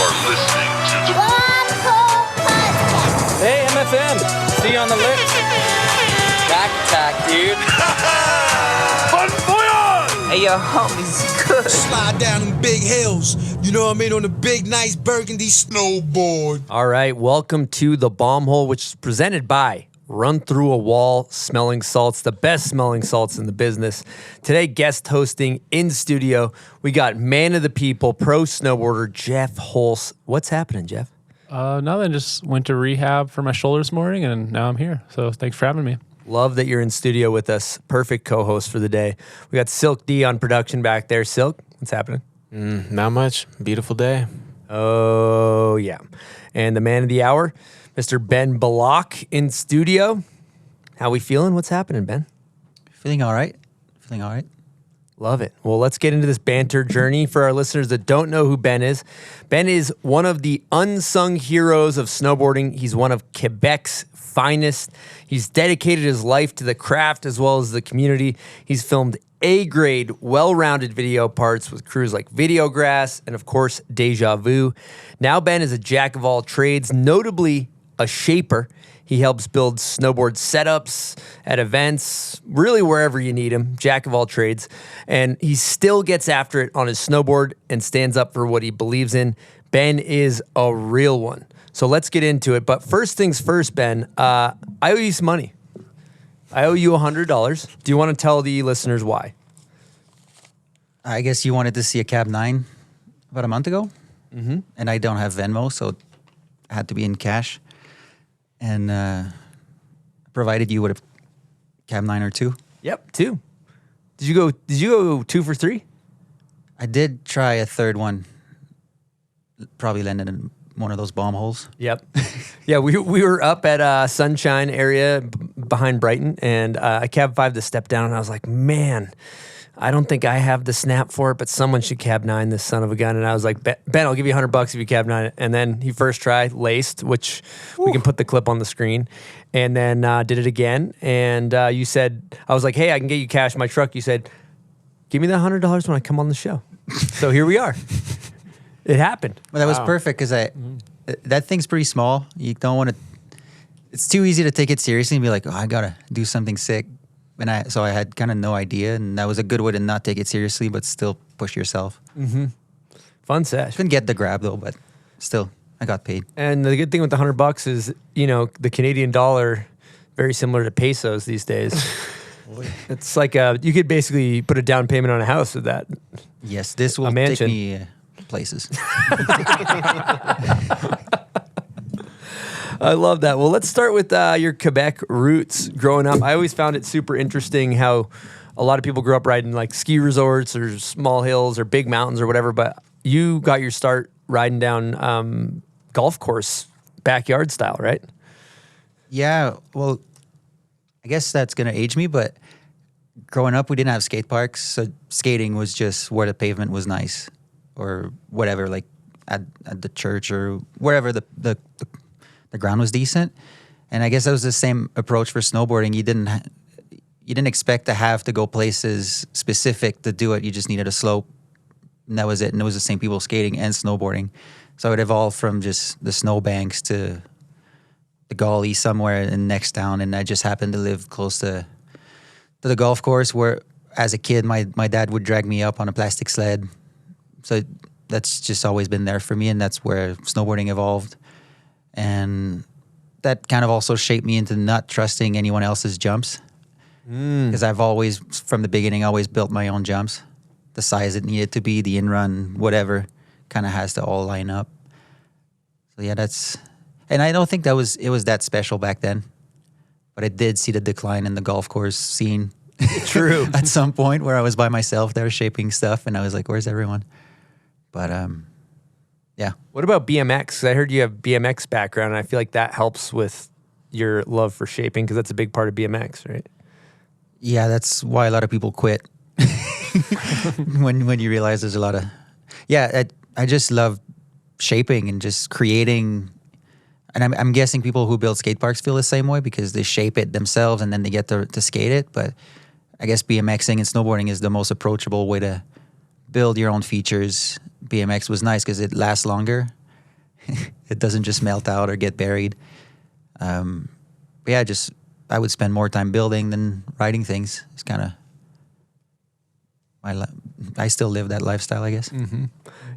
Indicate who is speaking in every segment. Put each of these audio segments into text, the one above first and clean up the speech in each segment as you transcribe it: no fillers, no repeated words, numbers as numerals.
Speaker 1: are listening to the
Speaker 2: Hey, MFM. See you on the lift. Back attack, dude.
Speaker 1: Bon Voyage!
Speaker 2: Hey, yo, homies, good.
Speaker 3: Slide down them big hills, you know what I mean, on the big, nice burgundy snowboard.
Speaker 4: All right, welcome to The Bomb Hole, which is presented by Run Through a Wall Smelling Salts, the best smelling salts in the business. Today, guest hosting in studio, we got man of the people, pro snowboarder, Jeff Hulse. What's happening, Jeff?
Speaker 5: Nothing, just went to rehab for my shoulder this morning, and now I'm here. So thanks for having me.
Speaker 4: Love that you're in studio with us. Perfect co-host for the day. We got Silk D on production back there. Silk, what's happening?
Speaker 6: Not much. Beautiful day.
Speaker 4: Oh, yeah. And the man of the hour, Mr. Ben Bilocq in studio. How we feeling? What's happening, Ben?
Speaker 7: Feeling all right.
Speaker 4: Love it. Well, let's get into this banter journey. For our listeners that don't know who Ben is one of the unsung heroes of snowboarding. He's one of Quebec's finest. He's dedicated his life to the craft as well as the community. He's filmed A-grade, well-rounded video parts with crews like Videograss and, of course, Deja Vu. Now Ben is a jack of all trades, notably a shaper. He helps build snowboard setups at events, really wherever you need him, jack of all trades. And he still gets after it on his snowboard and stands up for what he believes in. Ben is a real one. So let's get into it. But first things first, Ben, I owe you some money. I owe you $100. Do you want to tell the listeners why?
Speaker 7: I guess you wanted to see a Cab 9 about a month ago. Mm-hmm. And I don't have Venmo, so it had to be in cash. And provided you with a Cab 9 or 2.
Speaker 4: Yep, 2. Did you go 2 for 3?
Speaker 7: I did try a third one. Probably landed in one of those bomb holes.
Speaker 4: Yep. Yeah, we were up at Sunshine area behind Brighton, and I Cab 5 to step down, and I was like, man, I don't think I have the snap for it, but someone should Cab 9 this son of a gun. And I was like, Ben, I'll give you $100 if you Cab 9 it. And then he first tried, laced, which we can put the clip on the screen, and then did it again. And you said, I was like, hey, I can get you cash in my truck. You said, give me that $100 when I come on the show. So here we are. It happened.
Speaker 7: Well, that was perfect because that thing's pretty small. You don't want to. It's too easy to take it seriously and be like, oh, I gotta do something sick. And so I had kind of no idea, and that was a good way to not take it seriously, but still push yourself.
Speaker 4: Mm-hmm. Fun sesh.
Speaker 7: Couldn't get the grab though, but still, I got paid.
Speaker 4: And the good thing with the $100 is, the Canadian dollar, very similar to pesos these days. It's like you could basically put a down payment on a house with that.
Speaker 7: Yes, this will take me places.
Speaker 4: I love that. Well, let's start with your Quebec roots growing up. I always found it super interesting how a lot of people grew up riding like ski resorts or small hills or big mountains or whatever, but you got your start riding down golf course, backyard style, right?
Speaker 7: Yeah, well, I guess that's going to age me, but growing up, we didn't have skate parks, so skating was just where the pavement was nice or whatever, like at the church or wherever the ground was decent. And I guess that was the same approach for snowboarding. You didn't expect to have to go places specific to do it. You just needed a slope, and that was it. And it was the same people skating and snowboarding. So it evolved from just the snowbanks to the gully somewhere in next town. And I just happened to live close to the golf course where, as a kid, my dad would drag me up on a plastic sled. So that's just always been there for me, and that's where snowboarding evolved. And that kind of also shaped me into not trusting anyone else's jumps. Because I've always, from the beginning, always built my own jumps. The size it needed to be, the in-run, whatever, kind of has to all line up. So yeah, and I don't think it was that special back then. But I did see the decline in the golf course scene.
Speaker 4: True.
Speaker 7: At some point where I was by myself there shaping stuff, and I was like, where's everyone? But yeah.
Speaker 4: What about BMX? 'Cause I heard you have BMX background, and I feel like that helps with your love for shaping because that's a big part of BMX, right?
Speaker 7: Yeah, that's why a lot of people quit. when you realize there's a lot of... Yeah, I just love shaping and just creating... And I'm guessing people who build skate parks feel the same way because they shape it themselves and then they get to skate it. But I guess BMXing and snowboarding is the most approachable way to build your own features. BMX was nice because it lasts longer. it doesn't just melt out or get buried. Yeah, I would spend more time building than riding things. It's kind of I still live that lifestyle, I guess.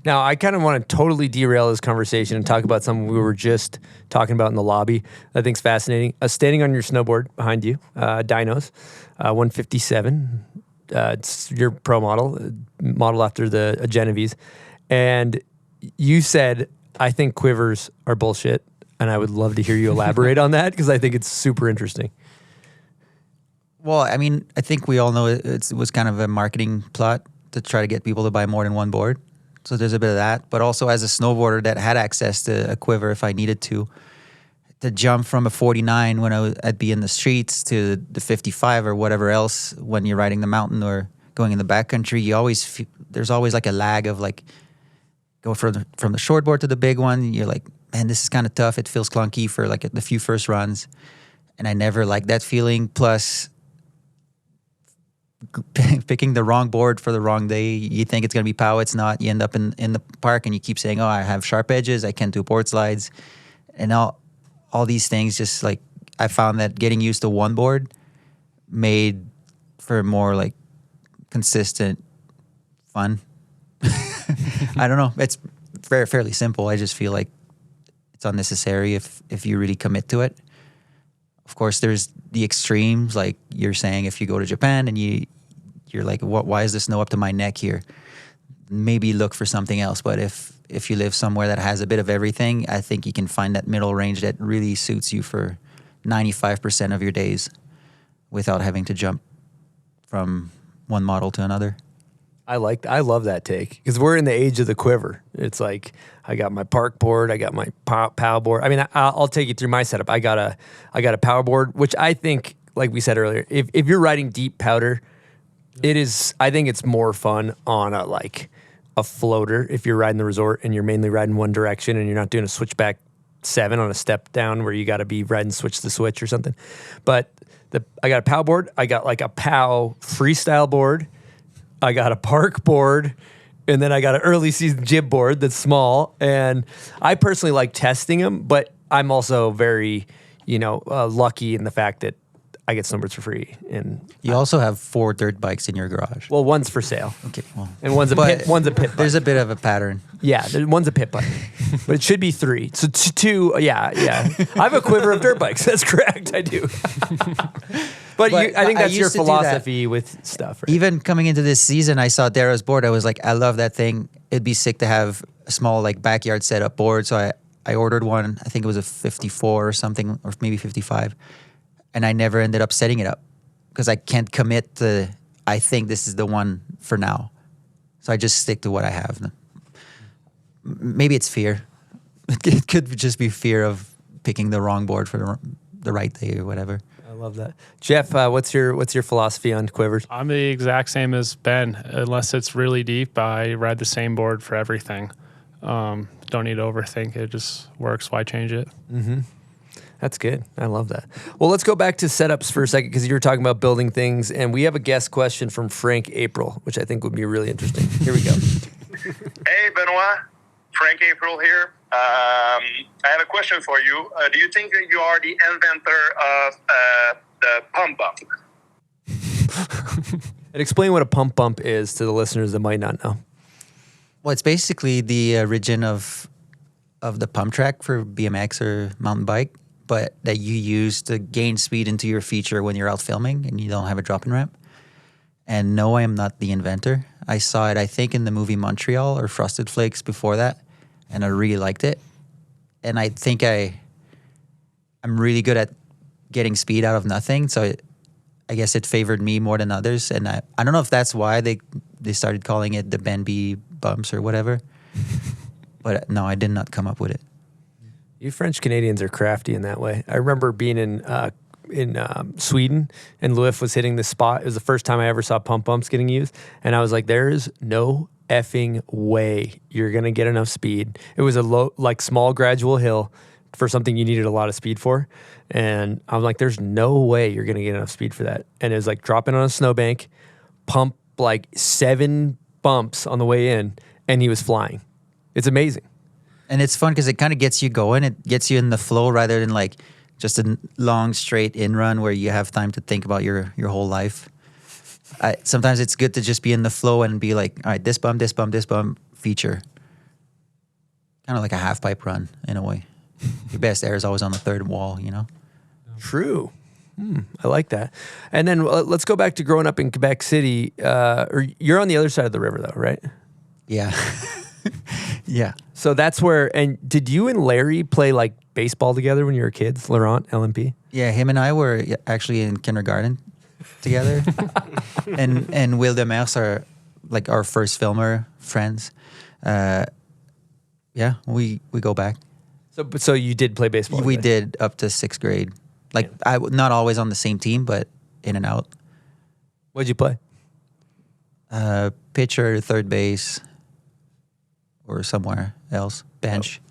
Speaker 4: Now, I kind of want to totally derail this conversation and talk about something we were just talking about in the lobby. I think it's fascinating. Standing on your snowboard behind you, Dynos, 157. It's your pro model, modeled after the Genovese. And you said, I think quivers are bullshit. And I would love to hear you elaborate on that because I think it's super interesting.
Speaker 7: Well, I mean, I think we all know it was kind of a marketing plot to try to get people to buy more than one board. So there's a bit of that. But also as a snowboarder that had access to a quiver if I needed to jump from a 49 when I'd be in the streets to the 55 or whatever else when you're riding the mountain or going in the backcountry, there's always like a lag of like go from the short board to the big one. You're like, man, this is kind of tough. It feels clunky for like the few first runs. And I never liked that feeling. Plus, picking the wrong board for the wrong day. You think it's going to be pow, it's not. You end up in the park and you keep saying, oh, I have sharp edges, I can't do board slides. And all these things, just like I found that getting used to one board made for more like consistent fun. I don't know. It's fairly simple. I just feel like it's unnecessary if you really commit to it. Of course, there's the extremes, like you're saying, if you go to Japan and you're like, why is the snow up to my neck here? Maybe look for something else. But if you live somewhere that has a bit of everything, I think you can find that middle range that really suits you for 95% of your days without having to jump from one model to another.
Speaker 4: I love that take because we're in the age of the quiver. It's like I got my park board, I got my pow board. I mean, I'll take you through my setup. I got a power board, which I think, like we said earlier, if you're riding deep powder, I think it's more fun on a floater if you're riding the resort and you're mainly riding one direction and you're not doing a switchback 7 on a step down where you got to be riding switch to switch or something. But I got a pow board. I got like a pow freestyle board. I got a park board, and then I got an early season jib board that's small. And I personally like testing them, but I'm also very, lucky in the fact that I get snowboards for free. And
Speaker 7: you also have 4 dirt bikes in your garage.
Speaker 4: Well, one's for sale.
Speaker 7: Okay, well,
Speaker 4: and one's a pit bike.
Speaker 7: There's a bit of a pattern.
Speaker 4: Yeah, one's a pit bike, but it should be 3. So 2, yeah. I have a quiver of dirt bikes. That's correct, I do. But I think that's your philosophy with stuff, right?
Speaker 7: Even coming into this season, I saw Darrow's board. I was like, I love that thing. It'd be sick to have a small like backyard setup board. So I ordered one. I think it was a 54 or something, or maybe 55. And I never ended up setting it up because I can't commit to, I think this is the one for now. So I just stick to what I have. Maybe it's fear. It could just be fear of picking the wrong board for the right day or whatever.
Speaker 4: I love that. Jeff, what's your philosophy on quivers?
Speaker 5: I'm the exact same as Ben. Unless it's really deep, I ride the same board for everything. Don't need to overthink it. It just works. Why change it?
Speaker 4: Mm-hmm. That's good. I love that. Well, let's go back to setups for a second because you were talking about building things, and we have a guest question from Frank April, which I think would be really interesting. Here we go.
Speaker 8: Hey, Benoit. Frank April here. I have a question for you. Do you think that you are the inventor of the pump bump?
Speaker 4: And explain what a pump bump is to the listeners that might not know.
Speaker 7: Well, it's basically the origin of the pump track for BMX or mountain bike, but that you use to gain speed into your feature when you're out filming and you don't have a drop-in ramp. And no, I am not the inventor. I saw it, I think, in the movie Montreal or Frosted Flakes before that, and I really liked it. And I think I'm really good at getting speed out of nothing, so I guess it favored me more than others. And I don't know if that's why they started calling it the Ben B bumps or whatever. But no, I did not come up with it.
Speaker 4: You French Canadians are crafty in that way. I remember being in Sweden, and Louis was hitting this spot. It was the first time I ever saw pump bumps getting used, and I was like, "There's no effing way you're gonna get enough speed." It was a low, like small, gradual hill for something you needed a lot of speed for, and I'm like, "There's no way you're gonna get enough speed for that." And it was like dropping on a snowbank, pump like 7 bumps on the way in, and he was flying. It's amazing.
Speaker 7: And it's fun because it kind of gets you going. It gets you in the flow rather than like just a long straight in run where you have time to think about your whole life. Sometimes it's good to just be in the flow and be like, all right, this bump, feature. Kind of like a half pipe run in a way. Your best air is always on the third wall, you know?
Speaker 4: True. I like that. And then let's go back to growing up in Quebec City. Or you're on the other side of the river, though, right?
Speaker 7: Yeah. Yeah.
Speaker 4: So that's where. And did you and Larry play like baseball together when you were kids? Laurent, LMP.
Speaker 7: Yeah, him and I were actually in kindergarten together, and Will Demers are like our first filmer friends. Yeah, we go back.
Speaker 4: So you did play baseball?
Speaker 7: We
Speaker 4: together?
Speaker 7: did up to 6th grade. Like not always on the same team, but in and out.
Speaker 4: What'd you play?
Speaker 7: Pitcher, third base, or somewhere else. Bench.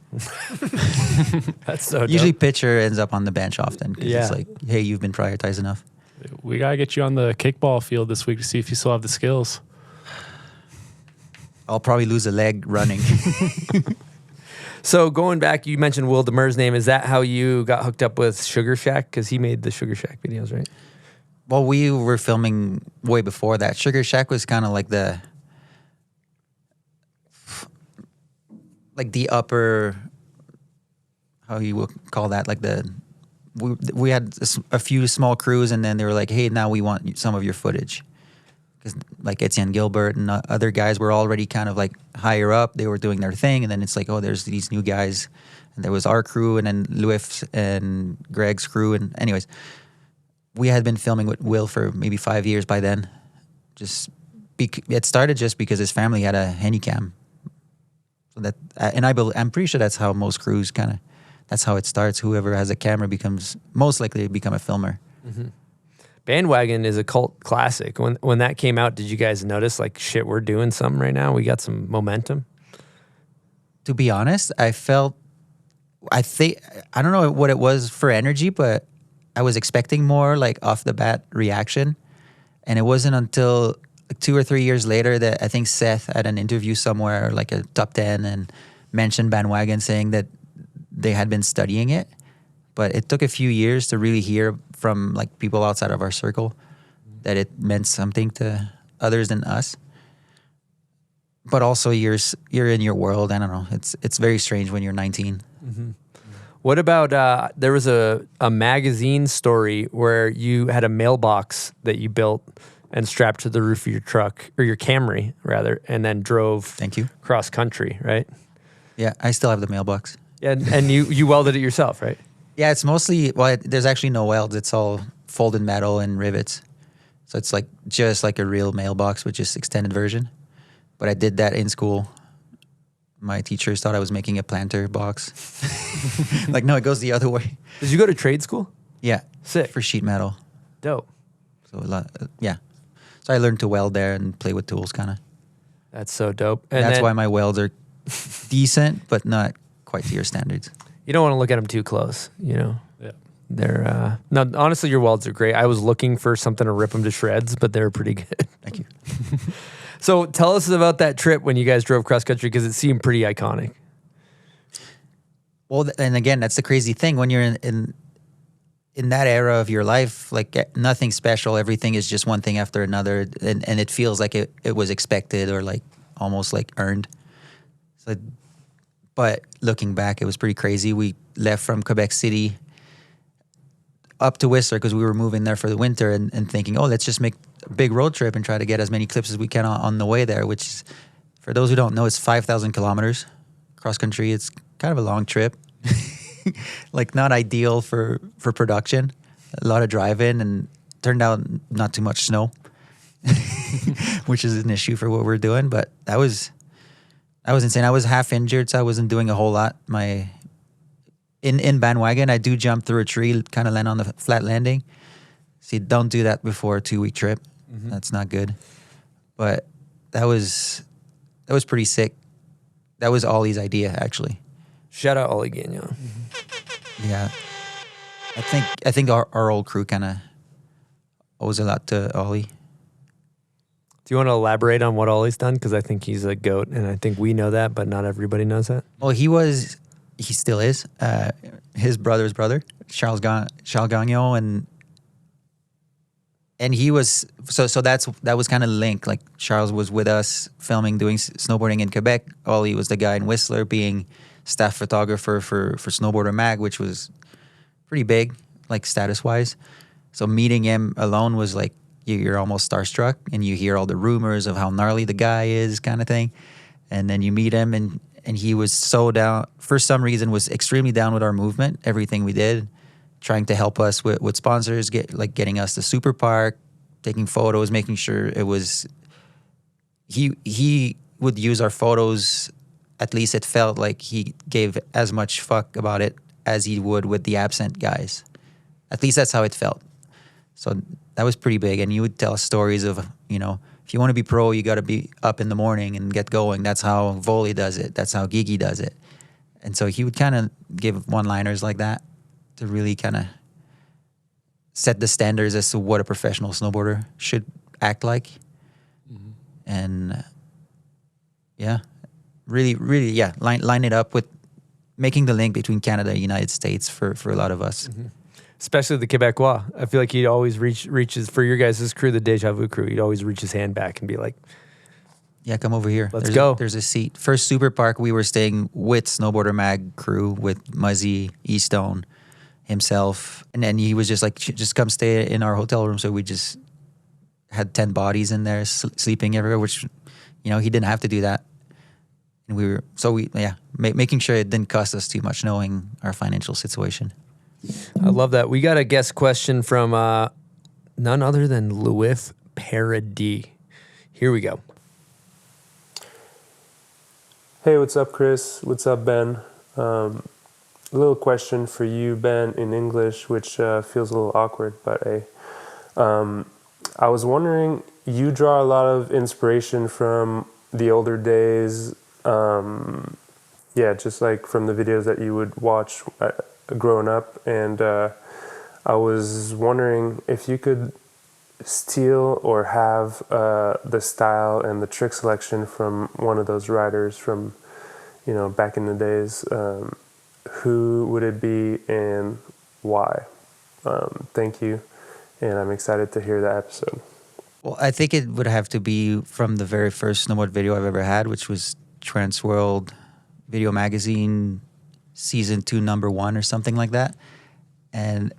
Speaker 4: That's so dope.
Speaker 7: Usually pitcher ends up on the bench often because
Speaker 4: Yeah.
Speaker 7: it's like, hey, you've been prioritized enough.
Speaker 5: We gotta get you on the kickball field this week to see if you still have the skills.
Speaker 7: I'll probably lose a leg running.
Speaker 4: So going back, you mentioned Will Demers' name. Is that how you got hooked up with Sugar Shack? Because he made the Sugar Shack videos, right?
Speaker 7: Well, we were filming way before that. Sugar Shack was kind of like the upper, how you would call that, like we had a few small crews, and then they were like, hey, now we want some of your footage. Because like Etienne Gilbert and other guys were already kind of like higher up. They were doing their thing, and then it's like, oh, there's these new guys. And there was our crew, and then Louis and Greg's crew. And anyways, we had been filming with Will for maybe 5 years by then. It started just because his family had a handycam. So that, and I'm pretty sure that's how most crews that's how it starts. Whoever has a camera becomes most likely to become a filmer.
Speaker 4: Mm-hmm. Bandwagon is a cult classic. When that came out, did you guys notice like, shit, we're doing something right now? We got some momentum.
Speaker 7: To be honest, I think, I don't know what it was for energy, but I was expecting more like off the bat reaction. And it wasn't until like 2 or 3 years later that I think Seth had an interview somewhere, like a top 10, and mentioned Bandwagon, saying that they had been studying it. But it took a few years to really hear from like people outside of our circle that it meant something to others than us. But also you're in your world. I don't know. It's very strange when you're 19.
Speaker 4: Mm-hmm. What about there was a magazine story where you had a mailbox that you built and strapped to the roof of your truck, or your Camry rather, and then drove
Speaker 7: Thank you.
Speaker 4: cross country, right?
Speaker 7: Yeah, I still have the mailbox.
Speaker 4: Yeah, and you welded it yourself, right?
Speaker 7: Yeah, it's mostly, there's actually no welds. It's all folded metal and rivets. So it's like just like a real mailbox with just extended version. But I did that in school. My teachers thought I was making a planter box. Like, no, it goes the other way.
Speaker 4: Did you go to trade school?
Speaker 7: Yeah.
Speaker 4: Sick.
Speaker 7: For sheet metal.
Speaker 4: Dope.
Speaker 7: So yeah. So I learned to weld there and play with tools kind of.
Speaker 4: That's so dope. And
Speaker 7: that's
Speaker 4: then,
Speaker 7: why my welds are decent, but not quite to your standards.
Speaker 4: you don't want to look at them too close, you know?
Speaker 5: Yeah.
Speaker 4: They're, no, honestly, your welds are great. I was looking for something to rip them to shreds, but they're pretty good.
Speaker 7: Thank you.
Speaker 4: So tell us about that trip when you guys drove cross country, because it seemed pretty iconic.
Speaker 7: Well, and again, that's the crazy thing. When you're in that era of your life, like nothing special. Everything is just one thing after another. And it feels like it was expected or like almost like earned. So, but looking back, it was pretty crazy. We left from Quebec City up to Whistler because we were moving there for the winter and thinking, oh, let's just make a big road trip and try to get as many clips as we can on the way there, which is, for those who don't know, it's 5,000 kilometers cross country. It's kind of a long trip. Like not ideal for production. A lot of driving, and turned out not too much snow, which is an issue for what we're doing. But that was insane. I was half injured, so I wasn't doing a whole lot. In Bandwagon, I do jump through a tree, kind of land on the flat landing. See, don't do that before a 2-week trip. Mm-hmm. That's not good. But that was pretty sick. That was Ollie's idea, actually.
Speaker 4: Shout out Ollie Gagnon.
Speaker 7: Yeah. I think our old crew kind of owes a lot to Ollie.
Speaker 4: Do you want to elaborate on what Ollie's done? Because I think he's a goat, and I think we know that, but not everybody knows that.
Speaker 7: Well, he still is, his brother's brother, Charles Gagnon, and he was, so that was kind of the link. Like, Charles was with us filming, doing snowboarding in Quebec. Ollie was the guy in Whistler being staff photographer for Snowboarder Mag, which was pretty big, like, status-wise. So meeting him alone was like, you're almost starstruck, and you hear all the rumors of how gnarly the guy is, kind of thing. And then you meet him, and he was so down, for some reason, was extremely down with our movement, everything we did, trying to help us with sponsors, getting us to Super Park, taking photos, making sure it was, he would use our photos, at least it felt like he gave as much fuck about it as he would with the absent guys. At least that's how it felt. So that was pretty big. And you would tell us stories of, if you want to be pro, you got to be up in the morning and get going. That's how Volley does it. That's how Gigi does it. And so he would kind of give one-liners like that to really kind of set the standards as to what a professional snowboarder should act like. Mm-hmm. And really, line it up with making the link between Canada and the United States for a lot of us.
Speaker 4: Mm-hmm. Especially the Quebecois. I feel like he'd always reaches for your guys' crew, the Deja Vu crew. He'd always reach his hand back and be like,
Speaker 7: "Yeah, come over here.
Speaker 4: Let's go."
Speaker 7: There's a seat." First Super Park, we were staying with Snowboarder Mag crew with Muzzy, Eastone, himself, and then he was just like, "Just come stay in our hotel room." So we just had 10 bodies in there sleeping everywhere, which he didn't have to do that. And we were making sure it didn't cost us too much, knowing our financial situation.
Speaker 4: I love that. We got a guest question from none other than Louis Paradis. Here we go.
Speaker 9: Hey, what's up, Chris? What's up, Ben? A little question for you, Ben, in English, which feels a little awkward, but hey. I was wondering, you draw a lot of inspiration from the older days, just like from the videos that you would watch growing up, and I was wondering if you could steal or have the style and the trick selection from one of those riders from back in the days. Who would it be and why? Thank you, and I'm excited to hear that episode.
Speaker 7: Well, I think it would have to be from the very first snowboard video I've ever had, which was Transworld Video Magazine Season 2, number 1 or something like that. And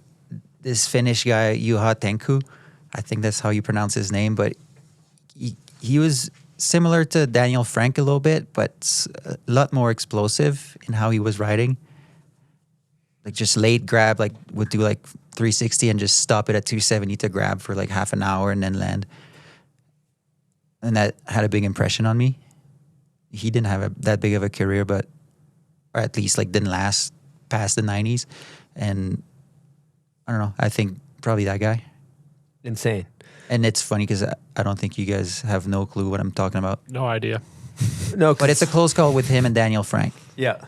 Speaker 7: this Finnish guy, Juha Tenku, I think that's how you pronounce his name, but he was similar to Daniel Frank a little bit, but a lot more explosive in how he was riding. Like, just late grab, like would do like 360 and just stop it at 270 to grab for like half an hour and then land. And that had a big impression on me. He didn't have that big of a career, or at least like didn't last past the 90s. And I don't know, I think probably that guy.
Speaker 4: Insane.
Speaker 7: And it's funny because I don't think you guys have no clue what I'm talking about.
Speaker 5: No idea.
Speaker 4: No,
Speaker 7: but it's a close call with him and Daniel Frank.
Speaker 4: Yeah.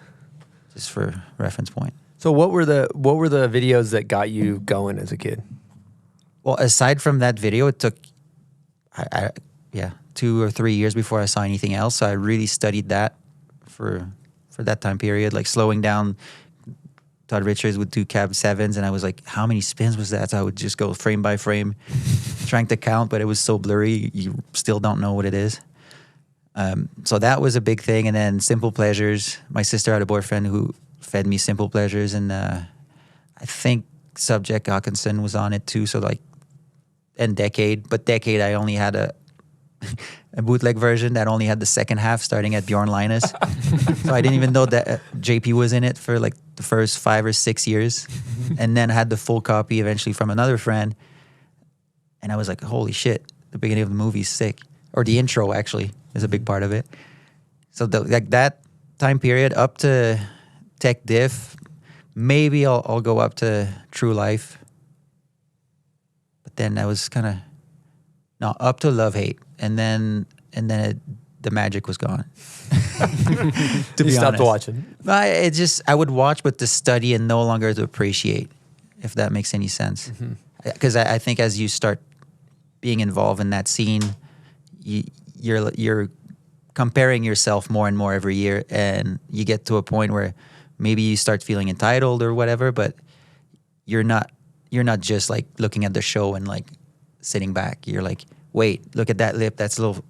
Speaker 7: Just for reference point.
Speaker 4: So what were the videos that got you going as a kid?
Speaker 7: Well, aside from that video, it took 2 or 3 years before I saw anything else. So I really studied that for that time period, like slowing down. Todd Richards would do cab 7s, and I was like, how many spins was that? So I would just go frame by frame, trying to count, but it was so blurry, you still don't know what it is. So that was a big thing. And then Simple Pleasures. My sister had a boyfriend who fed me Simple Pleasures, and I think Subject Hawkinson was on it too. So like, and Decade, but Decade I only had a bootleg version that only had the second half starting at Bjorn Linus. So I didn't even know that JP was in it for like the first 5 or 6 years, and then had the full copy eventually from another friend. And I was like, holy shit, the beginning of the movie is sick. Or the intro actually is a big part of it. So like that time period up to Tech Diff, maybe I'll go up to True Life. But then I was kind of, no, up to Love Hate. And then the magic was gone.
Speaker 4: To be stopped watching.
Speaker 7: I would watch, but to study and no longer to appreciate, if that makes any sense. Because I think as you start being involved in that scene, you're comparing yourself more and more every year, and you get to a point where maybe you start feeling entitled or whatever, but you're not just like looking at the show and like sitting back. You're like, wait, look at that lip. That's a little,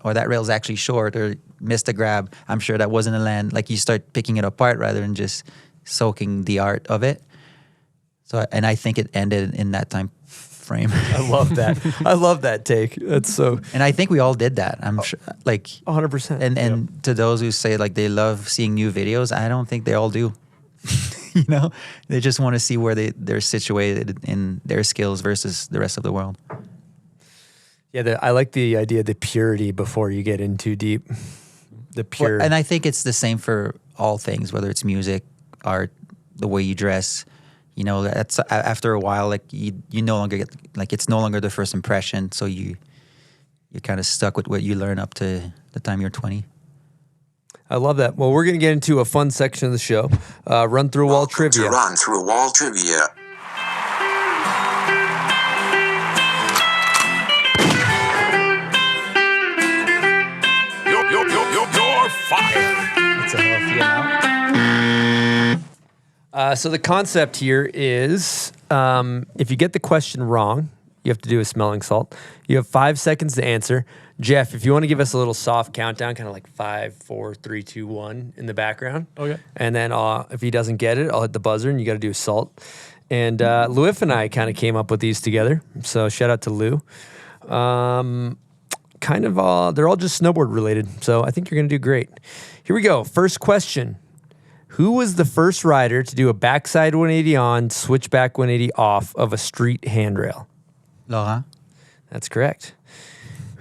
Speaker 7: or that rail's actually short, or missed a grab. I'm sure that wasn't a land. Like you start picking it apart rather than just soaking the art of it. So, and I think it ended in that time frame.
Speaker 4: I love that. I love that take. That's so.
Speaker 7: And I think we all did that. I'm sure, like
Speaker 4: 100%.
Speaker 7: And to those who say like they love seeing new videos, I don't think they all do. They just want to see where they're situated in their skills versus the rest of the world.
Speaker 4: Yeah, I like the idea of the purity before you get in too deep. The pure.
Speaker 7: And I think it's the same for all things, whether it's music, art, the way you dress. That's after a while, like you no longer get, like it's no longer the first impression. So you're kind of stuck with what you learn up to the time you're 20.
Speaker 4: I love that. Well, we're going to get into a fun section of the show. Run through wall trivia.
Speaker 10: Run through wall trivia.
Speaker 1: You're fired.
Speaker 7: It's a healthy amount.
Speaker 4: So the concept here is if you get the question wrong, you have to do a smelling salt. You have 5 seconds to answer. Jeff, if you want to give us a little soft countdown, kind of like 5, 4, 3, 2, 1 in the background.
Speaker 5: Okay.
Speaker 4: And then if he doesn't get it, I'll hit the buzzer and you got to do a salt. And Louif and I kind of came up with these together. So shout out to Lou. They're all just snowboard related. So I think you're going to do great. Here we go. First question. Who was the first rider to do a backside 180 on, switchback 180 off of a street handrail?
Speaker 7: Laurent?
Speaker 4: That's correct.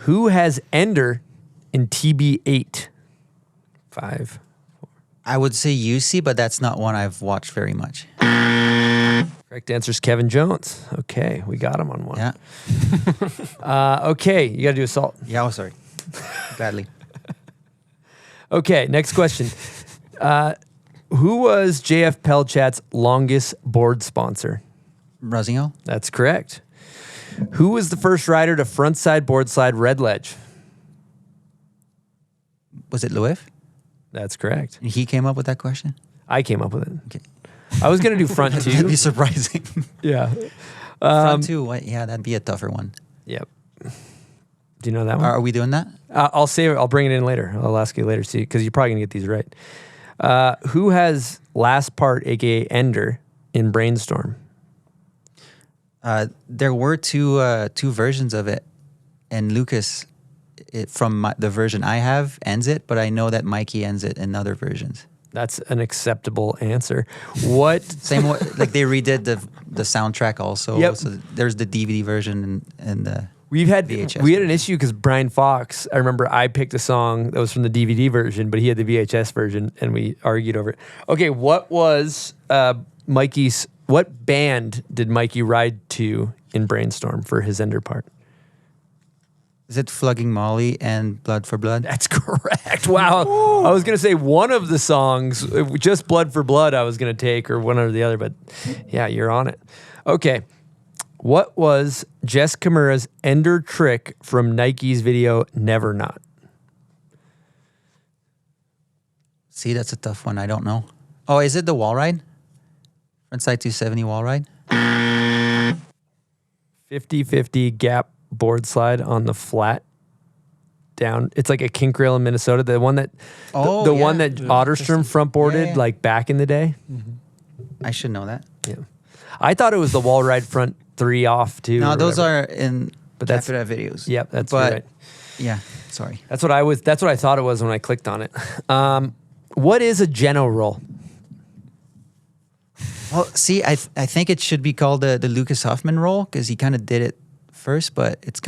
Speaker 4: Who has Ender in TB8? 5.
Speaker 7: I would say UC, but that's not one I've watched very much.
Speaker 4: Correct answer is Kevin Jones. Okay, we got him on one.
Speaker 7: Yeah.
Speaker 4: Okay, you got to do a salt.
Speaker 7: Yeah, oh, sorry. Gladly.
Speaker 4: Okay, next question. Who was JF Pelchat's longest board sponsor?
Speaker 7: Rosinho?
Speaker 4: That's correct. Who was the first rider to frontside board slide red ledge?
Speaker 7: Was it Louif?
Speaker 4: That's correct.
Speaker 7: He came up with that question?
Speaker 4: I came up with it.
Speaker 7: Okay.
Speaker 4: I was going to do front
Speaker 7: That'd be
Speaker 4: two.
Speaker 7: surprising.
Speaker 4: Yeah.
Speaker 7: Front two, what? Yeah, that'd be a tougher one.
Speaker 4: Yep. Do you know that one?
Speaker 7: Are we doing that?
Speaker 4: I'll save it. I'll bring it in later. I'll ask you later, see, because you're probably going to get these right. Who has last part, aka Ender, in Brainstorm?
Speaker 7: There were two versions of it, and Lucas, the version I have, ends it, but I know that Mikey ends it in other versions.
Speaker 4: That's an acceptable answer. What?
Speaker 7: Same way, like they redid the soundtrack also.
Speaker 4: Yep.
Speaker 7: So there's the DVD version and the
Speaker 4: We had
Speaker 7: VHS
Speaker 4: an issue because Brian Fox, I remember I picked a song that was from the DVD version, but he had the VHS version, and we argued over it. Okay, what was what band did Mikey ride to in Brainstorm for his Ender part?
Speaker 7: Is it Flogging Molly and Blood for Blood?
Speaker 4: That's correct. Wow. Ooh. I was going to say one of the songs, just Blood for Blood, I was going to take, or one or the other, but yeah, you're on it. Okay. What was Jess Kimura's Ender trick from Nike's video Never Not?
Speaker 7: See, that's a tough one. I don't know. Oh, is it the wall ride? Frontside 270 wall ride?
Speaker 4: 50-50 gap board slide on the flat down. It's like a kink rail in Minnesota. The one that one that Otterstrom front boarded like back in the day.
Speaker 7: Mm-hmm. I should know that.
Speaker 4: Yeah. I thought it was the wall ride front 3 off too.
Speaker 7: No, those are in
Speaker 4: that's
Speaker 7: videos.
Speaker 4: Yep, that's right.
Speaker 7: Yeah, sorry.
Speaker 4: That's what I thought it was when I clicked on it. What is a Geno roll?
Speaker 7: Well, see, I think it should be called the Lucas Hoffman roll because he kind of did it first, but it's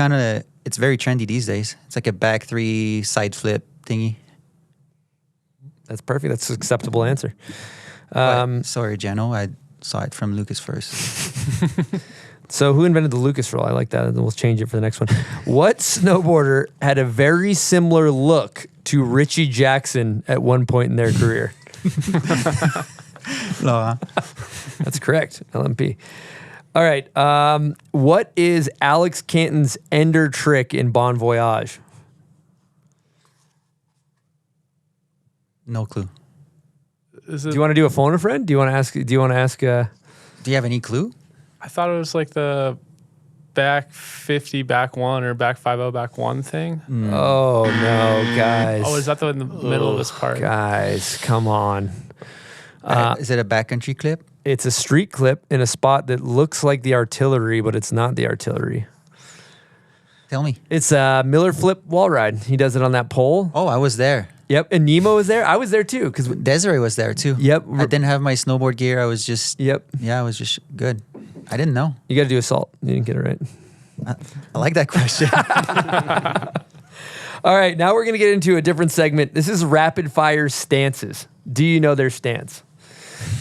Speaker 7: very trendy these days. It's like a back 3 side flip thingy.
Speaker 4: That's perfect. That's an acceptable answer.
Speaker 7: Sorry, Geno. I saw it from Lucas first.
Speaker 4: So who invented the Lucas roll? I like that. We'll change it for the next one. What snowboarder had a very similar look to Richie Jackson at one point in their career?
Speaker 7: Laura.
Speaker 4: That's correct. LMP. All right. What is Alex Canton's Ender trick in Bon Voyage?
Speaker 7: No clue.
Speaker 5: Is
Speaker 4: Do
Speaker 5: it?
Speaker 4: you want to do a phone a friend? Do you want to ask? Do you want to ask?
Speaker 7: Do you have any clue?
Speaker 5: I thought it was like the back 50, back 1, or back 50, back 1 thing.
Speaker 4: Oh no, guys!
Speaker 5: Oh, is that in the middle of this part?
Speaker 4: Guys, come on.
Speaker 7: Is it a backcountry clip?
Speaker 4: It's a street clip in a spot that looks like the artillery, but it's not the artillery.
Speaker 7: Tell me.
Speaker 4: It's a Miller flip wall ride. He does it on that pole.
Speaker 7: Oh, I was there.
Speaker 4: Yep, and Nemo was there. I was there too. Because
Speaker 7: Desiree was there too.
Speaker 4: Yep.
Speaker 7: I didn't have my snowboard gear. I was just.
Speaker 4: Yep.
Speaker 7: Yeah, I was just good. I didn't know.
Speaker 4: You got to do assault. You didn't get it right.
Speaker 7: I like that question.
Speaker 4: All right, now we're going to get into a different segment. This is rapid fire stances. Do you know their stance?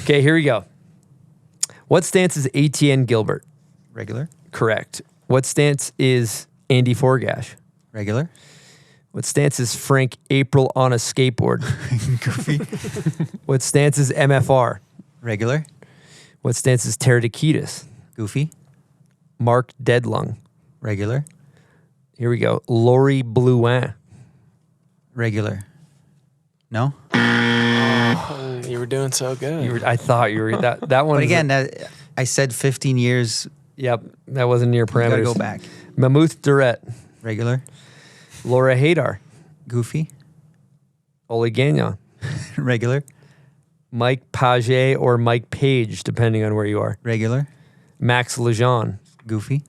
Speaker 4: Okay, here we go. What stance is ATN Gilbert?
Speaker 7: Regular.
Speaker 4: Correct. What stance is Andy Forgash?
Speaker 7: Regular.
Speaker 4: What stance is Frank April on a skateboard?
Speaker 7: Goofy.
Speaker 4: What stance is MFR?
Speaker 7: Regular.
Speaker 4: What stance is Pterodactytus?
Speaker 7: Goofy.
Speaker 4: Mark Deadlung.
Speaker 7: Regular.
Speaker 4: Here we go. Laurie Blouin.
Speaker 7: Regular. No.
Speaker 6: You were doing so good.
Speaker 4: I thought you were that one.
Speaker 7: But again, I said 15 years.
Speaker 4: Yep, that wasn't near
Speaker 7: You gotta
Speaker 4: parameters.
Speaker 7: go back.
Speaker 4: Mammoth Durrett.
Speaker 7: Regular.
Speaker 4: Laura Hadar.
Speaker 7: Goofy.
Speaker 4: Ole Gagnon.
Speaker 7: Regular.
Speaker 4: Mike Paget or Mike Page, depending on where you are.
Speaker 7: Regular.
Speaker 4: Max Lejeune.
Speaker 7: Goofy.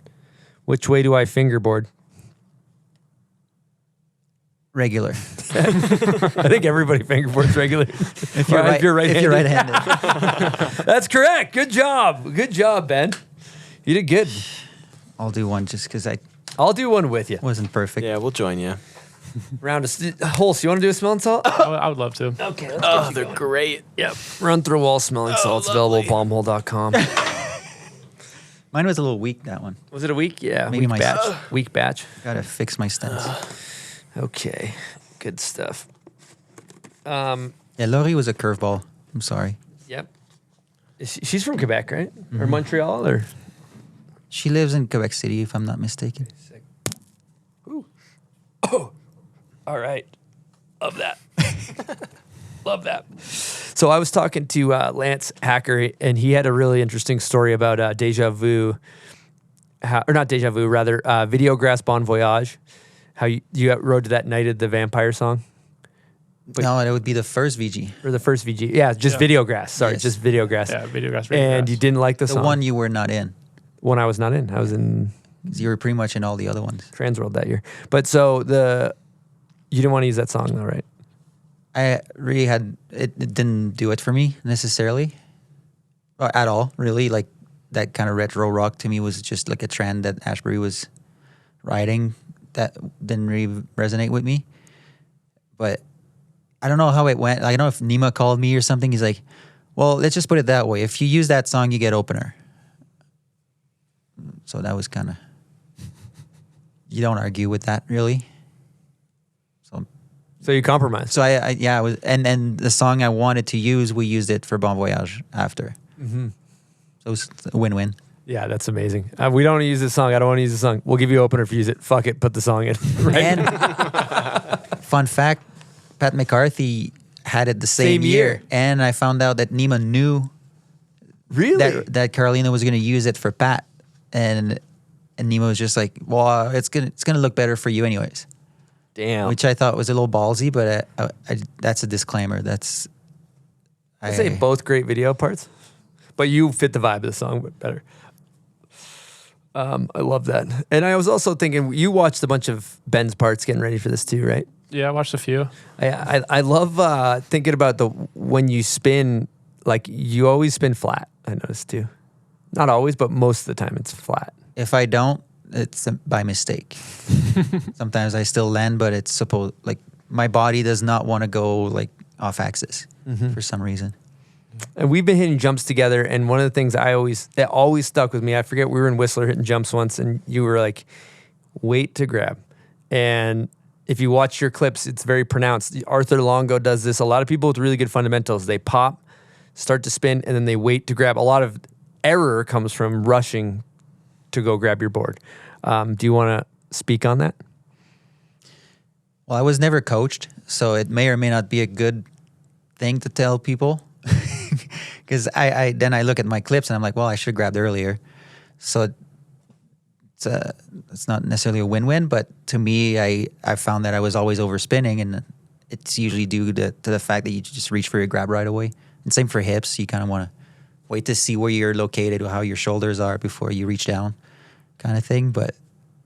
Speaker 4: Which way do I fingerboard?
Speaker 7: Regular.
Speaker 4: I think everybody fingerboards regular.
Speaker 7: If you're
Speaker 4: Or
Speaker 7: right, if you're right-handed.
Speaker 4: That's correct. Good job. Good job, Ben. You did good.
Speaker 7: I'll do one just because I
Speaker 4: I'll do one with you.
Speaker 7: wasn't perfect.
Speaker 6: Yeah, we'll join you.
Speaker 4: Round of Holst, you want to do a smelling salt?
Speaker 5: I would love to.
Speaker 4: Okay.
Speaker 6: Oh, they're great.
Speaker 4: Yep. Run through wall smelling salts available at bombhole.com.
Speaker 7: Mine was a little weak, that one.
Speaker 4: Was it a week? Yeah.
Speaker 7: Maybe
Speaker 4: week
Speaker 7: my-
Speaker 4: batch. Week batch.
Speaker 7: Gotta fix my stance.
Speaker 4: Okay. Good stuff.
Speaker 7: Yeah, Laurie was a curveball. I'm sorry.
Speaker 4: Yep. She's from Quebec, right? Or Montreal, or
Speaker 7: She lives in Quebec City, if I'm not mistaken.
Speaker 4: all right. Love that. Love that. So I was talking to Lance Hacker, and he had a really interesting story about Deja Vu, or not Deja Vu, rather Videograss Bon Voyage. How you rode to that Night of the Vampire song,
Speaker 7: No, it would be the first VG.
Speaker 4: or the first VG? Yeah, just Videograss. Sorry,
Speaker 7: Yes.
Speaker 4: just Videograss.
Speaker 5: Yeah, Videograss.
Speaker 4: And you didn't like the
Speaker 7: The
Speaker 4: song.
Speaker 7: one you were not in.
Speaker 4: One I was not in. I was in
Speaker 7: 'Cause you were pretty much in all the other ones.
Speaker 4: Transworld that year. But so you didn't want to use that song though, right?
Speaker 7: I really it didn't do it for me necessarily. Or at all, really. Like that kind of retro rock to me was just like a trend that Ashbury was riding that didn't really resonate with me. But I don't know how it went. I don't know if Nima called me or something. He's like, well, let's just put it that way. If you use that song, you get opener. So that was kind of, you don't argue with that really.
Speaker 4: So you compromised.
Speaker 7: So I was, and the song I wanted to use, we used it for Bon Voyage after. So it was a win-win.
Speaker 4: Yeah, that's amazing. We don't want to use this song. I don't want to use the song. We'll give you opener if you use it. Fuck it. Put the song in. Right?
Speaker 7: And fun fact, Pat McCarthy had it the same year. And I found out that Nima knew
Speaker 4: Really?
Speaker 7: that Carolina was going to use it for Pat. And Nima was just like, well, it's gonna look better for you anyways.
Speaker 4: Damn.
Speaker 7: Which I thought was a little ballsy, but that's a disclaimer.
Speaker 4: I say both great video parts, but you fit the vibe of the song better. I love that. And I was also thinking, you watched a bunch of Ben's parts getting ready for this too, right?
Speaker 5: Yeah, I watched a few.
Speaker 4: I love thinking about when you spin, like you always spin flat, I noticed too. Not always, but most of the time it's flat.
Speaker 7: If I don't, it's by mistake. Sometimes I still land, but it's supposed, like, my body does not want to go like off axis for some reason.
Speaker 4: And we've been hitting jumps together, and one of the things that always stuck with me, I forget, we were in Whistler hitting jumps once, and you were like, wait to grab. And if you watch your clips, it's very pronounced. Arthur Longo does this. A lot of people with really good fundamentals, they pop, start to spin, and then they wait to grab. A lot of error comes from rushing to go grab your board. Do you want to speak on that?
Speaker 7: Well, I was never coached, so it may or may not be a good thing to tell people because I then I look at my clips and I'm like, well, I should have grabbed earlier. So it's not necessarily a win-win, but to me, I found that I was always overspinning, and it's usually due to the fact that you just reach for your grab right away. And same for hips. You kind of want to wait to see where you're located or how your shoulders are before you reach down, kind of thing. But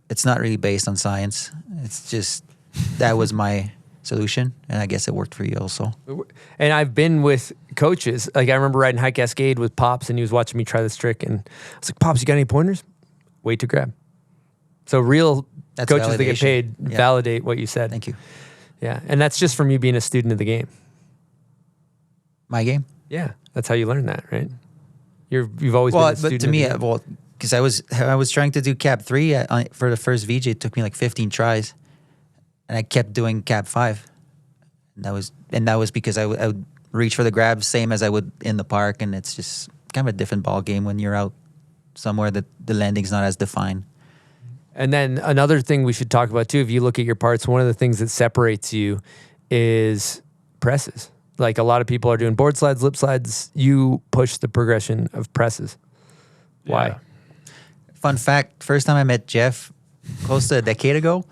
Speaker 7: it's not really based on science. It's just that was my solution, and I guess it worked for you also.
Speaker 4: And I've been with coaches. Like, I remember riding High Cascade with Pops, and he was watching me try this trick, and I was like, Pops, you got any pointers? Wait to grab. So real
Speaker 7: That's
Speaker 4: coaches that get
Speaker 7: validation.
Speaker 4: paid
Speaker 7: Yeah.
Speaker 4: validate what you said.
Speaker 7: Thank you.
Speaker 4: Yeah, and that's just from you being a student of the game.
Speaker 7: My game?
Speaker 4: Yeah, that's how you learn that, right? You've always
Speaker 7: Well,
Speaker 4: been a
Speaker 7: but
Speaker 4: student
Speaker 7: to
Speaker 4: of
Speaker 7: me,
Speaker 4: the game.
Speaker 7: because I was trying to do Cap 3 for the first VJ. It took me like 15 tries, and I kept doing Cap 5. And that was because I would reach for the grab same as I would in the park, and it's just kind of a different ball game when you're out somewhere that the landing's not as defined.
Speaker 4: And then another thing we should talk about too, if you look at your parts, one of the things that separates you is presses. Like, a lot of people are doing board slides, lip slides. You push the progression of presses. Why?
Speaker 5: Yeah.
Speaker 7: Fun fact, first time I met Jeff, close to a decade ago,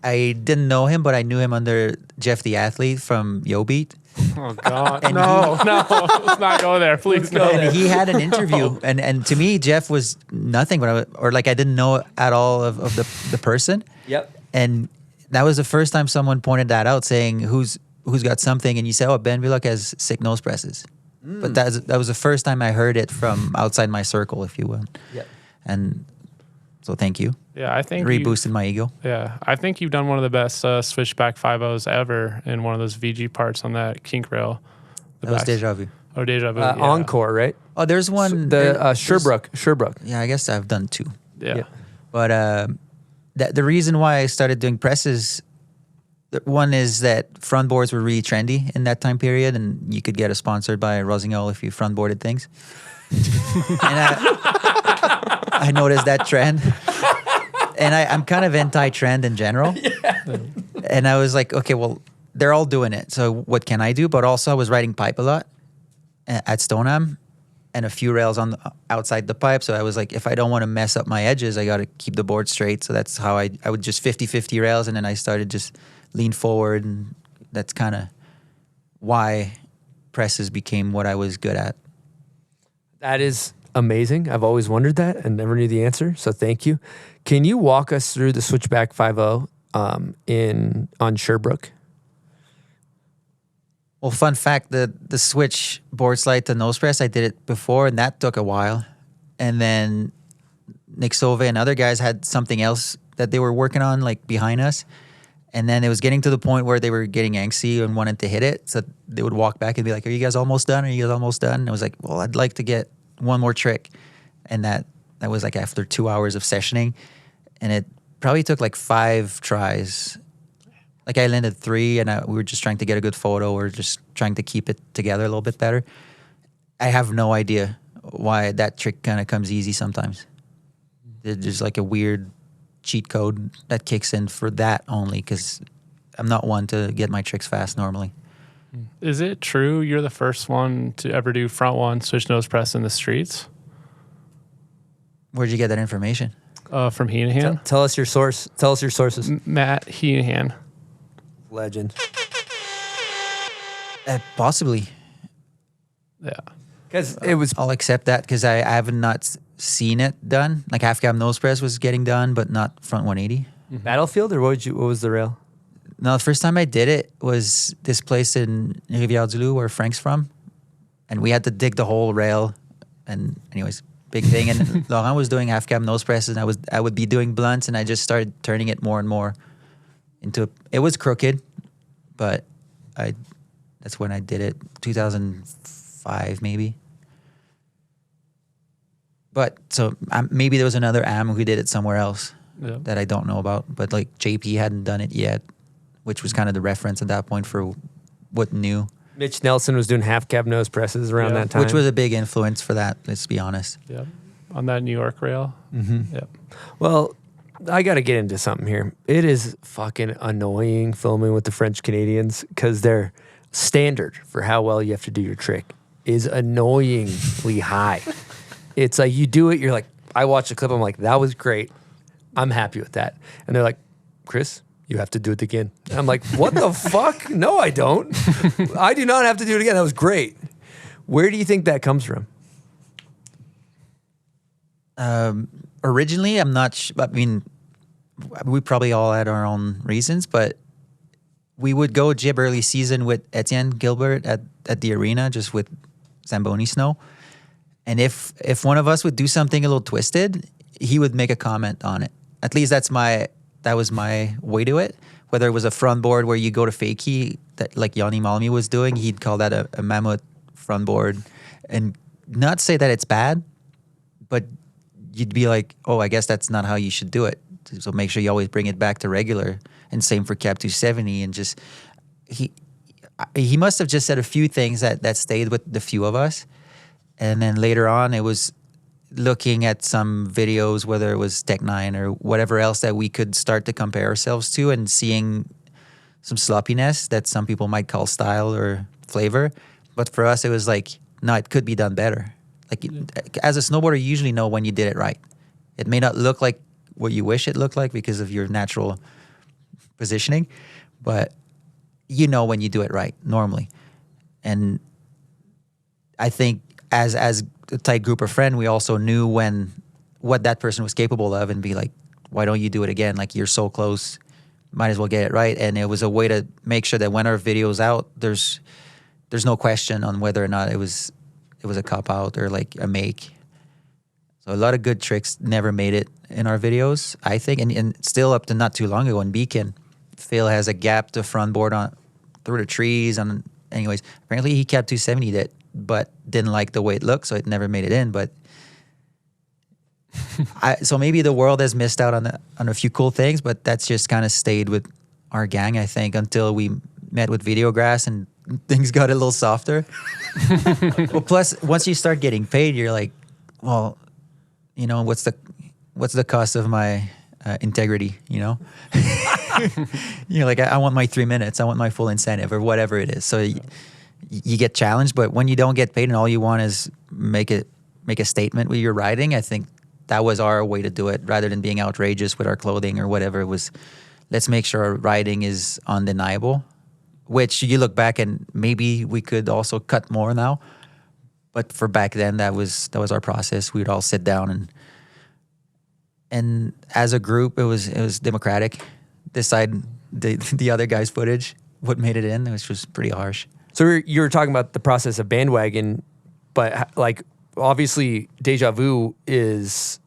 Speaker 7: I didn't know him, but I knew him under Jeff the Athlete from Yo Beat.
Speaker 5: Oh God!
Speaker 7: And
Speaker 5: no, let's not go there, please. No.
Speaker 7: And he had an interview, and to me, Jeff was nothing, but I didn't know at all of the person.
Speaker 4: Yep.
Speaker 7: And that was the first time someone pointed that out, saying who's got something, and you said, "Oh, Ben Bilocq has sick nose presses." But that was the first time I heard it from outside my circle, if you will.
Speaker 4: Yep.
Speaker 7: And so, thank you.
Speaker 5: Yeah, I think
Speaker 7: Reboosted my ego.
Speaker 5: Yeah, I think you've done one of the best switchback 5.0s ever in one of those VG parts on that kink rail.
Speaker 7: That was Deja Vu.
Speaker 5: Oh, Deja Vu.
Speaker 4: Encore, right?
Speaker 7: Oh, there's one.
Speaker 4: Sherbrooke.
Speaker 7: Yeah, I guess I've done 2.
Speaker 5: Yeah.
Speaker 7: But the reason why I started doing presses, one is that front boards were really trendy in that time period, and you could get a sponsored by Rossignol if you front boarded things. And I noticed that trend. And I'm kind of anti-trend in general. Yeah. And I was like, okay, well, they're all doing it. So what can I do? But also I was riding pipe a lot at Stoneham and a few rails outside the pipe. So I was like, if I don't want to mess up my edges, I got to keep the board straight. So that's how I would just 50-50 rails. And then I started just lean forward. And that's kind of why presses became what I was good at.
Speaker 4: That is amazing. I've always wondered that and never knew the answer. So thank you. Can you walk us through the switchback 5.0 on Sherbrooke?
Speaker 7: Well, fun fact, the switch board slide to nose press, I did it before, and that took a while. And then Nick Sove and other guys had something else that they were working on, like behind us. And then it was getting to the point where they were getting angsty and wanted to hit it. So they would walk back and be like, "Are you guys almost done? Are you guys almost done?" And I was like, "Well, I'd like to get one more trick." And that was like after 2 hours of sessioning. And it probably took like 5 tries. Like, I landed 3, and we were just trying to get a good photo or just trying to keep it together a little bit better. I have no idea why that trick kind of comes easy sometimes. There's like a weird cheat code that kicks in for that only, because I'm not one to get my tricks fast normally.
Speaker 5: Is it true you're the first one to ever do front one switch nose press in the streets?
Speaker 7: Where'd you get that information?
Speaker 5: From Heenahan.
Speaker 4: Tell us your source. Tell us your sources.
Speaker 5: Matt Heenahan.
Speaker 4: Legend.
Speaker 7: Possibly.
Speaker 5: Yeah.
Speaker 4: Because it was
Speaker 7: I'll accept that, because I have not seen it done. Like, half cab nose press was getting done, but not front 180.
Speaker 4: Battlefield, or what was the rail?
Speaker 7: No, the first time I did it was this place in Rivière-du-Loup where Frank's from. And we had to dig the whole rail. And anyways, big thing. And Laurent was doing half cab nose presses, and I would be doing blunts, and I just started turning it more and more into it was crooked, but that's when I did it, 2005 maybe. But so maybe there was another AM who did it somewhere else that I don't know about. But like JP hadn't done it yet, which was kind of the reference at that point for what new.
Speaker 4: Mitch Nelson was doing half cab nose presses around that time,
Speaker 7: which was a big influence for that. Let's be honest.
Speaker 5: Yeah, on that New York rail.
Speaker 7: Mm-hmm.
Speaker 5: Yep.
Speaker 4: Well, I got to get into something here. It is fucking annoying filming with the French Canadians, because they're standard for how well you have to do your trick is annoyingly high. It's like you do it, you're like, I watch the clip, I'm like, that was great. I'm happy with that. And they're like, Chris, you have to do it again. And I'm like, what the fuck? No, I don't. I do not have to do it again. That was great. Where do you think that comes from?
Speaker 7: Originally, I'm not I mean, we probably all had our own reasons, but we would go jib early season with Etienne Gilbert at the arena, just with Zamboni snow. And if one of us would do something a little twisted, he would make a comment on it. At least that was my way to it. Whether it was a front board where you go to fakie, that like Yanni Malmi was doing, he'd call that a mammoth front board. And not say that it's bad, but you'd be like, oh, I guess that's not how you should do it. So make sure you always bring it back to regular. And same for Cap 270. And just, he must have just said a few things that stayed with the few of us. And then later on, it was looking at some videos, whether it was Tech 9 or whatever else that we could start to compare ourselves to, and seeing some sloppiness that some people might call style or flavor. But for us, it was like, no, it could be done better. Like, as a snowboarder, you usually know when you did it right. It may not look like what you wish it looked like because of your natural positioning, but you know when you do it right, normally. And I think as a tight group of friends, we also knew what that person was capable of, and be like, why don't you do it again? Like, you're so close, might as well get it right. And it was a way to make sure that when our video's out, there's no question on whether or not it was a cop out or like a make. So a lot of good tricks never made it in our videos, I think. And still up to not too long ago in Beacon, Phil has a gap to front board on through the trees. And anyways, apparently he kept 270 that, but didn't like the way it looked, so it never made it in. But so maybe the world has missed out on a few cool things, but that's just kind of stayed with our gang, I think, until we met with Videograss and things got a little softer. Well, plus once you start getting paid, you're like, well, you know, what's the cost of my integrity, you know? You're like, I want my 3 minutes, I want my full incentive, or whatever it is. So you get challenged, but when you don't get paid and all you want is make a statement with your riding, I think that was our way to do it, rather than being outrageous with our clothing or whatever. It was, let's make sure our riding is undeniable, which you look back and maybe we could also cut more now. But for back then, that was our process. We would all sit down and as a group, it was democratic. Decide the other guy's footage, what made it in, which was pretty harsh.
Speaker 4: So you were talking about the process of bandwagon, but like obviously Deja Vu is,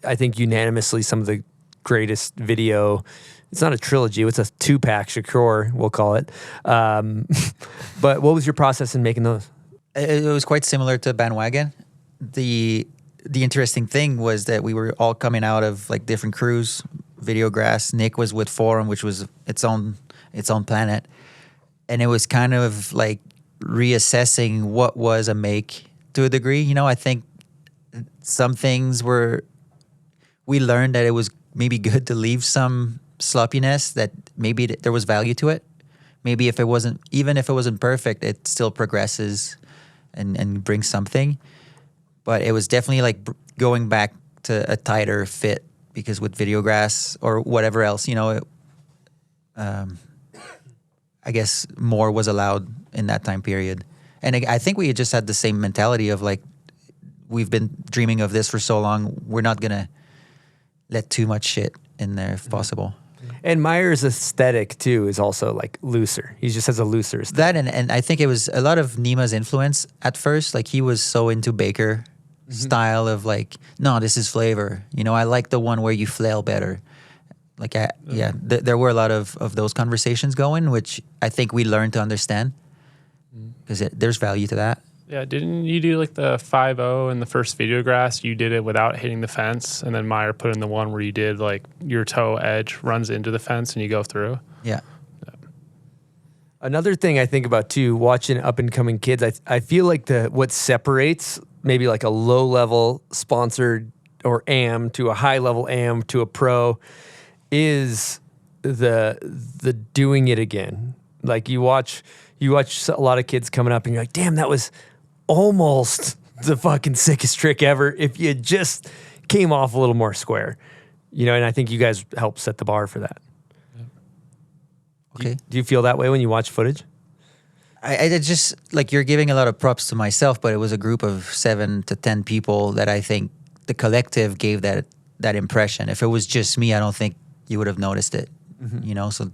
Speaker 4: I think, unanimously some of the greatest video. It's not a trilogy, it's a 2-pack, Shakur, we'll call it. But what was your process in making those?
Speaker 7: It was quite similar to Bandwagon. The interesting thing was that we were all coming out of like different crews. Videograss, Nick was with Forum, which was its own planet. And it was kind of like reassessing what was a make to a degree. You know, I think some things we learned that it was maybe good to leave some sloppiness, that maybe there was value to it. Maybe even if it wasn't perfect, it still progresses and brings something. But it was definitely like going back to a tighter fit, because with Videograss or whatever else, you know, I guess more was allowed in that time period. And I think we just had the same mentality of like, we've been dreaming of this for so long, we're not going to let too much shit in there if possible.
Speaker 4: And Meyer's aesthetic too is also like looser. He just has a looser aesthetic.
Speaker 7: That and I think it was a lot of Nima's influence at first. Like, he was so into Baker style of like, no, this is flavor. You know, I like the one where you flail better. Like, there were a lot of those conversations going, which I think we learned to understand, because there's value to that.
Speaker 5: Yeah, didn't you do like the 5.0 in the first Videograss? You did it without hitting the fence, and then Meyer put in the one where you did like your toe edge runs into the fence and you go through.
Speaker 7: Yeah.
Speaker 4: Another thing I think about too, watching up and coming kids, I feel like what separates maybe like a low level sponsored or AM to a high level AM to a pro is the doing it again. Like, you watch, you watch a lot of kids coming up and you're like, damn, that was almost the fucking sickest trick ever if you just came off a little more square. You know, and I think you guys help set the bar for that.
Speaker 7: Okay.
Speaker 4: Do you feel that way when you watch footage?
Speaker 7: I just, like, you're giving a lot of props to myself, but it was a group of 7 to 10 people that I think the collective gave that impression. If it was just me, I don't think you would have noticed it, you know? So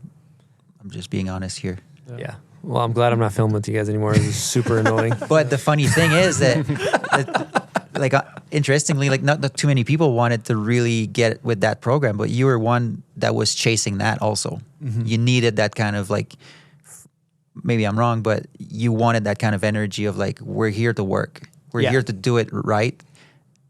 Speaker 7: I'm just being honest here.
Speaker 4: Yeah. Well, I'm glad I'm not filming with you guys anymore. This is super annoying.
Speaker 7: But the funny thing is that, interestingly, like, not too many people wanted to really get with that program, but you were one that was chasing that also. You needed that kind of, like, maybe I'm wrong, but you wanted that kind of energy of, like, we're here to work. We're here to do it right.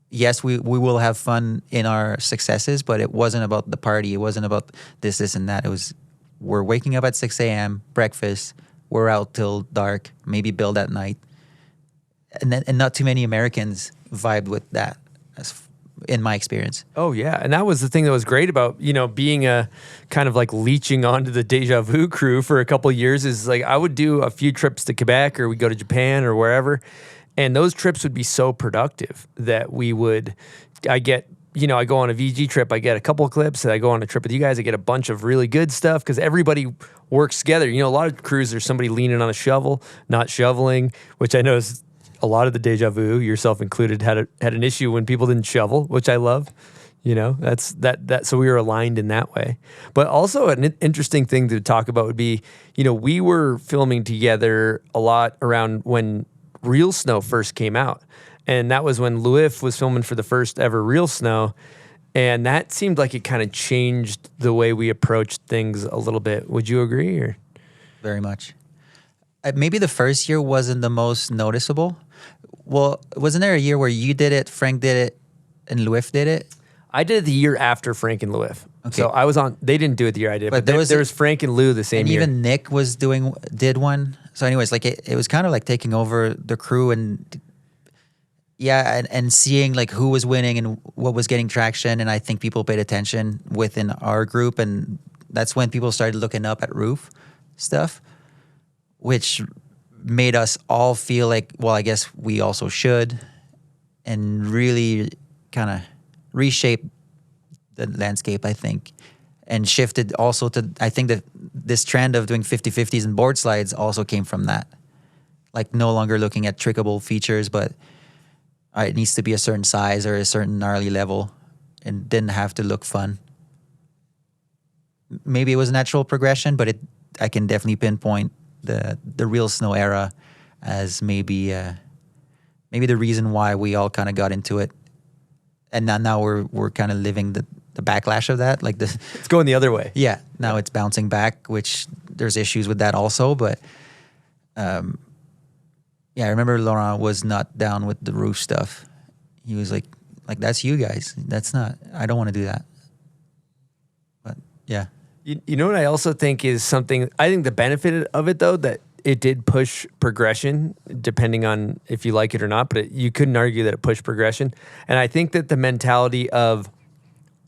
Speaker 7: Yes, we will have fun in our successes, but it wasn't about the party. It wasn't about this, and that. It was, we're waking up at 6 a.m., breakfast, we're out till dark, maybe build at night. And not too many Americans vibed with that, in my experience.
Speaker 4: Oh, yeah. And that was the thing that was great about, you know, being a kind of like leeching onto the Deja Vu crew for a couple of years is like I would do a few trips to Quebec or we'd go to Japan or wherever. And those trips would be so productive that I go on a VG trip, I get a couple of clips, and I go on a trip with you guys, I get a bunch of really good stuff because everybody works together. You know, a lot of crews, there's somebody leaning on a shovel, not shoveling, which I know is a lot of the Deja Vu, yourself included, had an issue when people didn't shovel, which I love. You know, so we were aligned in that way. But also an interesting thing to talk about would be, you know, we were filming together a lot around when Real Snow first came out. And that was when Louis was filming for the first ever Real Snow. And that seemed like it kind of changed the way we approached things a little bit. Would you agree? Or?
Speaker 7: Very much. Maybe the first year wasn't the most noticeable. Well, wasn't there a year where you did it, Frank did it, and Louis did it?
Speaker 4: I did it the year after Frank and Louis.
Speaker 7: Okay.
Speaker 4: So I was on, they didn't do it the year I did, but there was Frank and Lou the same year.
Speaker 7: And even Nick did one. So anyways, like it was kind of like taking over the crew and seeing like who was winning and what was getting traction. And I think people paid attention within our group. And that's when people started looking up at roof stuff, which made us all feel like, well, I guess we also should, and really kind of reshape the landscape, I think, and shifted also to, I think that this trend of doing 50-50s and board slides also came from that. Like no longer looking at trickable features, but it needs to be a certain size or a certain gnarly level and didn't have to look fun. Maybe it was a natural progression, but I can definitely pinpoint the Real Snow era as maybe the reason why we all kind of got into it. And now we're kind of living the backlash of that. Like
Speaker 4: it's going the other way.
Speaker 7: Yeah. Now it's bouncing back, which there's issues with that also. But I remember Laurent was not down with the roof stuff. He was like that's you guys. That's not, I don't want to do that. But yeah.
Speaker 4: You know what I also think is something, I think the benefit of it though, that it did push progression depending on if you like it or not, but you couldn't argue that it pushed progression. And I think that the mentality of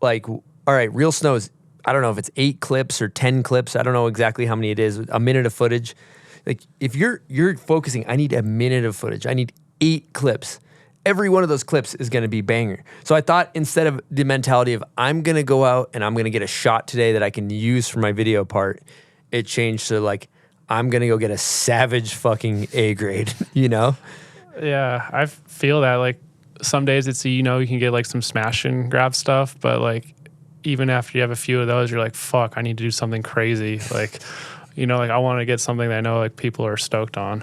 Speaker 4: like, all right, Real Snow is, I don't know if it's 8 clips or 10 clips. I don't know exactly how many it is, a minute of footage. Like if you're focusing, I need a minute of footage. I need 8 clips. Every one of those clips is going to be banger. So I thought instead of the mentality of I'm going to go out and I'm going to get a shot today that I can use for my video part, it changed to like, I'm going to go get a savage fucking A grade, you know?
Speaker 5: Yeah, I feel that. Like some days it's, you can get like some smash and grab stuff, but like even after you have a few of those, you're like, fuck, I need to do something crazy. Like, like I want to get something that I know like people are stoked on.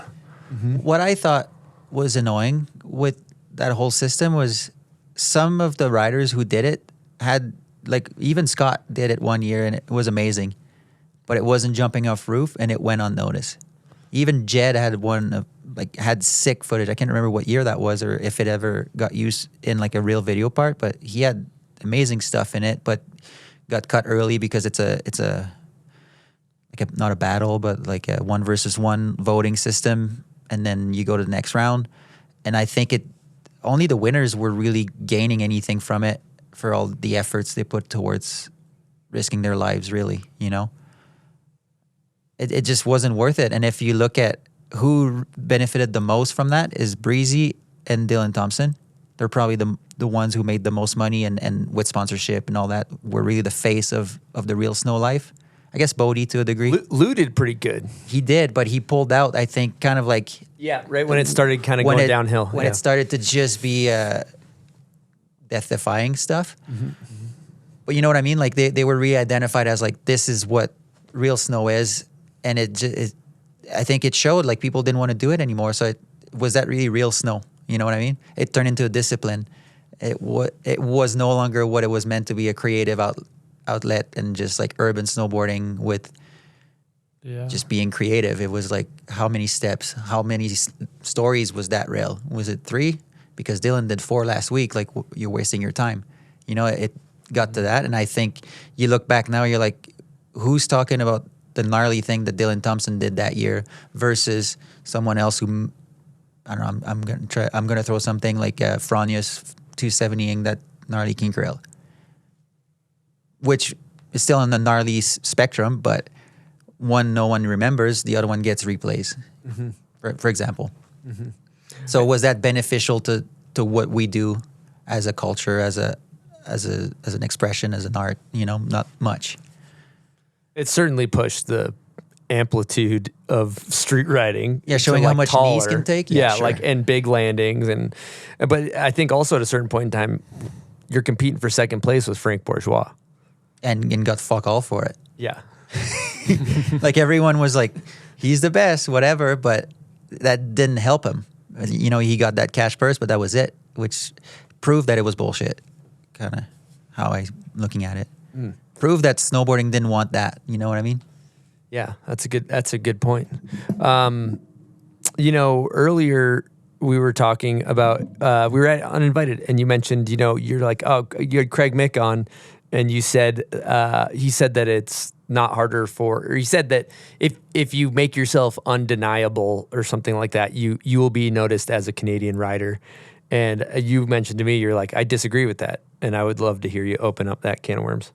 Speaker 7: Mm-hmm. What I thought was annoying with that whole system was some of the riders who did it had, like, even Scott did it one year and it was amazing, but it wasn't jumping off roof and it went unnoticed. Even Jed had one had sick footage. I can't remember what year that was or if it ever got used in like a real video part, but he had amazing stuff in it, but got cut early because it's not a battle, but like a 1 versus 1 voting system. And then you go to the next round. And I think only the winners were really gaining anything from it for all the efforts they put towards risking their lives, really, it just wasn't worth it. And if you look at who benefited the most from that is Breezy and Dylan Thompson. They're probably the ones who made the most money and with sponsorship and all that were really the face of the real snow life. I guess Bodie to a degree.
Speaker 4: Lou did pretty good.
Speaker 7: He did, but he pulled out, I think, kind of like...
Speaker 4: Yeah, right when it started kind of going downhill.
Speaker 7: When it started to just be death-defying stuff. But you know what I mean? Like they were re-identified as like, this is what real snow is. And I think it showed like people didn't want to do it anymore. So was that really real snow? You know what I mean? It turned into a discipline. It was no longer what it was meant to be, a creative outlet and just like urban snowboarding with just being creative. It was like, how many steps, how many stories was that rail? Was it 3? Because Dylan did 4 last week. Like, you're wasting your time. You know, it got to that. And I think you look back now, you're like, who's talking about the gnarly thing that Dylan Thompson did that year versus someone else who, I don't know, I'm gonna throw something like Fronius 270ing that gnarly kink rail, which is still on the gnarly spectrum, but one no one remembers, the other one gets replays, for example. So was that beneficial to what we do as a culture, as an expression, as an art? You know, not much.
Speaker 4: It certainly pushed the amplitude of street riding.
Speaker 7: Yeah, showing how much knees can take.
Speaker 4: Yeah,
Speaker 7: sure.
Speaker 4: like, and big landings, but I think also at a certain point in time, you're competing for second place with Frank Bourgeois,
Speaker 7: and got fuck all for it.
Speaker 4: Yeah.
Speaker 7: Like everyone was like, he's the best, whatever, but that didn't help him. You know, he got that cash purse, but that was it, which proved that it was bullshit. Kind of how I'm looking at it. Proved that snowboarding didn't want that. You know what I mean?
Speaker 4: Yeah, that's a good point. You know, earlier we were talking about we were at Uninvited, and you mentioned, you know, you're like, oh, you had Craig Mick on, and you said he said that it's not harder or he said that if you make yourself undeniable or something like that, you will be noticed as a Canadian rider. And you mentioned to me, you're like, I disagree with that, and I would love to hear you open up that can of worms.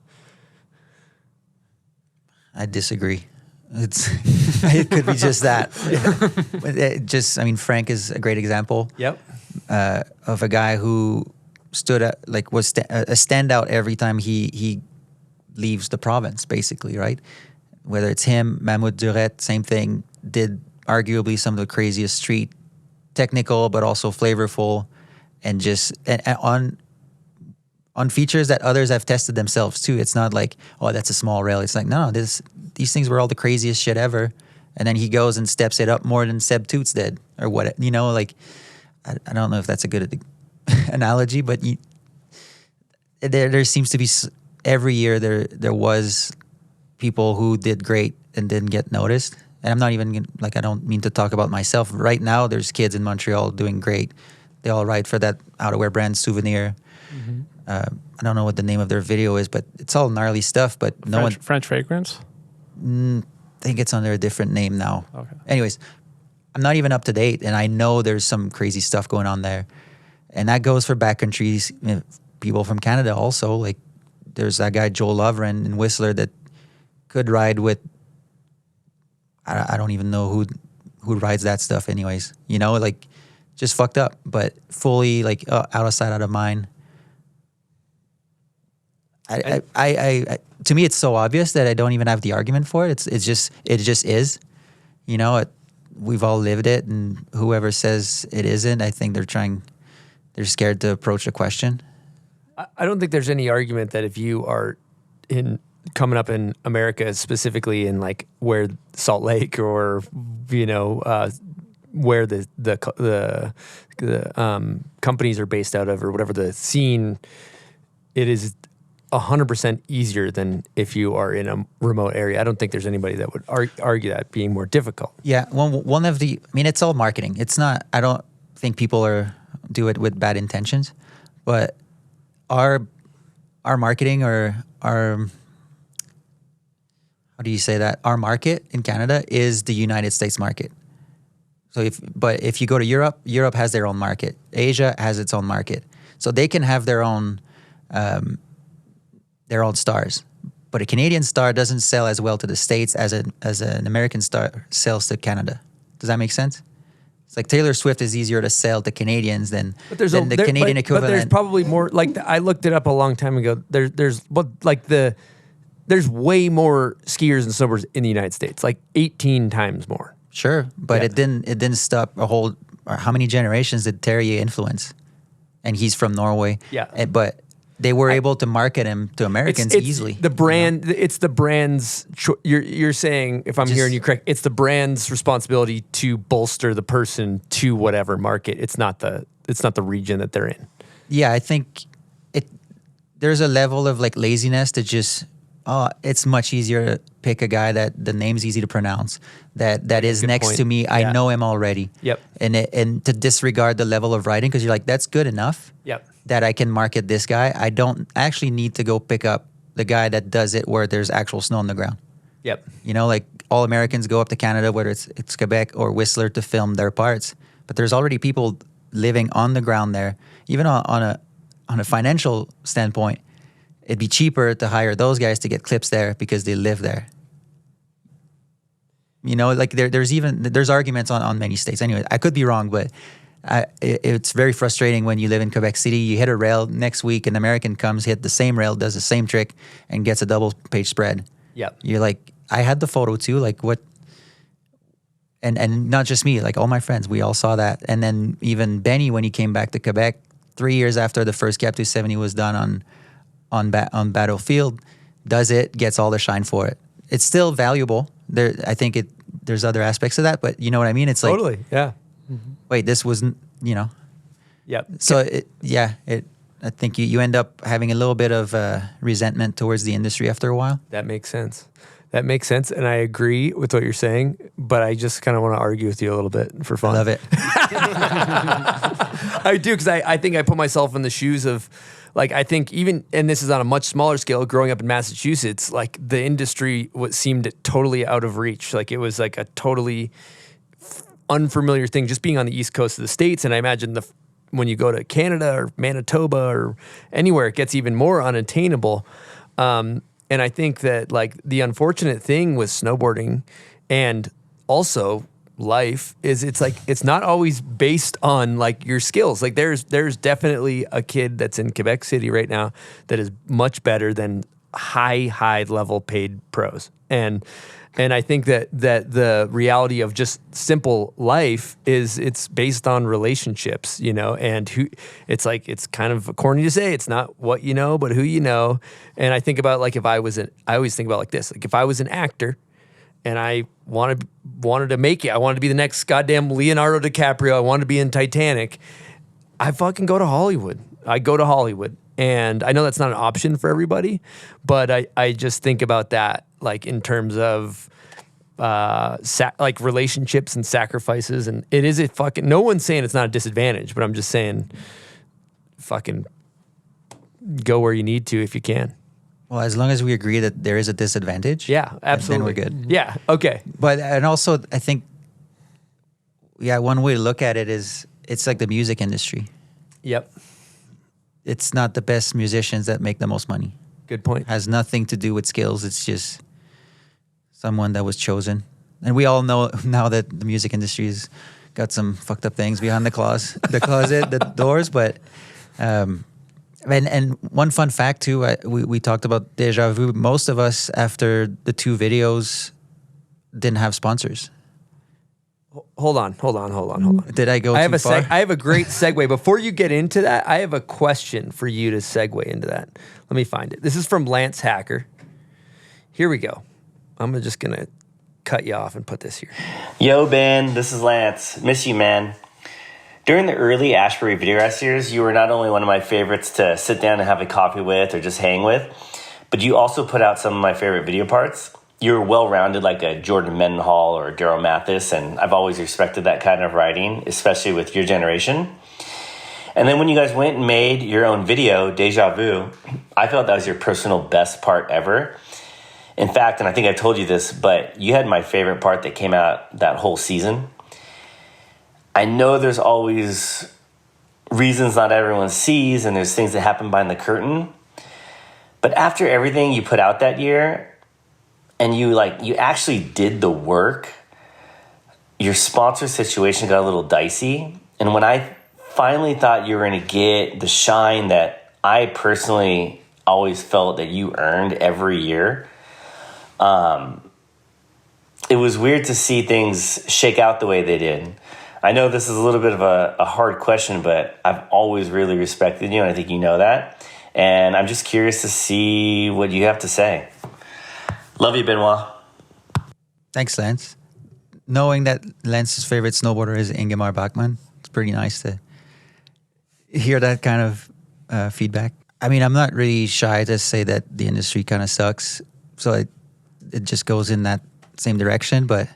Speaker 7: I disagree. It could be just that. I mean, Frank is a great example.
Speaker 4: Yep.
Speaker 7: Of a guy who stood up, like was a standout every time he leaves the province, basically, right? Whether it's him, Mahmoud Duret, same thing, did arguably some of the craziest street, technical, but also flavorful, and just on features that others have tested themselves too. It's not like, oh, that's a small rail. It's like, no, these things were all the craziest shit ever. And then he goes and steps it up more than Seb Toots did, or what, you know, like, I don't know if that's a good analogy, but there seems to be, every year there was people who did great and didn't get noticed. And I'm not even, like, I don't mean to talk about myself. Right now, there's kids in Montreal doing great. They all ride for that outerwear brand Souvenir. I don't know what the name of their video is, but it's all gnarly stuff. But
Speaker 5: French Fragrance?
Speaker 7: I think it's under a different name now.
Speaker 5: Okay.
Speaker 7: Anyways, I'm not even up to date, and I know there's some crazy stuff going on there. And that goes for backcountry people from Canada also. Like, there's that guy Joel Lovren in Whistler that could ride with, I don't even know who rides that stuff anyways. You know, like, just fucked up, but fully like out of sight, out of mind. To me, it's so obvious that I don't even have the argument for it. It just is. You know, we've all lived it, and whoever says it isn't, I think they're scared to approach the question.
Speaker 4: I don't think there's any argument that if you are coming up in America, specifically in like where Salt Lake or, you know, where the companies are based out of, or whatever the scene, it is 100% easier than if you are in a remote area. I don't think there's anybody that would argue that being more difficult.
Speaker 7: Yeah, one of the, I mean, it's all marketing. It's not, I don't think people do it with bad intentions, but our marketing, or our, how do you say that? Our market in Canada is the United States market. So if you go to Europe has their own market. Asia has its own market. So they can have their own stars. but a Canadian star doesn't sell as well to the States as an American star sells to Canada. Does that make sense? It's like Taylor Swift is easier to sell to Canadians than the Canadian equivalent.
Speaker 4: But there's probably more. Like I looked it up a long time ago. There's way more skiers and snowboarders in the United States, like 18 times more.
Speaker 7: Sure, but it didn't stop a whole. Or how many generations did Terje influence? And he's from Norway.
Speaker 4: Yeah,
Speaker 7: but they were able to market him to Americans easily.
Speaker 4: The brand, it's the brand's. You're saying, if I'm hearing you correct, it's the brand's responsibility to bolster the person to whatever market. It's not the region that they're in.
Speaker 7: Yeah, I think there's a level of like laziness to just. It's much easier to pick a guy that the name's easy to pronounce, that is next to me. I know him already.
Speaker 4: Yep.
Speaker 7: And to disregard the level of writing because you're like, that's good enough.
Speaker 4: Yep.
Speaker 7: That I can market this guy. I don't actually need to go pick up the guy that does it where there's actual snow on the ground.
Speaker 4: Yep.
Speaker 7: You know, like all Americans go up to Canada, whether it's Quebec or Whistler, to film their parts. But there's already people living on the ground there. Even on a financial standpoint, it'd be cheaper to hire those guys to get clips there because they live there. You know, like there's arguments on many states. Anyway, I could be wrong, but it's very frustrating when you live in Quebec City. You hit a rail next week, an American comes, hit the same rail, does the same trick, and gets a double-page spread.
Speaker 4: Yep.
Speaker 7: You're like, I had the photo too. Like what? And not just me, like all my friends, we all saw that. And then even Benny, when he came back to Quebec, 3 years after the first Cap 270 was done on Battlefield, does it, gets all the shine for it. It's still valuable. I think there's other aspects of that, but you know what I mean? It's like,
Speaker 4: totally, yeah.
Speaker 7: Wait, this wasn't,
Speaker 4: Yep.
Speaker 7: So I think you end up having a little bit of resentment towards the industry after a while.
Speaker 4: That makes sense. And I agree with what you're saying, but I just kind of want to argue with you a little bit for fun.
Speaker 7: I love it.
Speaker 4: I do, because I think I put myself in the shoes of, like, I think even, and this is on a much smaller scale, growing up in Massachusetts, like the industry seemed totally out of reach. Like it was like a totally unfamiliar thing just being on the East Coast of the States. And I imagine when you go to Canada or Manitoba or anywhere, it gets even more unattainable. And I think that like the unfortunate thing with snowboarding and also life is it's not always based on like your skills. Like there's definitely a kid that's in Quebec City right now that is much better than high level paid pros. And I think that the reality of just simple life is it's based on relationships, and it's kind of corny to say it's not what you know, but who you know. And I think about like I always think about like this, like if I was an actor and I wanted to make it, I wanted to be the next goddamn Leonardo DiCaprio, I wanted to be in Titanic, I fucking go to Hollywood. I go to Hollywood. And I know that's not an option for everybody, but I just think about that like in terms of like relationships and sacrifices. And it is no one's saying it's not a disadvantage, but I'm just saying fucking go where you need to if you can.
Speaker 7: Well, as long as we agree that there is a disadvantage.
Speaker 4: Yeah, absolutely.
Speaker 7: Then we're good.
Speaker 4: Yeah, okay.
Speaker 7: But, and also I think, one way to look at it is it's like the music industry.
Speaker 4: Yep.
Speaker 7: It's not the best musicians that make the most money.
Speaker 4: Good point.
Speaker 7: It has nothing to do with skills. It's just someone that was chosen. And we all know now that the music industry's got some fucked up things behind the closet, the doors. But and one fun fact too, we talked about Deja Vu. Most of us after the 2 videos didn't have sponsors.
Speaker 4: Hold on.
Speaker 7: Did I go too far?
Speaker 4: I have a great segue. Before you get into that, I have a question for you to segue into that. Let me find it. This is from Lance Hacker. Here we go. I'm just going to cut you off and put this here.
Speaker 10: Yo, Ben, this is Lance. Miss you, man. During the early Ashbury Videograph years, you were not only one of my favorites to sit down and have a coffee with or just hang with, but you also put out some of my favorite video parts. You're well-rounded like a Jordan Mendenhall or Daryl Mathis, and I've always respected that kind of writing, especially with your generation. And then when you guys went and made your own video, Deja Vu, I felt that was your personal best part ever. In fact, and I think I told you this, but you had my favorite part that came out that whole season. I know there's always reasons not everyone sees, and there's things that happen behind the curtain. But after everything you put out that year, and you actually did the work, your sponsor situation got a little dicey. And when I finally thought you were going to get the shine that I personally always felt that you earned every year, it was weird to see things shake out the way they did. I know this is a little bit of a hard question, but I've always really respected you, and I think you know that. And I'm just curious to see what you have to say. Love you, Benoit.
Speaker 7: Thanks, Lance. Knowing that Lance's favorite snowboarder is Ingemar Bachmann, it's pretty nice to hear that kind of feedback. I mean, I'm not really shy to say that the industry kind of sucks, so it just goes in that same direction. But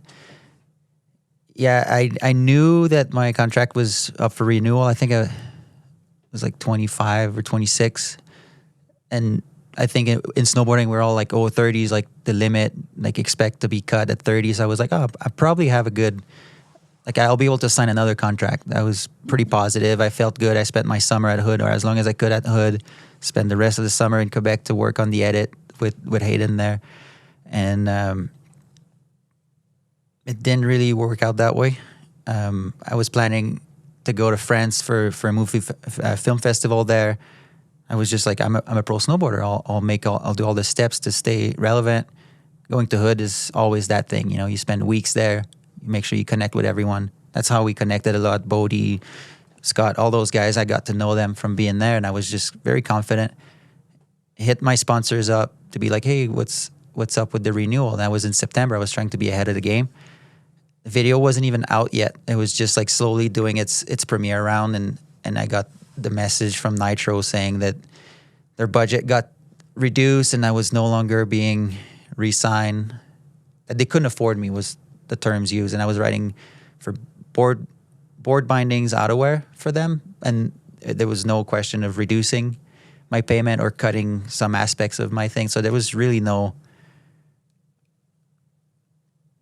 Speaker 7: yeah, I knew that my contract was up for renewal. I think it was like 25 or 26. And I think in snowboarding, we're all like, 30 is like the limit, like expect to be cut at 30. So I was like, I probably have a good, like I'll be able to sign another contract. I was pretty positive. I felt good. I spent my summer at Hood, or as long as I could at Hood, spend the rest of the summer in Quebec to work on the edit with Hayden there. And it didn't really work out that way. I was planning to go to France for a movie film festival there. I was just like, I'm a pro snowboarder. I'll do all the steps to stay relevant. Going to Hood is always that thing. You know, you spend weeks there. You make sure you connect with everyone. That's how we connected a lot. Bodie, Scott, all those guys. I got to know them from being there, and I was just very confident. Hit my sponsors up to be like, hey, what's up with the renewal? And that was in September. I was trying to be ahead of the game. The video wasn't even out yet. It was just like slowly doing its premiere round, and I got the message from Nitro saying that their budget got reduced and I was no longer being re-signed. That they couldn't afford me was the terms used, and I was writing for board bindings outerwear for them, and there was no question of reducing my payment or cutting some aspects of my thing. So there was really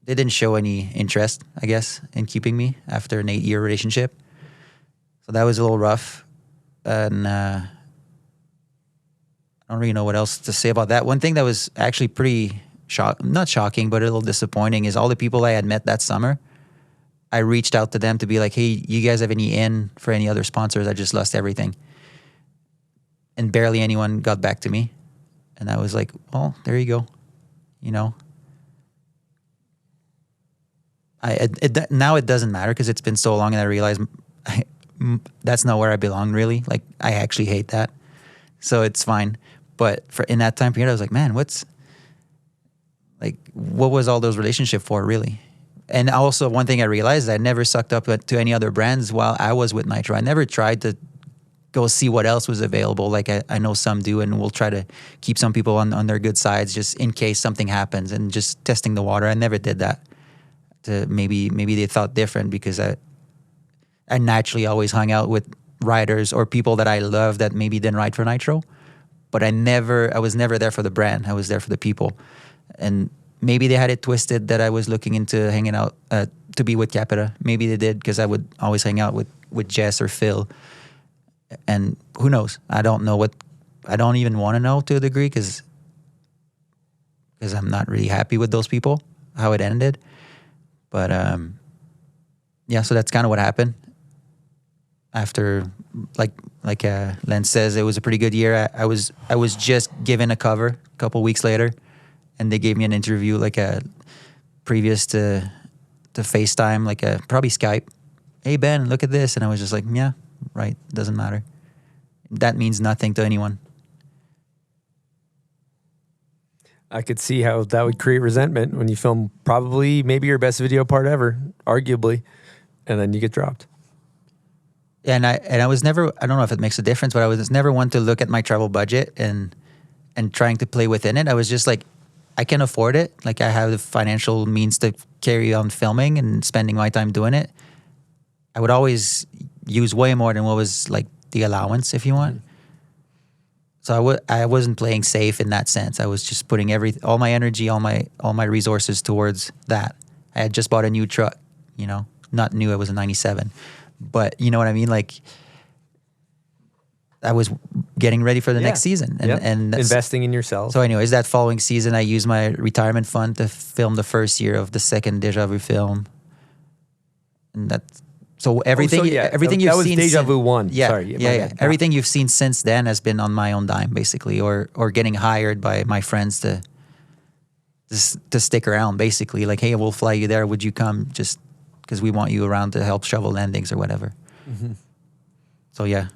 Speaker 7: they didn't show any interest, I guess, in keeping me after an 8-year relationship. So that was a little rough. And I don't really know what else to say about that. One thing that was actually pretty not shocking, but a little disappointing is all the people I had met that summer. I reached out to them to be like, hey, you guys have any in for any other sponsors? I just lost everything. And barely anyone got back to me. And I was like, well, there you go. You know? Now it doesn't matter because it's been so long, and I realize that's not where I belong, really. Like, I actually hate that. So it's fine. But in that time period, I was like, man, what was all those relationships for, really? And also, one thing I realized, I never sucked up to any other brands while I was with Nitro. I never tried to go see what else was available. Like I know some do, and we'll try to keep some people on their good sides just in case something happens, and just testing the water. I never did that. Maybe they thought different because I naturally always hung out with riders or people that I love that maybe didn't ride for Nitro, but I was never there for the brand. I was there for the people. And maybe they had it twisted that I was looking into hanging out to be with Capita. Maybe they did, because I would always hang out with Jess or Phil. And who knows? I don't know I don't even want to know to a degree, because I'm not really happy with those people, how it ended. But yeah, so that's kind of what happened. After, like Len says, it was a pretty good year. I was just given a cover a couple weeks later, and they gave me an interview previous to FaceTime, probably Skype. Hey Ben, look at this, and I was just like, yeah, right, doesn't matter. That means nothing to anyone.
Speaker 4: I could see how that would create resentment when you film probably maybe your best video part ever, arguably, and then you get dropped.
Speaker 7: And I was never, I don't know if it makes a difference, but I was never one to look at my travel budget and trying to play within it. I was just like, I can afford it. Like, I have the financial means to carry on filming and spending my time doing it. I would always use way more than what was like the allowance, if you want. So I wasn't playing safe in that sense. I was just putting all my energy, all my resources towards that. I had just bought a new truck, not new, it was a 97. But you know what I mean? Like, I was getting ready for the next season, and
Speaker 4: investing in yourself.
Speaker 7: So, anyways, that following season, I used my retirement fund to film the first year of the second Deja Vu film, and that's so everything. Everything you've seen.
Speaker 4: That was Deja Vu 1.
Speaker 7: Yeah,
Speaker 4: Sorry,
Speaker 7: Everything you've seen since then has been on my own dime, basically, or getting hired by my friends to stick around, basically. Like, hey, we'll fly you there. Would you come? Just because we want you around to help shovel landings or whatever. Mm-hmm. So yeah.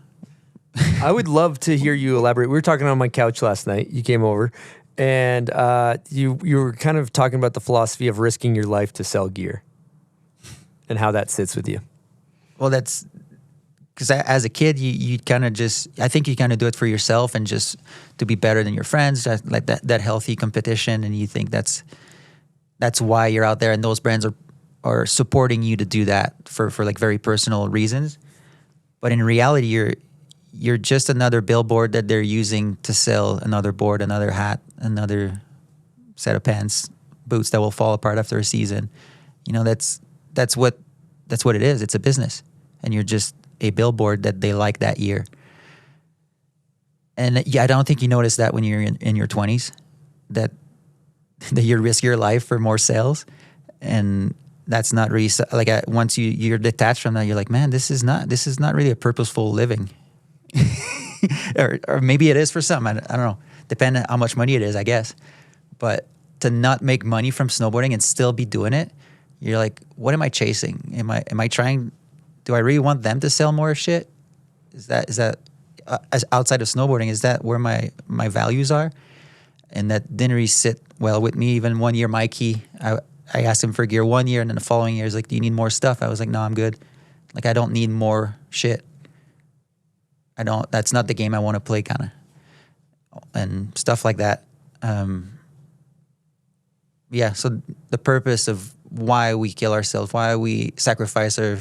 Speaker 4: I would love to hear you elaborate. We were talking on my couch last night. You came over, and you were kind of talking about the philosophy of risking your life to sell gear, and how that sits with you.
Speaker 7: Well, that's because as a kid, you kind of I think you kind of do it for yourself and just to be better than your friends, like that healthy competition, and you think that's why you're out there, and those brands are supporting you to do that for like very personal reasons. But in reality, you're just another billboard that they're using to sell another board, another hat, another set of pants, boots that will fall apart after a season. You know, that's what it is. It's a business, and you're just a billboard that they like that year. And I don't think you notice that when you're in your 20s, that you risk your life for more sales, and that's not really like once you're detached from that, you're like, man, this is not really a purposeful living. or maybe it is for some. I don't know. Depending on how much money it is, I guess. But to not make money from snowboarding and still be doing it, you're like, what am I chasing? Am I trying? Do I really want them to sell more shit? Is that as outside of snowboarding? Is that where my values are? And that didn't really sit well with me. Even one year, Mikey, I asked him for gear one year, and then the following year, he's like, do you need more stuff? I was like, no, I'm good. Like, I don't need more shit. That's not the game I want to play, kind of, and stuff like that. So the purpose of why we kill ourselves, why we sacrifice our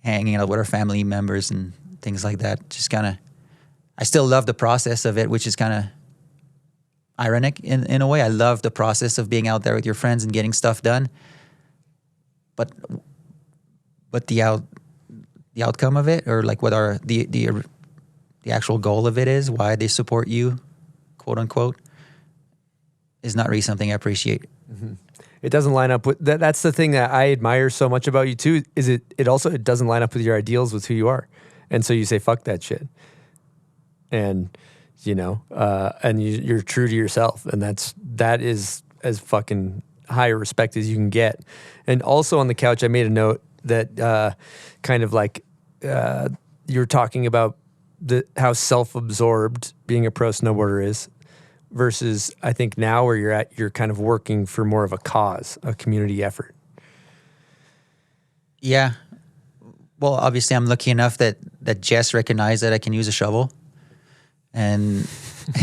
Speaker 7: hanging out with our family members and things like that, just kind of, I still love the process of it, which is kind of ironic in a way. I love the process of being out there with your friends and getting stuff done, but the outcome of it, or like what are the actual goal of it is, why they support you, quote unquote, is not really something I appreciate.
Speaker 4: Mm-hmm. It doesn't line up with that's the thing that I admire so much about you too, is it also doesn't line up with your ideals, with who you are. And so you say, fuck that shit. And, you know, and you're true to yourself. And that is as fucking high a respect as you can get. And also on the couch, I made a note that kind of like you're talking about how self-absorbed being a pro snowboarder is, versus I think now where you're kind of working for more of a cause, a community effort.
Speaker 7: Yeah. Well, obviously I'm lucky enough that Jess recognized that I can use a shovel, and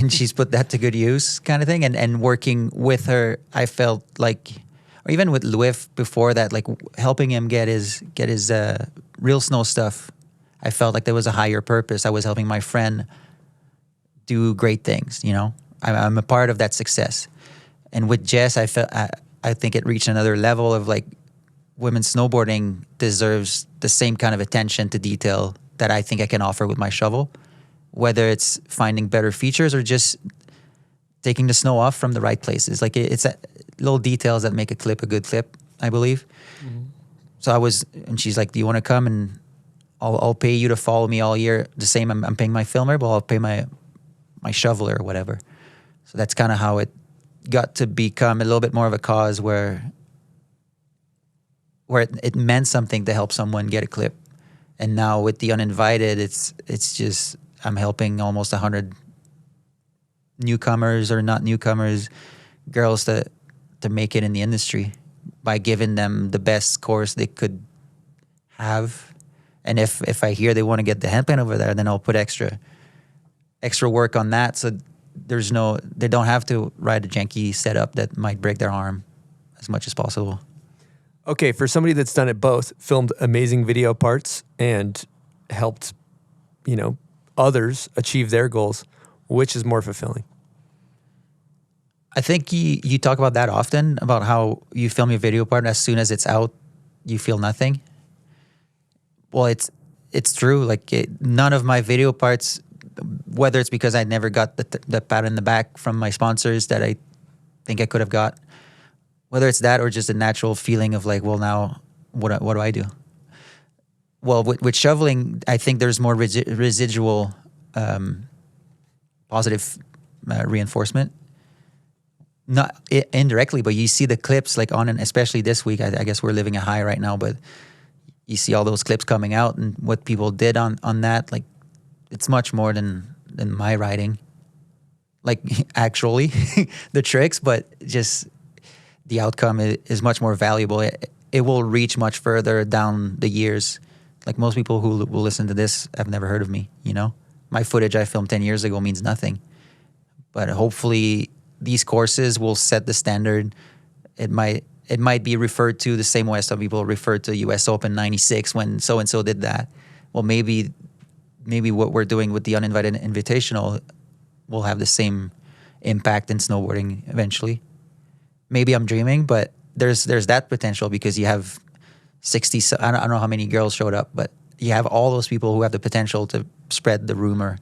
Speaker 7: she's put that to good use, kind of thing. And working with her, I felt like, or even with Louis before that, like helping him get his real snow stuff, I felt like there was a higher purpose. I was helping my friend do great things, you know. I'm a part of that success. And with Jess, I think it reached another level of like, women's snowboarding deserves the same kind of attention to detail that I think I can offer with my shovel, whether it's finding better features or just taking the snow off from the right places. Like it's little details that make a clip a good clip, I believe. Mm-hmm. So and she's like, do you want to come and I'll pay you to follow me all year. The same, I'm paying my filmer, but I'll pay my shoveler or whatever. So that's kind of how it got to become a little bit more of a cause where it meant something to help someone get a clip. And now with the Uninvited, it's just, I'm helping almost 100 newcomers or not newcomers, girls to make it in the industry by giving them the best course they could have. And if I hear they want to get the headband over there, then I'll put extra work on that. So they don't have to ride a janky setup that might break their arm as much as possible.
Speaker 4: Okay, for somebody that's done it both, filmed amazing video parts and helped, you know, others achieve their goals, which is more fulfilling?
Speaker 7: I think you talk about that often, about how you film your video part and as soon as it's out, you feel nothing. Well, it's true. Like none of my video parts whether it's because I never got the pat on the back from my sponsors that I think I could have got, whether it's that or just a natural feeling of like, well, now what do I do? Well, with shoveling, I think there's more residual positive reinforcement. Not indirectly, but you see the clips like on, and especially this week, I guess we're living a high right now, but you see all those clips coming out and what people did on that. Like, it's much more than my riding. Like, actually, the tricks, but just the outcome is much more valuable. It will reach much further down the years. Like, most people who will listen to this have never heard of me, you know? My footage I filmed 10 years ago means nothing. But hopefully these courses will set the standard. It might be referred to the same way as some people refer to US Open 96 when so-and-so did that. Well, maybe what we're doing with the Uninvited Invitational will have the same impact in snowboarding eventually. Maybe I'm dreaming, but there's that potential because you have 60, I don't know how many girls showed up, but you have all those people who have the potential to spread the rumor,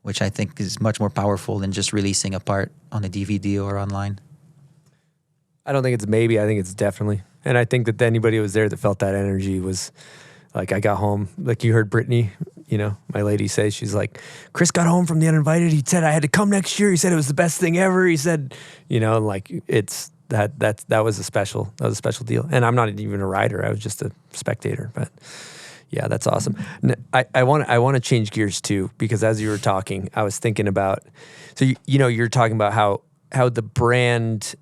Speaker 7: which I think is much more powerful than just releasing a part on a DVD or online.
Speaker 4: I don't think it's maybe. I think it's definitely. And I think that anybody who was there that felt that energy was like, I got home. Like you heard Brittany, you know, my lady say, she's like, Chris got home from the Uninvited. He said I had to come next year. He said it was the best thing ever. He said, you know, like it's that was a special deal. And I'm not even a rider. I was just a spectator. But yeah, that's awesome. I want to change gears too, because as you were talking, I was thinking about, so you know, you're talking about how the brand,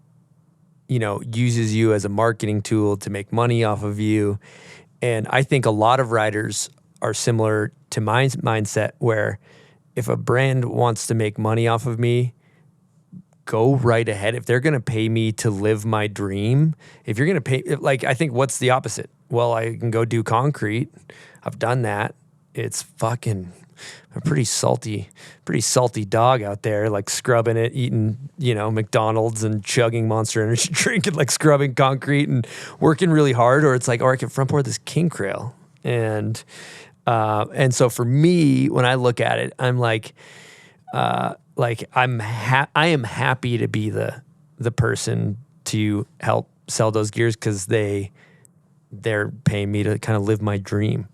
Speaker 4: you know, uses you as a marketing tool to make money off of you. And I think a lot of riders are similar to my mindset, where if a brand wants to make money off of me, go right ahead. If they're going to pay me to live my dream, if you're going to pay, like, I think what's the opposite? Well, I can go do concrete. I've done that. It's fucking a pretty salty dog out there, like scrubbing it, eating, you know, McDonald's and chugging Monster Energy drink and like scrubbing concrete and working really hard. Or it's like, or I can front board this king crail. And so for me, when I look at it, I'm like I am happy to be the person to help sell those gears, because they're paying me to kind of live my dream.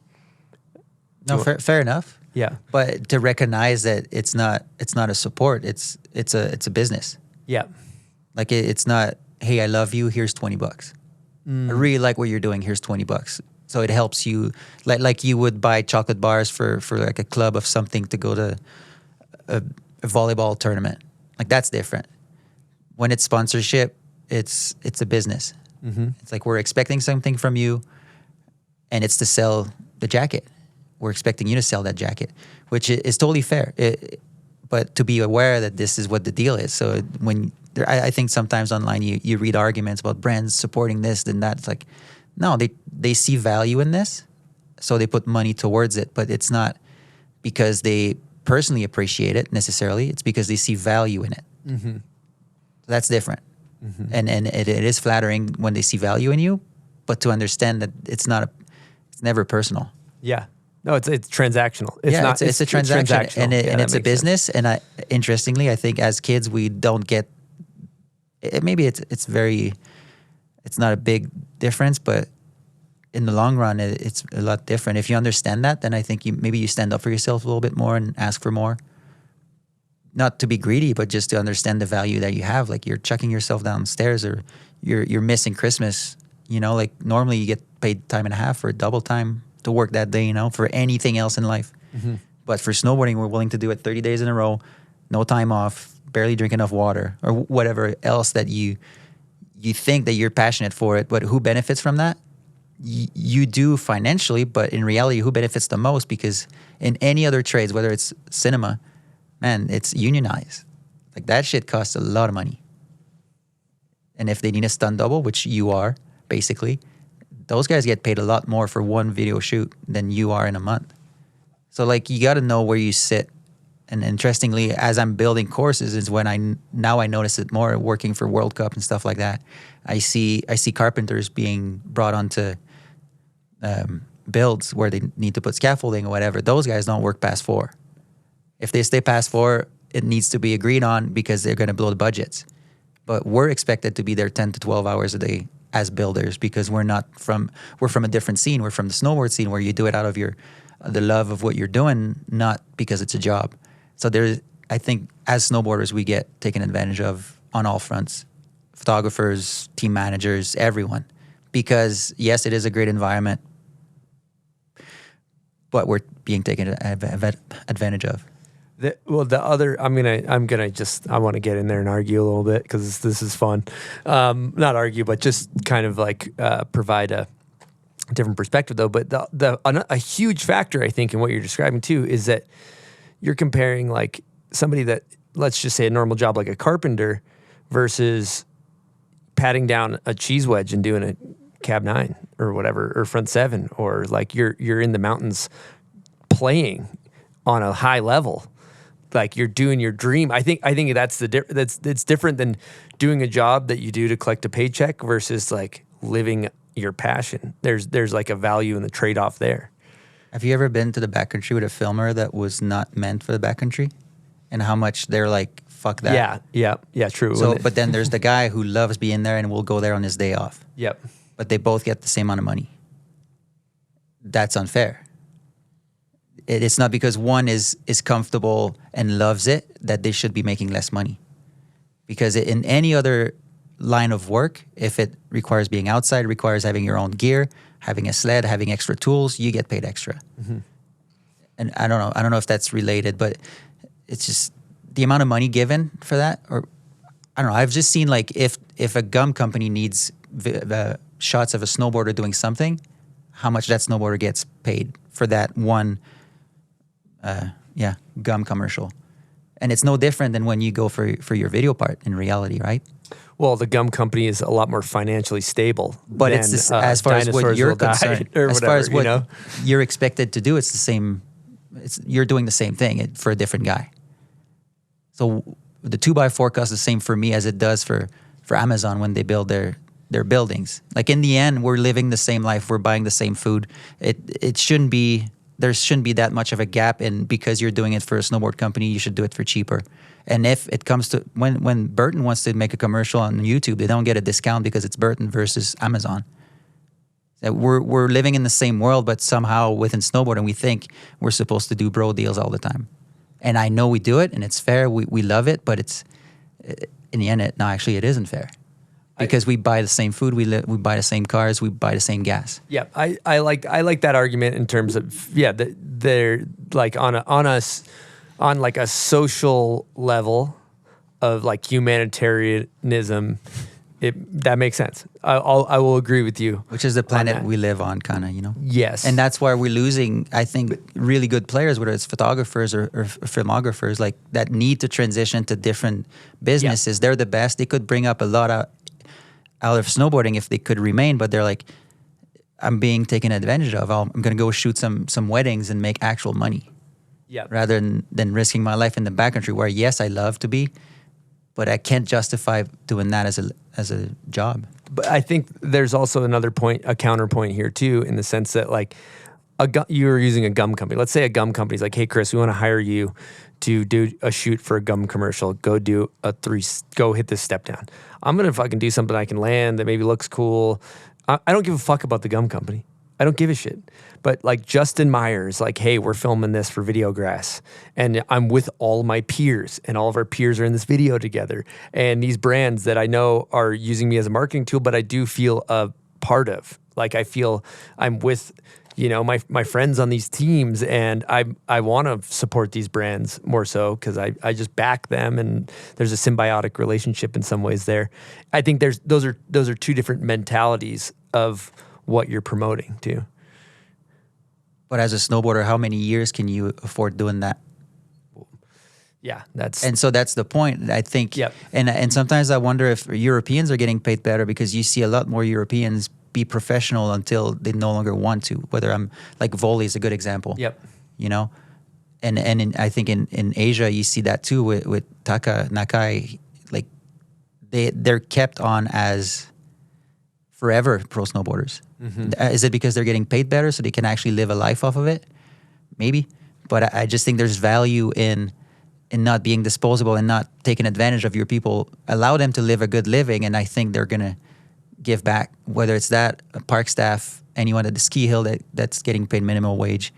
Speaker 7: No, fair enough.
Speaker 4: Yeah,
Speaker 7: but to recognize that it's not a support. It's a business.
Speaker 4: Yeah,
Speaker 7: like it's not. Hey, I love you. Here's $20. I really like what you're doing. Here's $20. So it helps you, like you would buy chocolate bars for like a club of something to go to a volleyball tournament. Like, that's different. When it's sponsorship, it's a business. Mm-hmm. It's like we're expecting something from you, and it's to sell the jacket. We're expecting you to sell that jacket, which is totally fair. But to be aware that this is what the deal is. So when I think sometimes online you read arguments about brands supporting this and that. It's like, no, they see value in this, so they put money towards it. But it's not because they personally appreciate it necessarily. It's because they see value in it. Mm-hmm. So that's different. Mm-hmm. And it is flattering when they see value in you, but to understand that it's never personal.
Speaker 4: Yeah. No, it's transactional.
Speaker 7: It's a transaction, and it's a business. Sense. And interestingly, I think as kids we don't get. Maybe it's not a big difference, but in the long run, it's a lot different. If you understand that, then I think maybe you stand up for yourself a little bit more and ask for more. Not to be greedy, but just to understand the value that you have. Like, you're chucking yourself downstairs, or you're missing Christmas. You know, like normally you get paid time and a half or double time to work that day, you know, for anything else in life. Mm-hmm. But for snowboarding, we're willing to do it 30 days in a row, no time off, barely drink enough water, or whatever else that you think that you're passionate for it. But who benefits from that? You do financially, but in reality, who benefits the most? Because in any other trades, whether it's cinema, man, it's unionized. Like, that shit costs a lot of money. And if they need a stunt double, which you are, basically, those guys get paid a lot more for one video shoot than you are in a month. So, like, you got to know where you sit. And interestingly, as I'm building courses is when I notice it more, working for World Cup and stuff like that. I see carpenters being brought onto builds where they need to put scaffolding or whatever. Those guys don't work past 4. If they stay past 4, it needs to be agreed on because they're going to blow the budgets. But we're expected to be there 10 to 12 hours a day as builders because we're from a different scene. We're from the snowboard scene where you do it out of the love of what you're doing, not because it's a job. So I think as snowboarders, we get taken advantage of on all fronts. Photographers, team managers, everyone. Because yes, it is a great environment, but we're being taken advantage of.
Speaker 4: I want to get in there and argue a little bit because this is fun. Not argue, but just kind of like provide a different perspective though. But a huge factor I think in what you're describing too is that you're comparing like somebody that, let's just say a normal job like a carpenter versus patting down a cheese wedge and doing a cab 9 or whatever, or front 7, or like you're in the mountains playing on a high level. Like you're doing your dream. I think that's it's different than doing a job that you do to collect a paycheck versus like living your passion. There's like a value in the trade-off there.
Speaker 7: Have you ever been to the backcountry with a filmer that was not meant for the backcountry? And how much they're like, fuck that.
Speaker 4: Yeah, true.
Speaker 7: So, but then there's the guy who loves being there and will go there on his day off.
Speaker 4: Yep.
Speaker 7: But they both get the same amount of money. That's unfair. It's not because one is comfortable and loves it that they should be making less money. Because in any other line of work, if it requires being outside, requires having your own gear, having a sled, having extra tools, you get paid extra. Mm-hmm. And I don't know if that's related, but it's just the amount of money given for that, or I don't know. I've just seen like if a gum company needs the shots of a snowboarder doing something, how much that snowboarder gets paid for that one gum commercial. And it's no different than when you go for your video part in reality, right?
Speaker 4: Well, the gum company is a lot more financially stable.
Speaker 7: But
Speaker 4: than,
Speaker 7: it's as far as what you're concerned, as far as what you're expected to do, it's the same. You're doing the same thing for a different guy. So the 2x4 costs the same for me as it does for Amazon when they build their buildings. Like in the end, we're living the same life. We're buying the same food. It shouldn't be. There shouldn't be that much of a gap in because you're doing it for a snowboard company, you should do it for cheaper. And if it comes to when Burton wants to make a commercial on YouTube, they don't get a discount because it's Burton versus Amazon. We're living in the same world, but somehow within snowboarding, we think we're supposed to do bro deals all the time. And I know we do it, and it's fair. We love it, but it's in the end, it isn't fair. Because we buy the same food, we buy the same cars, we buy the same gas.
Speaker 4: Yeah, I like that argument in terms of they're like on like a social level of like humanitarianism. That makes sense. I will agree with you.
Speaker 7: Which is the planet we live on, kind of, you know.
Speaker 4: Yes,
Speaker 7: and that's why we're losing. I think really good players, whether it's photographers or filmographers, like that need to transition to different businesses. Yeah. They're the best. They could bring up a lot out of snowboarding if they could remain, but they're like, I'm being taken advantage of. I'm going to go shoot some weddings and make actual money.
Speaker 4: Yeah.
Speaker 7: Rather than risking my life in the backcountry where, yes, I love to be, but I can't justify doing that as a job.
Speaker 4: But I think there's also a counterpoint here too, in the sense that like you're using a gum company. Let's say a gum company's like, hey, Chris, we want to hire you to do a shoot for a gum commercial. Go hit this step down. I'm going to fucking do something I can land that maybe looks cool. I don't give a fuck about the gum company. I don't give a shit. But like Justin Myers, like, hey, we're filming this for Videograss, and I'm with all my peers, and all of our peers are in this video together. And these brands that I know are using me as a marketing tool, but I do feel a part of. Like I feel I'm with, my friends on these teams, and I want to support these brands more so because I just back them, and there's a symbiotic relationship in some ways there. I think those are two different mentalities of what you're promoting too.
Speaker 7: But as a snowboarder, how many years can you afford doing that?
Speaker 4: Yeah,
Speaker 7: so that's the point, I think.
Speaker 4: Yep.
Speaker 7: And sometimes I wonder if Europeans are getting paid better because you see a lot more Europeans be professional until they no longer want to. Whether I'm like volley is a good example.
Speaker 4: Yep.
Speaker 7: And I think in Asia you see that too with Taka Nakai. Like they're kept on as forever pro snowboarders. Mm-hmm. Is it because they're getting paid better so they can actually live a life off of it? Maybe. But I just think there's value in not being disposable and not taking advantage of your people. Allow them to live a good living, and I think they're gonna give back. Whether it's that park staff, anyone at the ski hill that's getting paid minimum wage,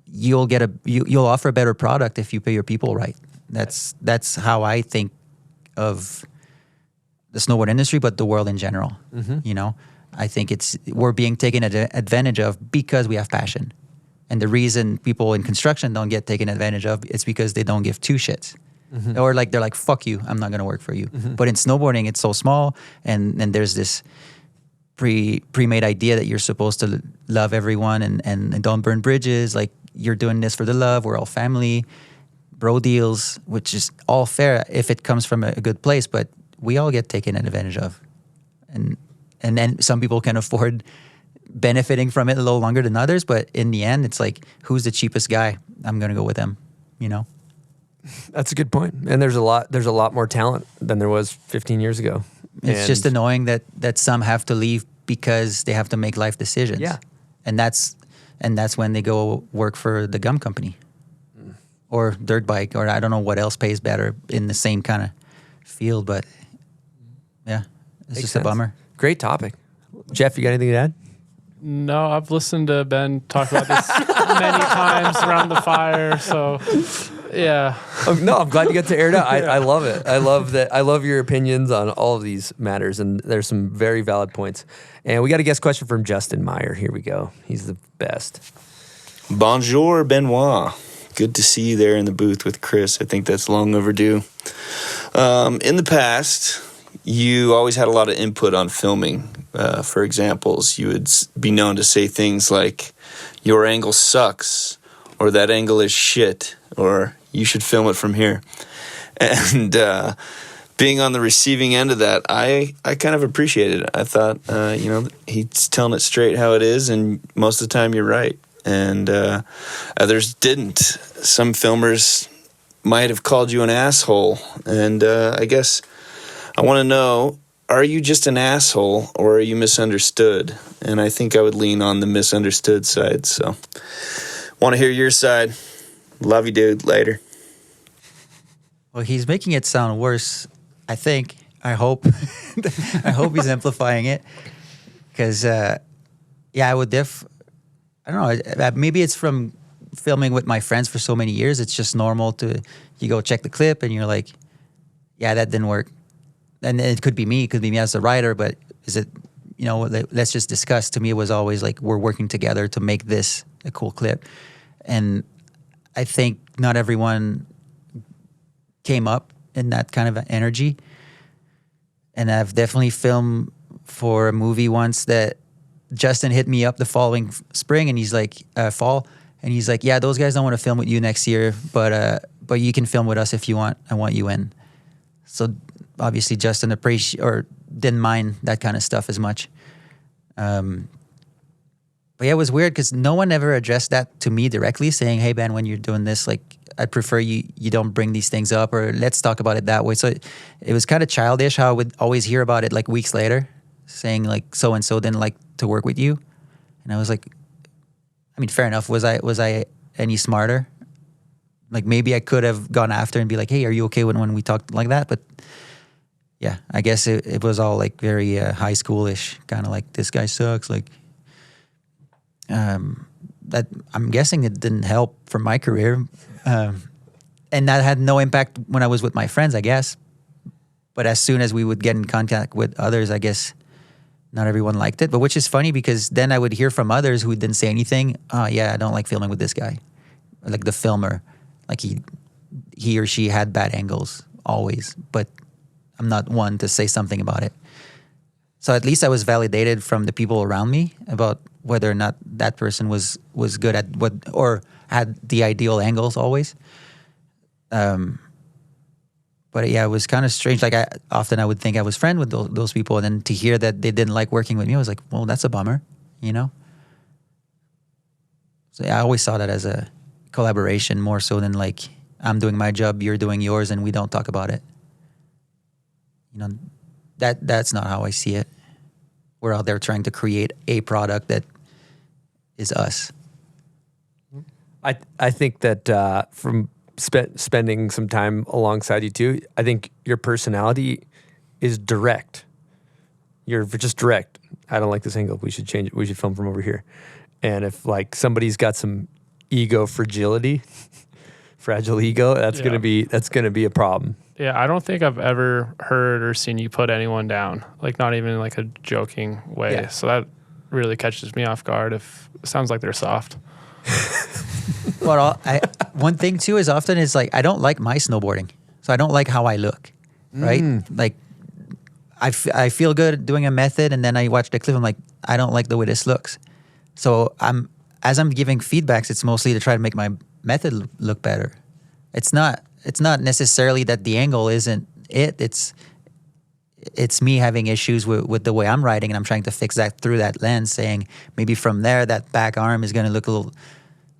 Speaker 7: you'll offer a better product if you pay your people right. That's how I think of the snowboard industry, but the world in general. You know, I think we're being taken advantage of because we have passion. And the reason people in construction don't get taken advantage of is because they don't give two shits. Or like they're like, fuck you, I'm not gonna work for you. But in snowboarding, it's so small, and there's this pre-made idea that you're supposed to love everyone and don't burn bridges. Like, you're doing this for the love, we're all family, bro deals, which is all fair if it comes from a good place, but we all get taken advantage of. And then some people can afford benefiting from it a little longer than others, but in the end, it's like, who's the cheapest guy? I'm gonna go with them, you know?
Speaker 4: That's a good point. And there's a lot more talent than there was 15 years ago.
Speaker 7: It's just annoying that some have to leave because they have to make life decisions.
Speaker 4: Yeah.
Speaker 7: And that's when they go work for the gum company or dirt bike, or I don't know what else pays better in the same kind of field, but yeah, it's just a bummer.
Speaker 4: Great topic. Jeff, you got anything to add?
Speaker 5: No, I've listened to Ben talk about this many times around the fire. So, yeah.
Speaker 4: No, I'm glad you get to air it out. I love it. I love that. I love your opinions on all of these matters, and there's some very valid points. And we got a guest question from Justin Meyer. Here we go. He's the best.
Speaker 11: Bonjour, Benoit. Good to see you there in the booth with Chris. I think that's long overdue. In the past, you always had a lot of input on filming. For examples, you would be known to say things like, your angle sucks, or that angle is shit, or you should film it from here. And being on the receiving end of that, I kind of appreciated it. I thought, he's telling it straight how it is, and most of the time you're right. And others didn't. Some filmers might have called you an asshole. And I guess I want to know, are you just an asshole, or are you misunderstood? And I think I would lean on the misunderstood side. So want to hear your side. Love you, dude. Later.
Speaker 7: Well, he's making it sound worse, I think. I hope. I hope he's amplifying it. Because, I would I don't know, maybe it's from filming with my friends for so many years. It's just normal you go check the clip and you're like, yeah, that didn't work. And it could be me as a writer, but is it, let's just discuss. To me, it was always like, we're working together to make this a cool clip. And I think not everyone came up in that kind of energy. And I've definitely filmed for a movie once that Justin hit me up the following spring, and he's like, fall, and he's like, yeah, those guys don't want to film with you next year, but you can film with us if you want. I want you in. So obviously Justin didn't mind that kind of stuff as much. But yeah, it was weird because no one ever addressed that to me directly, saying, hey, Ben, when you're doing this, like, I'd prefer you don't bring these things up, or let's talk about it that way. So it was kind of childish how I would always hear about it like weeks later, saying like, so-and-so didn't like to work with you. And I was like, I mean, fair enough. Was I any smarter? Like, maybe I could have gone after and be like, hey, are you okay when we talked like that? But yeah, I guess it was all like very high schoolish, kind of like, this guy sucks. Like, that I'm guessing it didn't help for my career. And that had no impact when I was with my friends, I guess. But as soon as we would get in contact with others, I guess not everyone liked it. But which is funny, because then I would hear from others who didn't say anything. Yeah, I don't like filming with this guy. Like the filmer, like he or she had bad angles always, but I'm not one to say something about it. So at least I was validated from the people around me about whether or not that person was good at what, or had the ideal angles always. But yeah, it was kind of strange. Like, I would think I was friends with those people, and then to hear that they didn't like working with me, I was like, well, that's a bummer, So yeah, I always saw that as a collaboration more so than like, I'm doing my job, you're doing yours, and we don't talk about it. That's not how I see it. We're out there trying to create a product that is us.
Speaker 4: I think that from spending some time alongside you too, I think your personality is direct. You're just direct. I don't like this angle. We should change it. We should film from over here. And if like somebody's got some ego fragility, fragile ego, that's gonna be a problem.
Speaker 5: Yeah, I don't think I've ever heard or seen you put anyone down, like not even in like a joking way.
Speaker 4: Yeah.
Speaker 5: So that really catches me off guard. If it sounds like they're soft.
Speaker 7: Well, one thing too is often is like I don't like my snowboarding, so I don't like how I look, right? Like I feel good doing a method, and then I watch the clip. I'm like, I don't like the way this looks. So as I'm giving feedbacks, it's mostly to try to make my method look better. It's not necessarily that the angle isn't it. It's me having issues with the way I'm riding, and I'm trying to fix that through that lens, saying maybe from there that back arm is going to look a little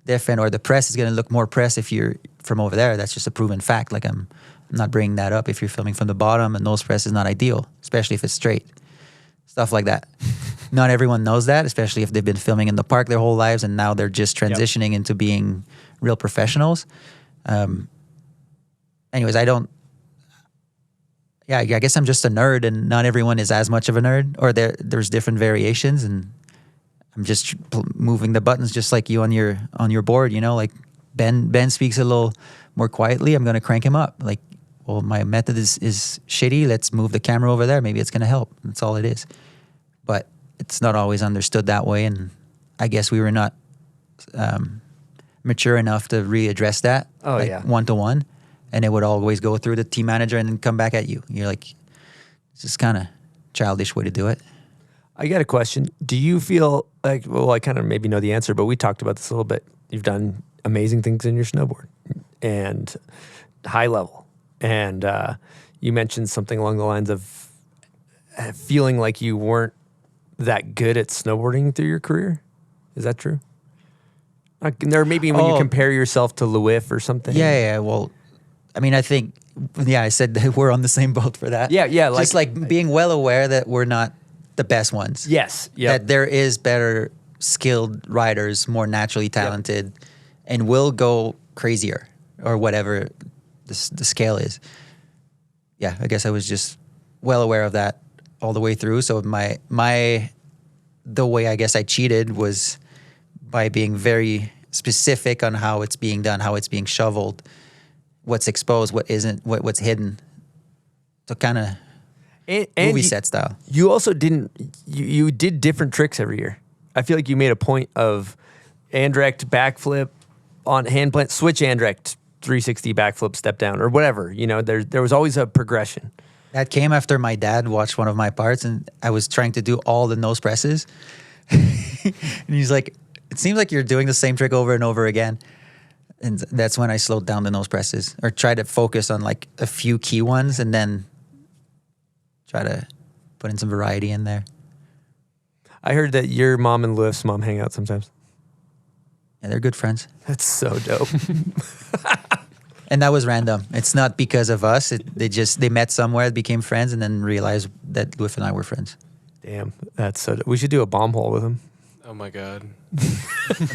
Speaker 7: different, or the press is going to look more press if you're from over there. That's just a proven fact. Like I'm not bringing that up. If you're filming from the bottom, a nose press is not ideal, especially if it's straight. Stuff like that. Not everyone knows that, especially if they've been filming in the park their whole lives and now they're just transitioning into being real professionals. Anyways, I guess I'm just a nerd, and not everyone is as much of a nerd, or there's different variations, and I'm just moving the buttons just like you on your board, you know, like Ben speaks a little more quietly. I'm going to crank him up. Like, well, my method is shitty. Let's move the camera over there. Maybe it's going to help. That's all it is. But it's not always understood that way, and I guess we were not mature enough to really address that one-to-one, and it would always go through the team manager and then come back at you. You're like, it's just kind of childish way to do it.
Speaker 4: I got a question. Do you feel like, well, I kind of maybe know the answer, but we talked about this a little bit. You've done amazing things in your snowboard and high level. And you mentioned something along the lines of feeling like you weren't that good at snowboarding through your career. Is that true? Or maybe when you compare yourself to Louis or something?
Speaker 7: Yeah. Well, I mean, I think, I said that we're on the same boat for that.
Speaker 4: Yeah.
Speaker 7: Just like being well aware that we're not the best ones.
Speaker 4: Yes.
Speaker 7: That there is better skilled riders, more naturally talented, and will go crazier or whatever the scale is. Yeah, I guess I was just well aware of that all the way through. So the way I guess I cheated was by being very specific on how it's being done, how it's being shoveled, what's exposed, what isn't, what's hidden. So kind of movie set style.
Speaker 4: You also you did different tricks every year. I feel like you made a point of Andrecht backflip on hand plant, switch Andrecht 360 backflip step down or whatever. You know, there was always a progression.
Speaker 7: That came after my dad watched one of my parts, and I was trying to do all the nose presses. And he's like, it seems like you're doing the same trick over and over again. And that's when I slowed down the nose presses, or tried to focus on like a few key ones and then try to put in some variety in there.
Speaker 4: I heard that your mom and Louis' mom hang out sometimes.
Speaker 7: Yeah, they're good friends.
Speaker 4: That's so dope.
Speaker 7: And that was random. It's not because of us. They met somewhere, became friends, and then realized that Louis and I were friends.
Speaker 4: Damn, that's so dope. We should do a bomb hole with him.
Speaker 6: Oh my God.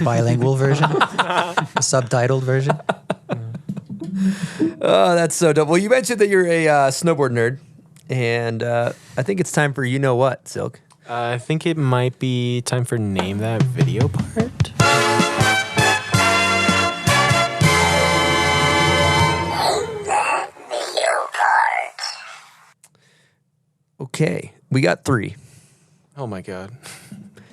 Speaker 7: Bilingual version? A subtitled version?
Speaker 4: Oh, that's so dope. Well, you mentioned that you're a snowboard nerd, and I think it's time for you know what, Silk.
Speaker 6: I think it might be time for name that video part.
Speaker 4: Okay, we got 3.
Speaker 6: Oh my God.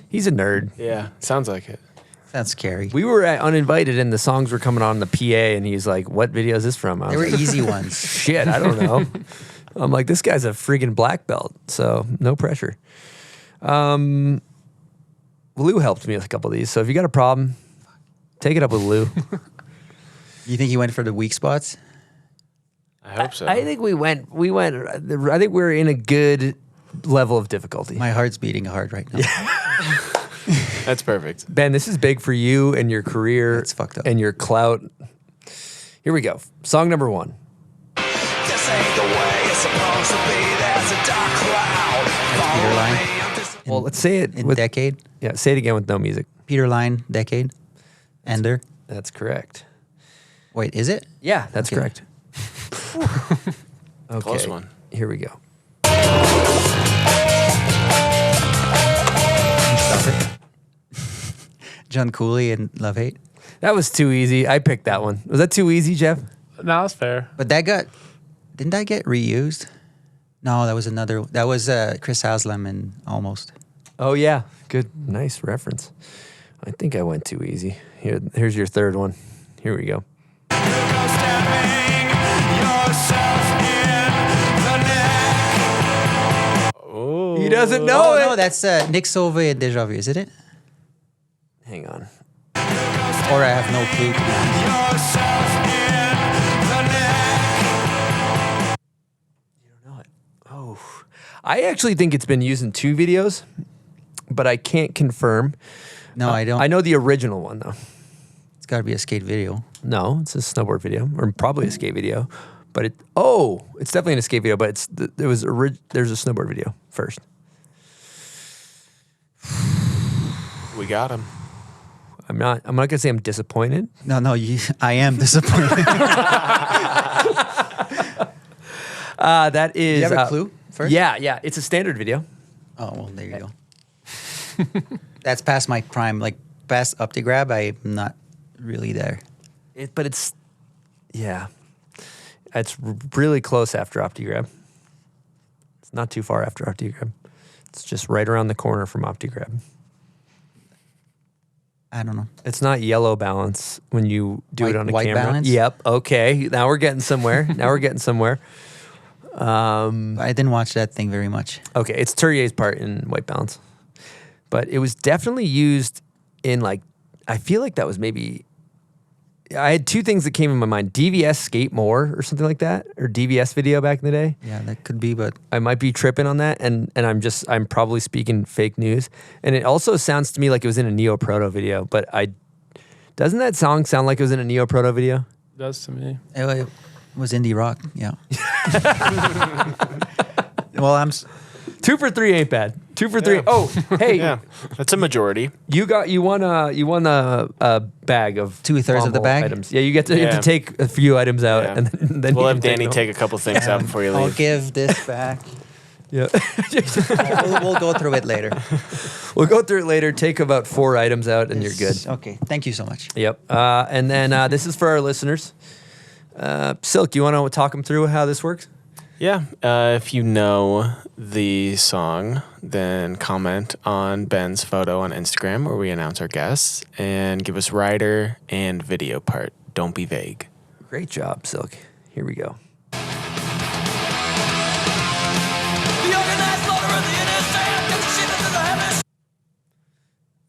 Speaker 4: He's a nerd.
Speaker 6: Yeah, sounds like it.
Speaker 7: Sounds scary.
Speaker 4: We were at Uninvited, and the songs were coming on the PA, and he's like, "What video is this from?"
Speaker 7: They were easy ones.
Speaker 4: Shit, I don't know. I'm like, this guy's a freaking black belt, so no pressure. Lou helped me with a couple of these, so if you got a problem, take it up with Lou.
Speaker 7: You think he went for the weak spots?
Speaker 6: I hope so.
Speaker 4: I think we went. I think we're in a good level of difficulty.
Speaker 7: My heart's beating hard right now.
Speaker 6: That's perfect.
Speaker 4: Ben, this is big for you and your career.
Speaker 7: That's fucked up.
Speaker 4: And your clout. Here we go. Song number 1.
Speaker 3: This ain't the way it's supposed to be. There's a dark cloud.
Speaker 7: Peter Line.
Speaker 4: Well, let's say it
Speaker 7: In
Speaker 4: with
Speaker 7: Decade.
Speaker 4: Yeah, say it again with no music.
Speaker 7: Peter Line, Decade. Ender.
Speaker 4: That's correct.
Speaker 7: Wait, is it?
Speaker 4: Yeah, that's
Speaker 7: Okay.
Speaker 4: correct. Okay.
Speaker 6: Close one.
Speaker 4: Here we go.
Speaker 7: John Cooley and Love Hate.
Speaker 4: That was too easy. I picked that one. Was that too easy, Jeff?
Speaker 5: No, that's fair.
Speaker 7: But didn't that get reused? No, that was another. That was Chris Haslam and Almost.
Speaker 4: Oh yeah, good, nice reference. I think I went too easy. Here's your third one. Here we go.
Speaker 6: Oh.
Speaker 4: He doesn't know it.
Speaker 7: No, that's Nick Sauve and Deja Vu, isn't it?
Speaker 4: Hang on.
Speaker 7: Or I have no clue, to be honest.
Speaker 4: You don't know it. Oh, I actually think it's been used in 2 videos, but I can't confirm.
Speaker 7: No, I don't.
Speaker 4: I know the original one though.
Speaker 7: It's got to be a skate video.
Speaker 4: No, it's a snowboard video, or probably a skate video. But it's definitely an skate video. But there's a snowboard video first.
Speaker 6: We got him.
Speaker 4: I'm not gonna say I'm disappointed.
Speaker 7: No, I am disappointed.
Speaker 4: That is.
Speaker 7: Do you have a clue first?
Speaker 4: Yeah. It's a standard video.
Speaker 7: Oh, well, there you go. That's past my prime. Like, past up to grab, I'm not really there.
Speaker 4: It's really close after OptiGrab. It's not too far after OptiGrab. It's just right around the corner from OptiGrab.
Speaker 7: I don't know.
Speaker 4: It's not yellow balance when you do it on a
Speaker 7: white
Speaker 4: camera.
Speaker 7: balance?
Speaker 4: Yep. Okay. Now we're getting somewhere.
Speaker 7: I didn't watch that thing very much.
Speaker 4: Okay. It's Turrier's part in white balance. But it was definitely used in I feel like that was maybe, I had 2 things that came in my mind. DVS Skate More or something like that, or DVS video back in the day.
Speaker 7: Yeah, that could be, but
Speaker 4: I might be tripping on that, and I'm probably speaking fake news. And it also sounds to me like it was in a Neo Proto video, but doesn't that song sound like it was in a Neo Proto video?
Speaker 5: It does to me.
Speaker 7: it was indie rock. Yeah. Well,
Speaker 4: 2 for 3 ain't bad. 2 for 3.
Speaker 6: Yeah.
Speaker 4: Oh, hey,
Speaker 6: Yeah, that's a majority.
Speaker 4: you won a bag of
Speaker 7: 2/3 of the
Speaker 4: Bombal
Speaker 7: bag?
Speaker 4: items. Yeah, you have to take a few items out,
Speaker 6: Yeah.
Speaker 4: and then
Speaker 6: We'll
Speaker 4: you
Speaker 6: have
Speaker 4: can
Speaker 6: Danny
Speaker 4: them.
Speaker 6: take a couple things out before you
Speaker 7: I'll
Speaker 6: leave.
Speaker 7: give this back.
Speaker 4: Yeah,
Speaker 7: we'll go through it later.
Speaker 4: we'll go through it later. Take about 4 items out, and you're good.
Speaker 7: Okay. Thank you so much.
Speaker 4: Yep. And then this is for our listeners. Silk, you want to talk them through how this works?
Speaker 6: Yeah, if you know the song, then comment on Ben's photo on Instagram where we announce our guests, and give us writer and video part. Don't be vague.
Speaker 4: Great job, Silk. Here we go.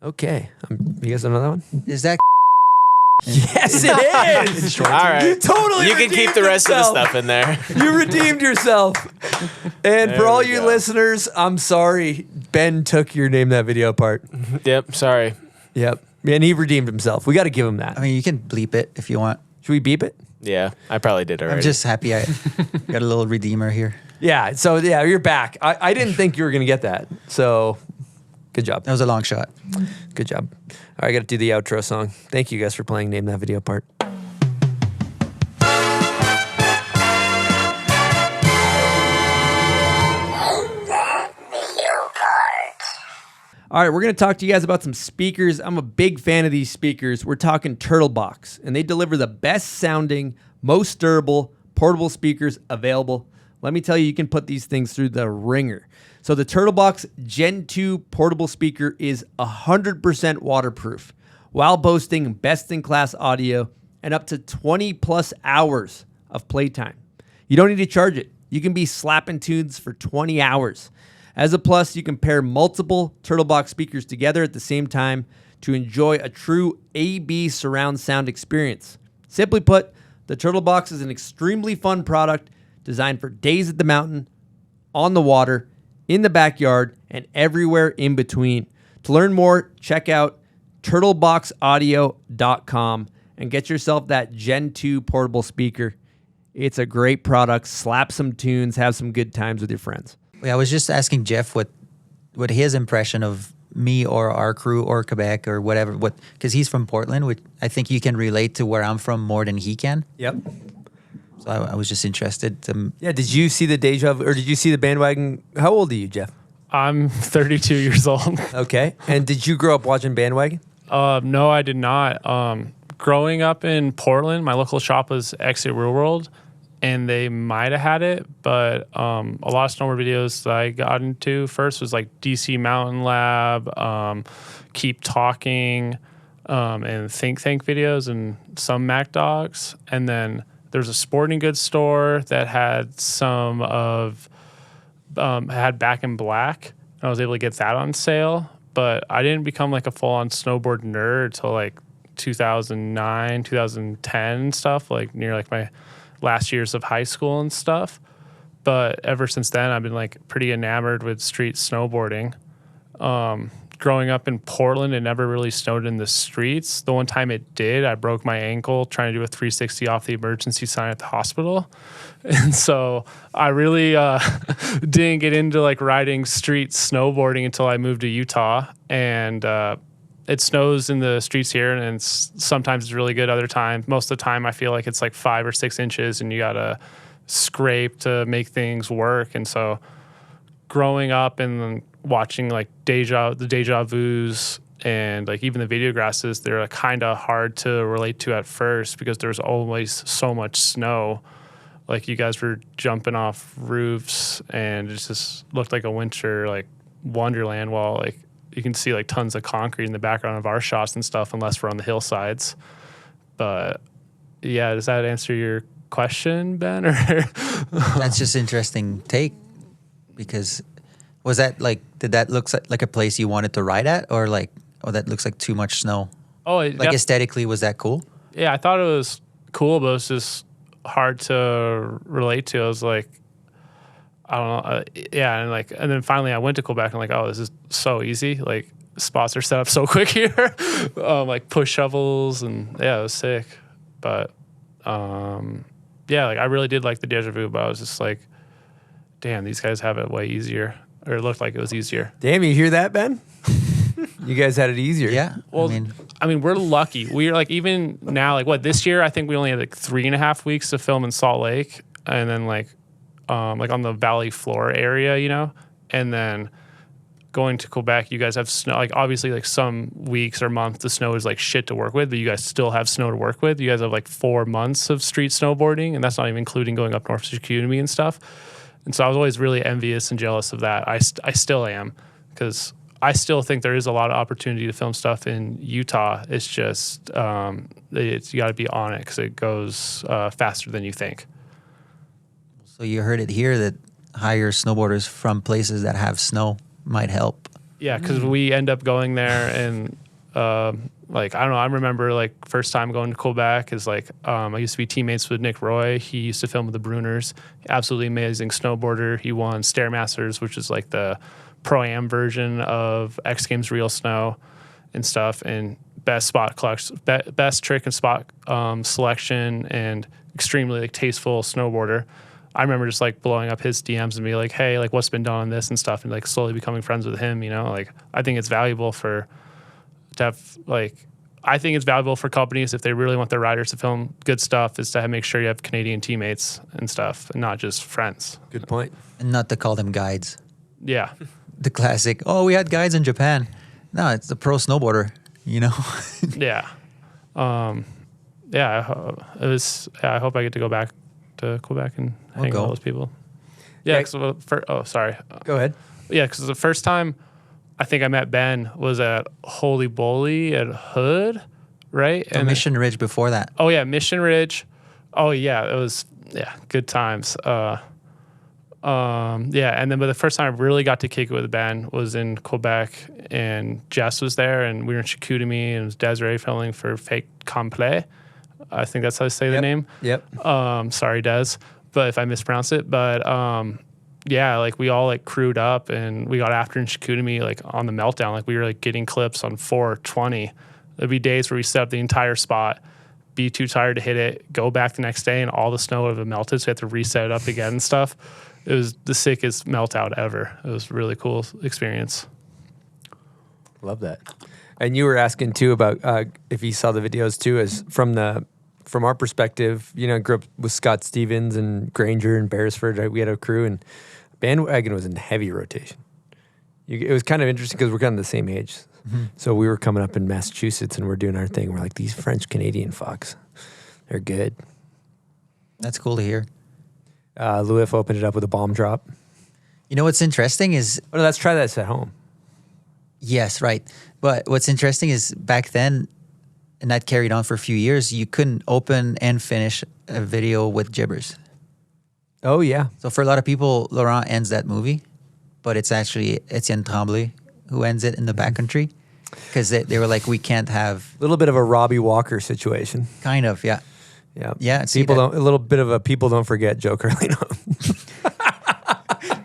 Speaker 4: Okay. You guys know that one?
Speaker 7: Is that
Speaker 4: Yes, it is.
Speaker 6: All right.
Speaker 4: You totally
Speaker 6: You can keep the
Speaker 4: redeemed
Speaker 6: rest of the
Speaker 4: yourself.
Speaker 6: stuff in there.
Speaker 4: You redeemed yourself. And for
Speaker 6: There
Speaker 4: all
Speaker 6: we
Speaker 4: you
Speaker 6: go.
Speaker 4: listeners, I'm sorry. Ben took your Name That Video part.
Speaker 6: Yep, sorry.
Speaker 4: Yep. And he redeemed himself. We got to give him that.
Speaker 7: I mean, you can bleep it if you want.
Speaker 4: Should we beep it?
Speaker 6: Yeah, I probably did already.
Speaker 7: I'm just happy I got a little redeemer here.
Speaker 4: Yeah. So, yeah, you're back. I didn't think you were going to get that. So, good job.
Speaker 7: That was a long shot.
Speaker 4: Good job. All right, I got to do the outro song. Thank you guys for playing Name That Video part. All right, we're going to talk to you guys about some speakers. I'm a big fan of these speakers. We're talking Turtlebox, and they deliver the best sounding, most durable, portable speakers available. Let me tell you, you can put these things through the ringer. So the Turtlebox Gen 2 portable speaker is 100% waterproof while boasting best-in-class audio and up to 20 plus hours of playtime. You don't need to charge it. You can be slapping tunes for 20 hours. As a plus, you can pair multiple Turtlebox speakers together at the same time to enjoy a true AB surround sound experience. Simply put, the Turtlebox is an extremely fun product designed for days at the mountain, on the water, in the backyard, and everywhere in between. To learn more, check out turtleboxaudio.com and get yourself that Gen 2 portable speaker. It's a great product. Slap some tunes, have some good times with your friends.
Speaker 7: Yeah, I was just asking Jeff what his impression of me or our crew or Quebec or whatever, because he's from Portland, which I think you can relate to where I'm from more than he can.
Speaker 4: Yep.
Speaker 7: So I was just interested to.
Speaker 4: Yeah. Did you see the Deja Vu, or did you see the Bandwagon? How old are you, Jeff?
Speaker 5: I'm 32 years old.
Speaker 4: Okay. And did you grow up watching Bandwagon?
Speaker 5: No, I did not. Growing up in Portland, my local shop was Exit Real World, and they might have had it, but a lot of snowboard videos that I got into first was like DC Mountain Lab, Keep Talking, and Think Tank videos, and some Mac Dogs. And then there's a sporting goods store that had some of had Back in Black, and I was able to get that on sale. But I didn't become like a full-on snowboard nerd until like 2009, 2010 stuff, like near like my last years of high school and stuff. But ever since then, I've been like pretty enamored with street snowboarding. Growing up in Portland, it never really snowed in the streets. The one time it did, I broke my ankle trying to do a 360 off the emergency sign at the hospital. And so I really didn't get into like riding street snowboarding until I moved to Utah. And it snows in the streets here, and sometimes it's really good. Other times, most of the time, I feel like it's like 5 or 6 inches, and you gotta scrape to make things work. And so, growing up and watching like the Deja Vus and like even the Videograsses, they're like, kind of hard to relate to at first because there's always so much snow. Like you guys were jumping off roofs, and it just looked like a winter like wonderland, while like you can see like tons of concrete in the background of our shots and stuff, unless we're on the hillsides. But yeah, does that answer your question, Ben? Or
Speaker 7: That's just interesting take, because was that like, did that look like a place you wanted to ride at, or like, oh, that looks like too much snow? Oh, like aesthetically, was that cool?
Speaker 5: Yeah, I thought it was cool, but it was just hard to relate to. I was like, I don't know. And then finally I went to Quebec and like, oh, this is so easy. Like spots are set up so quick here. Like push shovels, and yeah, it was sick. But yeah, like I really did like the Deja Vu, but I was just like, damn, these guys have it way easier, or it looked like it was easier.
Speaker 4: Damn, you hear that, Ben? You guys had it easier.
Speaker 7: Yeah.
Speaker 5: Well, I mean, we're lucky. We're like, even now, like this year, I think we only had like 3.5 weeks to film in Salt Lake, and then like on the valley floor area, you know, and then going to Quebec, you guys have snow. Like obviously, like some weeks or months, the snow is like shit to work with, but you guys still have snow to work with. You guys have like 4 months of street snowboarding, and that's not even including going up north to Chicoutimi and stuff. And so I was always really envious and jealous of that. I still am, because I still think there is a lot of opportunity to film stuff in Utah. It's just you got to be on it, because it goes faster than you think.
Speaker 7: So you heard it here that hire snowboarders from places that have snow might help.
Speaker 5: Yeah, because we end up going there, and like, I don't know, I remember like first time going to Quebec is like, I used to be teammates with Nick Roy. He used to film with the Bruners. Absolutely amazing snowboarder. He won Stairmasters, which is like the Pro-Am version of X Games Real Snow and stuff, and best trick and spot selection, and extremely like tasteful snowboarder. I remember just like blowing up his DMs and be like, hey, like what's been done on this and stuff, and like slowly becoming friends with him, you know? Like I think it's valuable I think it's valuable for companies, if they really want their riders to film good stuff, is to make sure you have Canadian teammates and stuff, and not just friends.
Speaker 4: Good point.
Speaker 7: And not to call them guides.
Speaker 5: Yeah.
Speaker 7: The classic, oh, we had guides in Japan. No, it's the pro snowboarder, you know?
Speaker 5: Yeah. Yeah, I hope I get to go back to Quebec and hang with all those people. Yeah, sorry.
Speaker 4: Go ahead.
Speaker 5: Yeah, because the first time I think I met Ben was at Holy Bully at Hood, right?
Speaker 7: And Mission Ridge before that.
Speaker 5: Oh, yeah, Mission Ridge. Oh, yeah, it was, good times. Yeah, and then but the first time I really got to kick it with Ben was in Quebec, and Jess was there, and we were in Chicoutimi, and it was Desiree filming for Fake Complet. I think that's how I say the name.
Speaker 4: Yep.
Speaker 5: Sorry, Des, but if I mispronounce it. But yeah, like we all like crewed up, and we got after in Chicoutimi, like on the meltdown. Like we were like getting clips on 420. There'd be days where we set up the entire spot, be too tired to hit it, go back the next day, and all the snow would have melted, so we had to reset it up again and stuff. It was the sickest melt out ever. It was a really cool experience.
Speaker 4: Love that. And you were asking too about if he saw the videos too, as from our perspective, you know, grew up with Scott Stevens and Granger and Beresford. We had a crew, and Bandwagon was in heavy rotation. It was kind of interesting because we're kind of the same age. Mm-hmm. So we were coming up in Massachusetts and we're doing our thing. We're like, these French Canadian fucks, they're good.
Speaker 7: That's cool to hear.
Speaker 4: Louis opened it up with a bomb drop.
Speaker 7: You know what's interesting is...
Speaker 4: Oh, let's try this at home.
Speaker 7: Yes, right. But what's interesting is back then, and that carried on for a few years, you couldn't open and finish a video with gibbers.
Speaker 4: Oh, yeah.
Speaker 7: So for a lot of people, Laurent ends that movie, but it's actually Etienne Tremblay who ends it in the backcountry, because they were like, we can't have...
Speaker 4: A little bit of a Robbie Walker situation.
Speaker 7: Kind of, yeah.
Speaker 4: Yeah.
Speaker 7: Yeah.
Speaker 4: A little bit of a people don't forget Joe Carlino.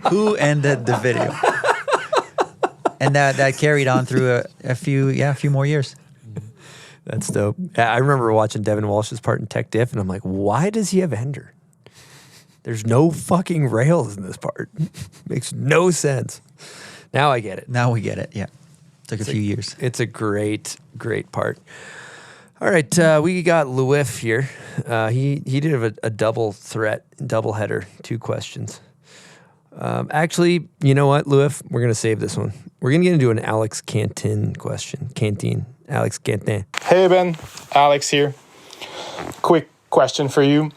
Speaker 7: Who ended the video? And that carried on through a few more years.
Speaker 4: That's dope. I remember watching Devin Walsh's part in Tech Diff, and I'm like, why does he have Ender? There's no fucking rails in this part. Makes no sense. Now I get it.
Speaker 7: Now we get it, yeah. Took a few years.
Speaker 4: It's a great, great part. All right, we got Louis here. He did a double threat, double header, 2 questions. Actually, you know what, Louis? We're going to save this one. We're going to get into an Alex Cantin question. Alex Cantin.
Speaker 12: Hey, Ben. Alex here. Quick question for you.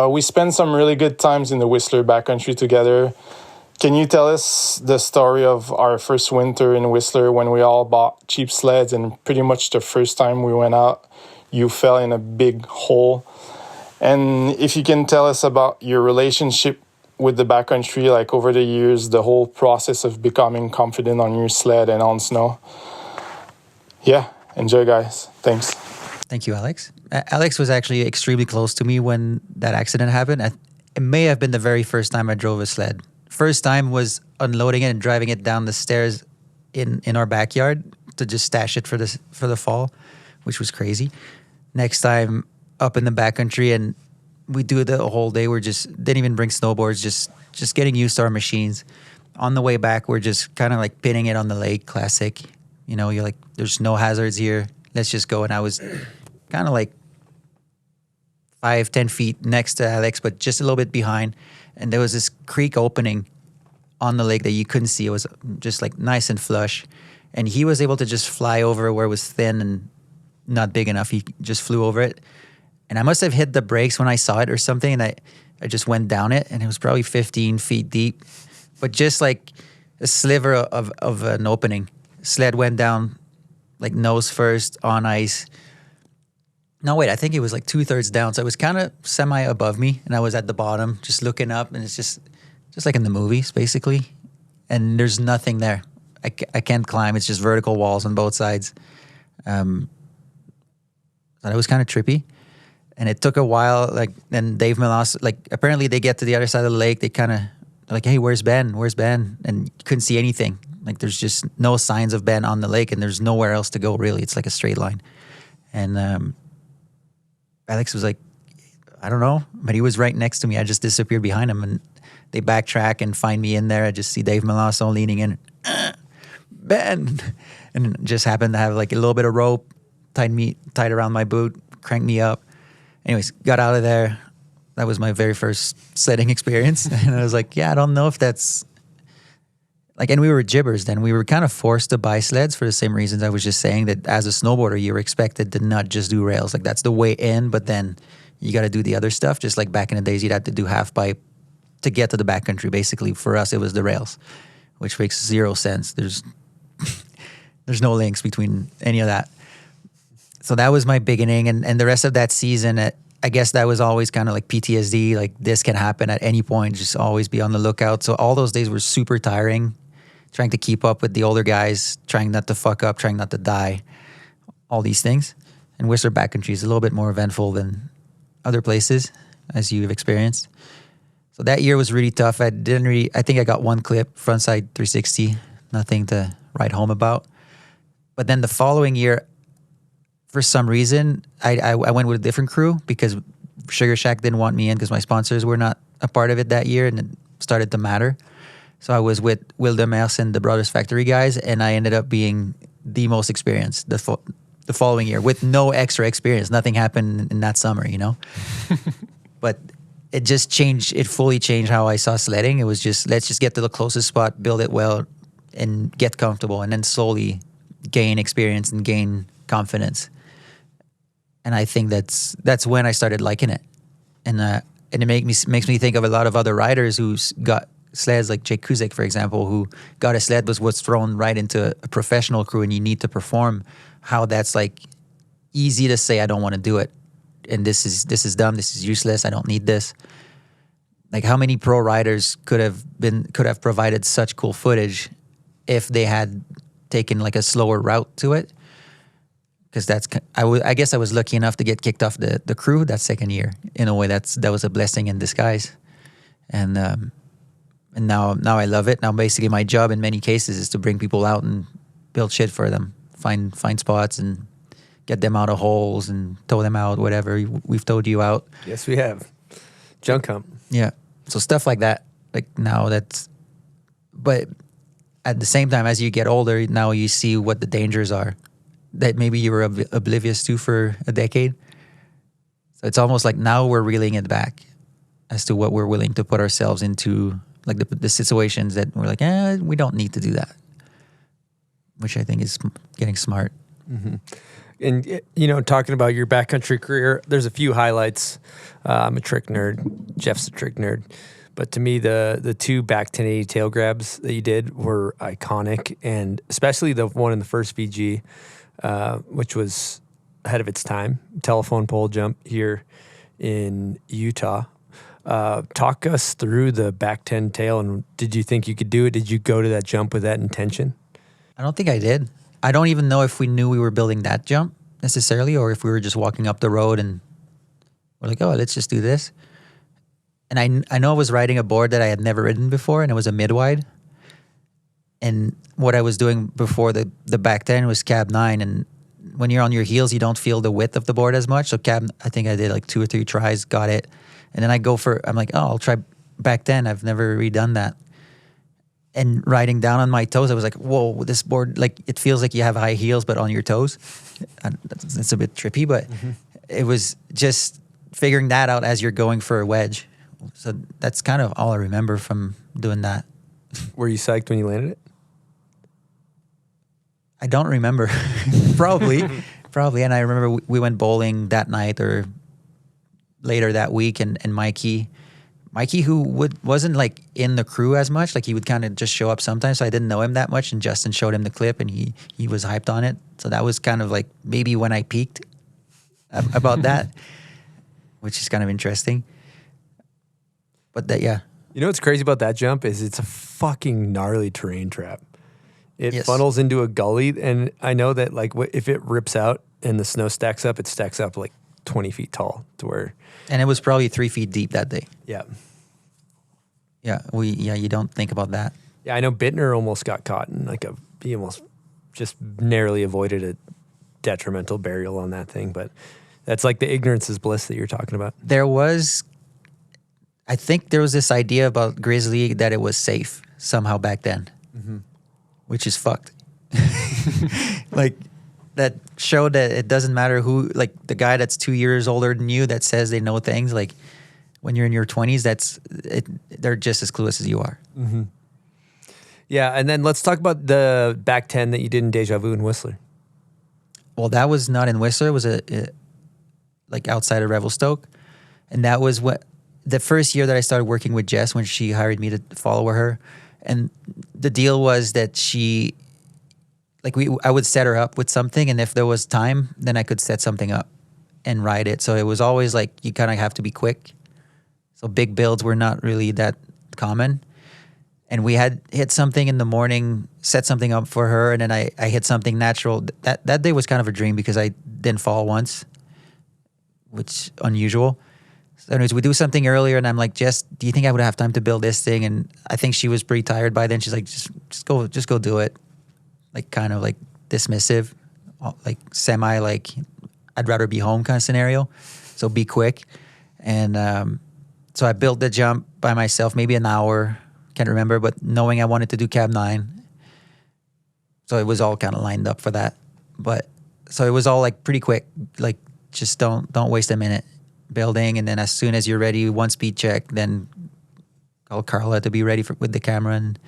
Speaker 12: We spent some really good times in the Whistler backcountry together. Can you tell us the story of our first winter in Whistler when we all bought cheap sleds, and pretty much the first time we went out, you fell in a big hole? And if you can tell us about your relationship with the backcountry, like over the years, the whole process of becoming confident on your sled and on snow. Yeah, enjoy, guys. Thanks.
Speaker 7: Thank you, Alex. Alex was actually extremely close to me when that accident happened. It may have been the very first time I drove a sled. First time was unloading it and driving it down the stairs in our backyard to just stash it for the fall, which was crazy. Next time up in the backcountry, and we do the whole day. We're just didn't even bring snowboards, just getting used to our machines. On the way back, we're just kind of like pinning it on the lake, classic. You know, you're like, there's no hazards here. Let's just go. And I was kind of like 5-10 feet next to Alex, but just a little bit behind. And there was this creek opening on the lake that you couldn't see. It was just like nice and flush. And he was able to just fly over where it was thin and not big enough. He just flew over it. And I must have hit the brakes when I saw it or something. And I just went down it, and it was probably 15 feet deep. But just like a sliver of an opening. Sled went down like nose first on ice. No, wait, I think it was like 2/3 down. So it was kind of semi above me, and I was at the bottom just looking up, and it's just like in the movies, basically. And there's nothing there. I can't climb. It's just vertical walls on both sides. So it was kind of trippy. And it took a while. Like, then Dave Melas, like, apparently they get to the other side of the lake. They kind of like, hey, where's Ben? Where's Ben? And you couldn't see anything. Like, there's just no signs of Ben on the lake, and there's nowhere else to go, really. It's like a straight line. And Alex was like, I don't know, but he was right next to me. I just disappeared behind him, and they backtrack and find me in there. I just see Dave Melasso leaning in, Ben, and just happened to have like a little bit of rope tied around my boot, cranked me up. Anyways, got out of there. That was my very first sledding experience, and I was like, yeah, I don't know if that's like. And we were gibbers then. We were kind of forced to buy sleds for the same reasons I was just saying, that as a snowboarder, you were expected to not just do rails. Like, that's the way in, but then you got to do the other stuff. Just like back in the days, you'd have to do half pipe to get to the backcountry. Basically, for us, it was the rails, which makes zero sense. There's no links between any of that. So that was my beginning, and the rest of that season, I guess that was always kind of like PTSD. Like, this can happen at any point. Just always be on the lookout. So all those days were super tiring, trying to keep up with the older guys, trying not to fuck up, trying not to die, all these things. And Whistler backcountry is a little bit more eventful than other places, as you've experienced. So that year was really tough. I think I got one clip, frontside 360, nothing to write home about. But then the following year, for some reason, I went with a different crew because Sugar Shack didn't want me in because my sponsors were not a part of it that year, and it started to matter. So I was with Will Demers and the Brothers Factory guys, and I ended up being the most experienced the following year with no extra experience. Nothing happened in that summer, you know. But it just changed. It fully changed how I saw sledding. It was just, let's just get to the closest spot, build it well, and get comfortable, and then slowly gain experience and gain confidence. And I think that's when I started liking it. And it makes me think of a lot of other riders who's got sleds, like Jake Kuzik, for example, who got a sled was thrown right into a professional crew, and you need to perform. How that's like easy to say, I don't want to do it, and this is dumb, this is useless, I don't need this. Like, how many pro riders could have provided such cool footage if they had taken like a slower route to it? Because I guess I was lucky enough to get kicked off the crew that second year. In a way, that was a blessing in disguise. And now I love it. Now basically my job in many cases is to bring people out and build shit for them, find spots and get them out of holes and tow them out, whatever. We've towed you out.
Speaker 4: Yes, we have. Junk hump.
Speaker 7: Yeah. So stuff like that. Like now but at the same time, as you get older, now you see what the dangers are that maybe you were oblivious to for a decade. So it's almost like now we're reeling it back as to what we're willing to put ourselves into, like the situations that we're like, we don't need to do that, which I think is getting smart.
Speaker 4: Mm-hmm. And, you know, talking about your backcountry career, there's a few highlights. I'm a trick nerd. Jeff's a trick nerd. But to me, the two back 1080 tail grabs that you did were iconic, and especially the one in the first VG, which was ahead of its time, telephone pole jump here in Utah. Talk us through the back 10 tail, and did you think you could do it? Did you go to that jump with that intention?
Speaker 7: I don't think I did. I don't even know if we knew we were building that jump necessarily, or if we were just walking up the road and we're like, oh, let's just do this. And I know I was riding a board that I had never ridden before, and it was a mid-wide. And what I was doing before the back 10 was cab 9, and when you're on your heels, you don't feel the width of the board as much. So I think I did like 2 or 3 tries, got it. And then I'm like, oh, I'll try back 10. I've never redone that. And riding down on my toes, I was like, whoa, this board, like, it feels like you have high heels, but on your toes. It's a bit trippy, but it was just figuring that out as you're going for a wedge. So that's kind of all I remember from doing that.
Speaker 4: Were you psyched when you landed it?
Speaker 7: I don't remember. Probably. And I remember we went bowling that night or later that week, and Mikey, who wasn't like in the crew as much, like he would kind of just show up sometimes, so I didn't know him that much, and Justin showed him the clip, and he was hyped on it. So that was kind of like maybe when I peaked about that, which is kind of interesting. But that, yeah.
Speaker 4: You know what's crazy about that jump is it's a fucking gnarly terrain trap. It funnels into a gully, and I know that like if it rips out and the snow stacks up, it stacks up like 20 feet tall to where...
Speaker 7: And it was probably 3 feet deep that day.
Speaker 4: Yeah.
Speaker 7: Yeah, you don't think about that.
Speaker 4: Yeah, I know Bittner almost got caught in he almost just narrowly avoided a detrimental burial on that thing, but that's like the ignorance is bliss that you're talking about.
Speaker 7: I think there was this idea about Grizzly that it was safe somehow back then, which is fucked. Like, that showed that it doesn't matter who, like the guy that's 2 years older than you that says they know things, like when you're in your 20s, they're just as clueless as you are.
Speaker 4: Mm-hmm. Yeah, and then let's talk about the back 10 that you did in Deja Vu in Whistler.
Speaker 7: Well, that was not in Whistler. It was like outside of Revelstoke. And that was the first year that I started working with Jess, when she hired me to follow her. And the deal was that I would set her up with something, and if there was time, then I could set something up and ride it. So it was always like you kind of have to be quick. So big builds were not really that common. And we had hit something in the morning, set something up for her, and then I hit something natural. That day was kind of a dream because I didn't fall once, which unusual. So anyways, we do something earlier, and I'm like, Jess, do you think I would have time to build this thing? And I think she was pretty tired by then. She's like, just go do it. Like kind of like dismissive, like semi like I'd rather be home kind of scenario. So be quick. And so I built the jump by myself, maybe an hour, can't remember, but knowing I wanted to do Cab 9. So it was all kind of lined up for that. But so it was all like pretty quick. Like just don't waste a minute building, and then as soon as you're ready, one speed check, then call Carla to be ready with the camera. And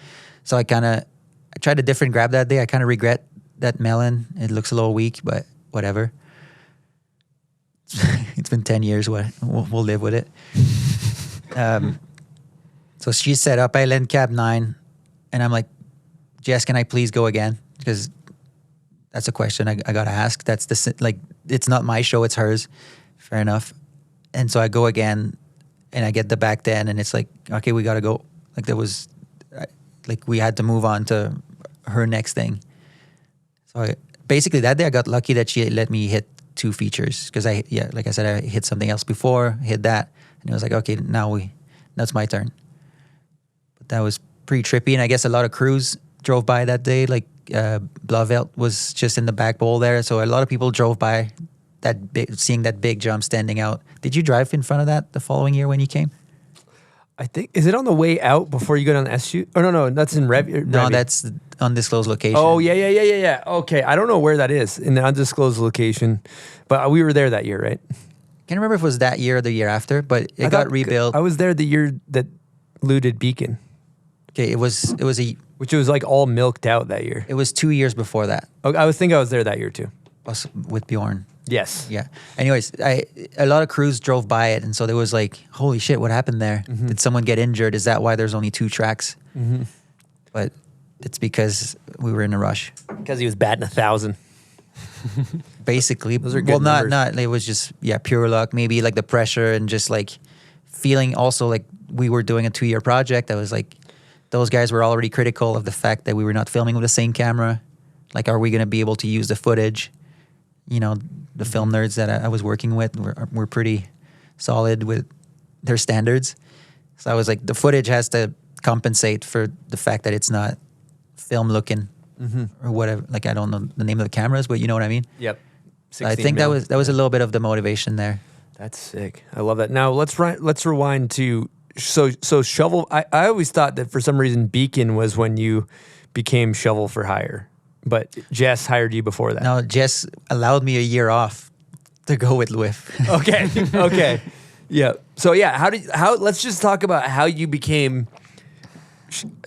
Speaker 7: so I tried a different grab that day. I kind of regret that melon. It looks a little weak, but whatever. It's been 10 years. We'll live with it. So she set up. I lend Cab 9, and I'm like, Jess, can I please go again? Because that's a question I got to ask. That's it's not my show, it's hers. Fair enough. And so I go again, and I get the back then, and it's like, okay, we got to go. Like there was, like we had to move on to her next thing. So basically that day I got lucky that she let me hit 2 features because like I said, I hit something else before, hit that, and it was like, okay, now it's my turn. But that was pretty trippy, and I guess a lot of crews drove by that day. Like Blavelt was just in the back bowl there, so a lot of people drove by seeing that big jump standing out. Did you drive in front of that the following year when you came?
Speaker 4: I think, is it on the way out before you go down the S chute? Oh, no, that's in Rev.
Speaker 7: No, that's undisclosed location.
Speaker 4: Oh, yeah. Okay, I don't know where that is in the undisclosed location, but we were there that year, right?
Speaker 7: Can't remember if it was that year or the year after, but it got rebuilt.
Speaker 4: I was there the year that Lou did Beacon.
Speaker 7: Okay, it was
Speaker 4: which was like all milked out that year.
Speaker 7: It was 2 years before that.
Speaker 4: Okay, I was there that year too.
Speaker 7: Us with Bjorn.
Speaker 4: Yes.
Speaker 7: Yeah. Anyways, a lot of crews drove by it, and so there was like, holy shit, what happened there?
Speaker 4: Mm-hmm.
Speaker 7: Did someone get injured? Is that why there's only 2 tracks?
Speaker 4: Mm-hmm.
Speaker 7: But it's because we were in a rush.
Speaker 4: Because he was batting 1,000.
Speaker 7: Basically.
Speaker 4: Those are good numbers.
Speaker 7: Not. It was just pure luck. Maybe like the pressure and just like feeling also like we were doing a 2-year project. I was like, those guys were already critical of the fact that we were not filming with the same camera. Like, are we going to be able to use the footage? You know, the film nerds that I was working with were pretty solid with their standards. So I was like, the footage has to compensate for the fact that it's not film looking or whatever. Like, I don't know the name of the cameras, but you know what I mean?
Speaker 4: Yep.
Speaker 7: So I think that was a little bit of the motivation there.
Speaker 4: That's sick. I love that. Now let's rewind to so Shovel. I always thought that for some reason Beacon was when you became Shovel for Hire. But Jess hired you before that.
Speaker 7: No, Jess allowed me a year off to go with Lwif.
Speaker 4: Okay. Yeah. So yeah, let's just talk about how you became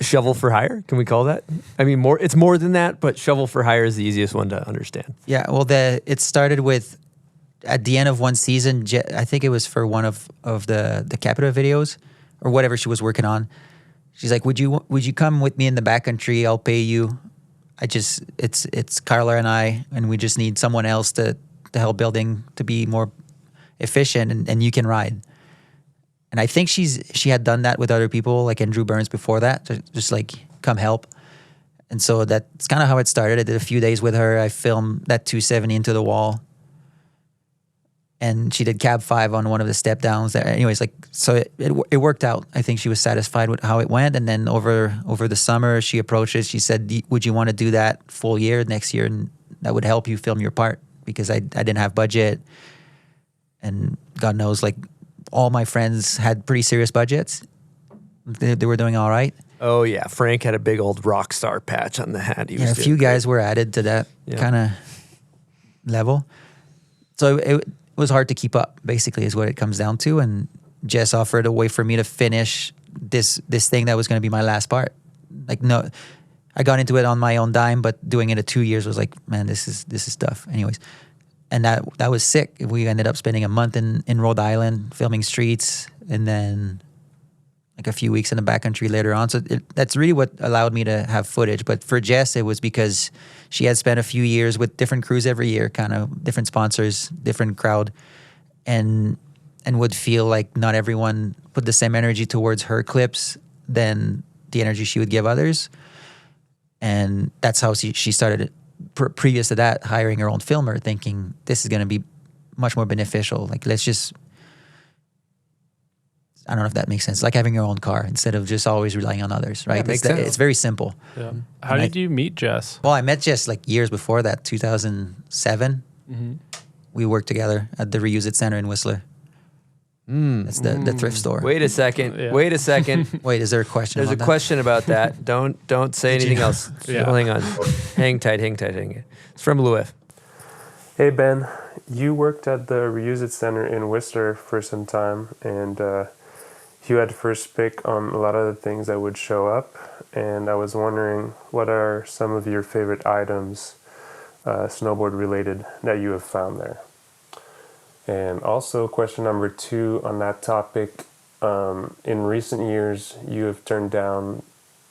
Speaker 4: Shovel for Hire. Can we call that? I mean, it's more than that, but Shovel for Hire is the easiest one to understand.
Speaker 7: Yeah. Well, it started with at the end of one season. I think it was for one of the Capita videos or whatever she was working on. She's like, "Would you come with me in the backcountry? I'll pay you." It's Carla and we just need someone else to help building to be more efficient and you can ride. And I think she had done that with other people like Andrew Burns before that, to just like come help. And so that's kind of how it started. I did a few days with her. I filmed that 270 into the wall. And she did Cab 5 on one of the step downs there. Anyways, like, so it worked out. I think she was satisfied with how it went. And then over the summer, she approached us. She said, would you want to do that full year next year? And that would help you film your part because I didn't have budget. And God knows, like, all my friends had pretty serious budgets. They were doing all right.
Speaker 4: Oh, yeah. Frank had a big old rock star patch on the hat.
Speaker 7: A few guys were added to that kind of level. So it was hard to keep up, basically, is what it comes down to. And Jess offered a way for me to finish this thing that was going to be my last part. Like, no, I got into it on my own dime, but doing it at 2 years was like, man, this is tough. Anyways, and that was sick. We ended up spending a month in Rhode Island filming streets, and then like a few weeks in the backcountry later on. So that's really what allowed me to have footage. But for Jess, it was because she had spent a few years with different crews every year, kind of different sponsors, different crowd, and would feel like not everyone put the same energy towards her clips than the energy she would give others. And that's how she started, previous to that, hiring her own filmer, thinking this is going to be much more beneficial. Like, let's just... I don't know if that makes sense. Like having your own car instead of just always relying on others, right?
Speaker 4: Yeah, makes sense.
Speaker 7: It's very simple.
Speaker 5: Yeah. How did you meet Jess?
Speaker 7: Well, I met Jess like years before that, 2007. Mm-hmm. We worked together at the Reuse It Center in Whistler. That's the thrift store.
Speaker 4: Wait a second.
Speaker 5: Yeah.
Speaker 4: Wait a second.
Speaker 7: Wait, is there a question?
Speaker 4: There's a
Speaker 7: about that?
Speaker 4: question about that. Don't say anything else.
Speaker 5: Yeah.
Speaker 4: Hang on. Hang tight. It's from Louis.
Speaker 9: Hey Ben, you worked at the Reuse It Center in Whistler for some time, and you had first pick on a lot of the things that would show up. And I was wondering, what are some of your favorite items, snowboard related, that you have found there? And also, question number 2 on that topic. In recent years, you have turned down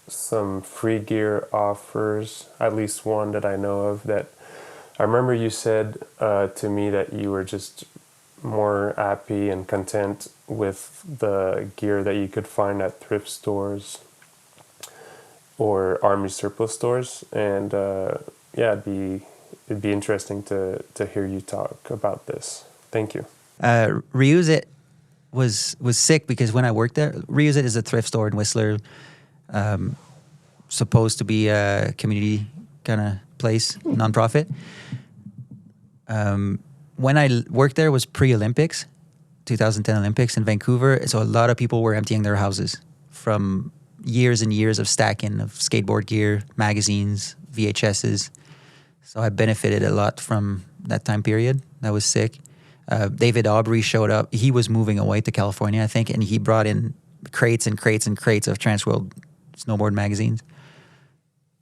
Speaker 9: some free gear offers, at least one that I know of, that I remember you said to me that you were just more happy and content with the gear that you could find at thrift stores or army surplus stores. And yeah, it'd be interesting to hear you talk about this. Thank you.
Speaker 7: Reuse It was sick because when I worked there, Reuse It is a thrift store in Whistler, supposed to be a community kind of place, nonprofit. When I worked there, it was pre-Olympics, 2010 Olympics in Vancouver. So a lot of people were emptying their houses from years and years of stacking of skateboard gear, magazines, VHSs. So I benefited a lot from that time period. That was sick. David Aubrey showed up. He was moving away to California, I think, and he brought in crates and crates and crates of Transworld snowboard magazines.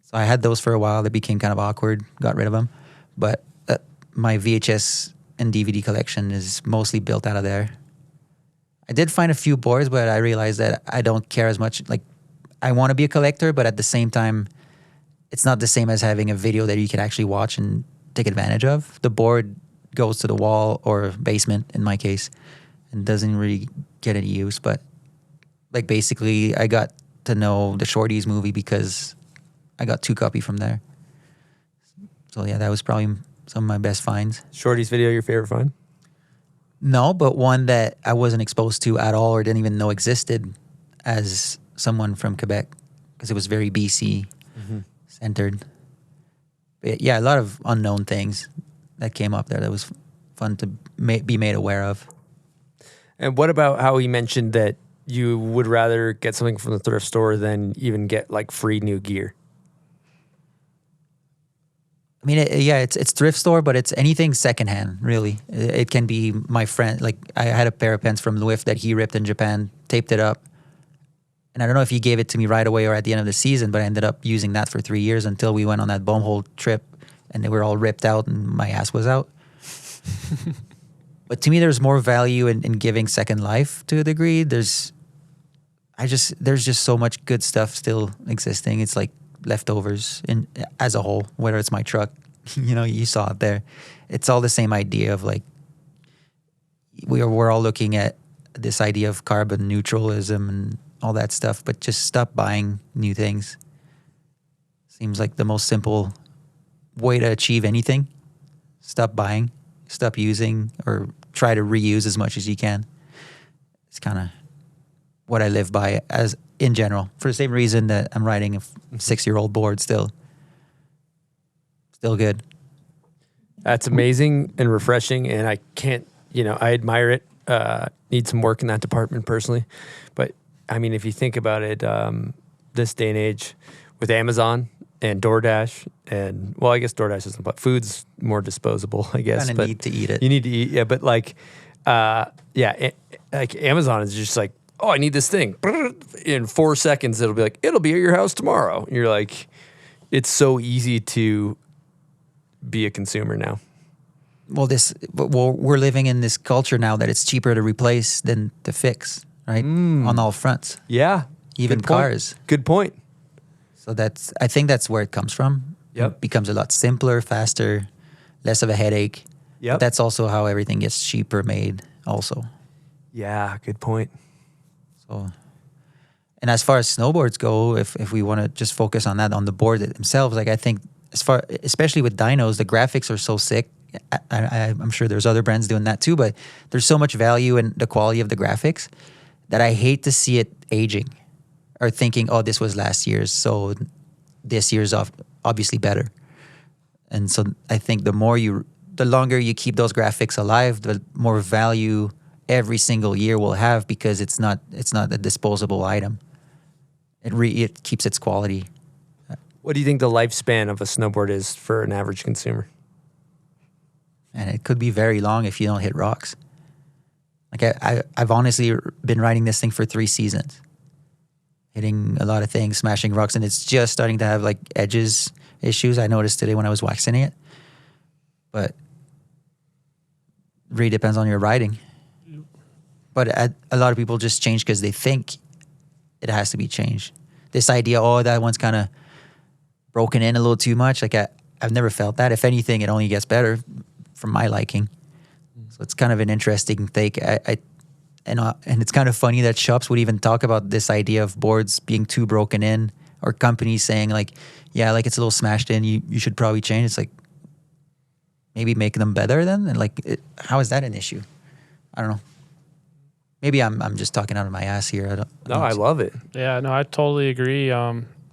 Speaker 7: So I had those for a while. They became kind of awkward. Got rid of them. But my VHS and DVD collection is mostly built out of there. I did find a few boards, but I realized that I don't care as much. Like, I want to be a collector, but at the same time, it's not the same as having a video that you can actually watch and take advantage of. The board goes to the wall or basement in my case and doesn't really get any use. But like basically I got to know the Shorties movie because I got 2 copies from there. So yeah, that was probably some of my best finds.
Speaker 4: Shorty's video, your favorite find?
Speaker 7: No, but one that I wasn't exposed to at all or didn't even know existed as someone from Quebec because it was very BC centered. But yeah, a lot of unknown things that came up there that was fun to be made aware of.
Speaker 4: And what about how he mentioned that you would rather get something from the thrift store than even get like free new gear?
Speaker 7: I mean, it's thrift store, but it's anything secondhand, really. It can be my friend. Like, I had a pair of pants from Louis that he ripped in Japan, taped it up. And I don't know if he gave it to me right away or at the end of the season, but I ended up using that for 3 years until we went on that Bombhole trip and they were all ripped out and my ass was out. But to me, there's more value in giving second life to a degree. There's just so much good stuff still existing. It's like leftovers as a whole, whether it's my truck, you saw it there. It's all the same idea of like, we're all looking at this idea of carbon neutralism and all that stuff, but just stop buying new things. Seems like the most simple way to achieve anything. Stop buying, stop using, or try to reuse as much as you can. It's kind of what I live by as in general, for the same reason that I'm riding a 6-year-old board still good.
Speaker 4: That's amazing and refreshing, and I can't, I admire it. Need some work in that department personally. But, I mean, if you think about it, this day and age with Amazon and DoorDash and, well, I guess DoorDash isn't, but food's more disposable, I guess.
Speaker 7: Kind of need to eat it.
Speaker 4: You need to eat, yeah, but like Amazon is just like, oh, I need this thing. In 4 seconds, it'll be like, it'll be at your house tomorrow. And you're like, it's so easy to be a consumer now.
Speaker 7: Well, we're living in this culture now that it's cheaper to replace than to fix, right? On all fronts.
Speaker 4: Yeah.
Speaker 7: Even cars.
Speaker 4: Good point.
Speaker 7: So I think that's where it comes from.
Speaker 4: Yep.
Speaker 7: It becomes a lot simpler, faster, less of a headache.
Speaker 4: Yep.
Speaker 7: But that's also how everything gets cheaper made also.
Speaker 4: Yeah, good point.
Speaker 7: So, and as far as snowboards go, if we want to just focus on that, on the board themselves, like I think especially with dynos, the graphics are so sick. I'm sure there's other brands doing that too, but there's so much value in the quality of the graphics that I hate to see it aging or thinking, oh, this was last year's, so this year's obviously better. And so I think the longer you keep those graphics alive, the more value every single year will have, because it's not a disposable item. It keeps its quality.
Speaker 4: What do you think the lifespan of a snowboard is for an average consumer?
Speaker 7: And it could be very long if you don't hit rocks. Like I've honestly been riding this thing for 3 seasons, hitting a lot of things, smashing rocks, and it's just starting to have like edges issues. I noticed today when I was waxing it, but really depends on your riding. But a lot of people just change because they think it has to be changed. This idea, that one's kind of broken in a little too much. Like I've never felt that. If anything, it only gets better from my liking. So it's kind of an interesting take. And it's kind of funny that shops would even talk about this idea of boards being too broken in, or companies saying like, yeah, like it's a little smashed in, you should probably change. It's like, maybe make them better then? And like, how is that an issue? I don't know. Maybe I'm just talking out of my ass here.
Speaker 4: I love it.
Speaker 5: Yeah, no, I totally agree.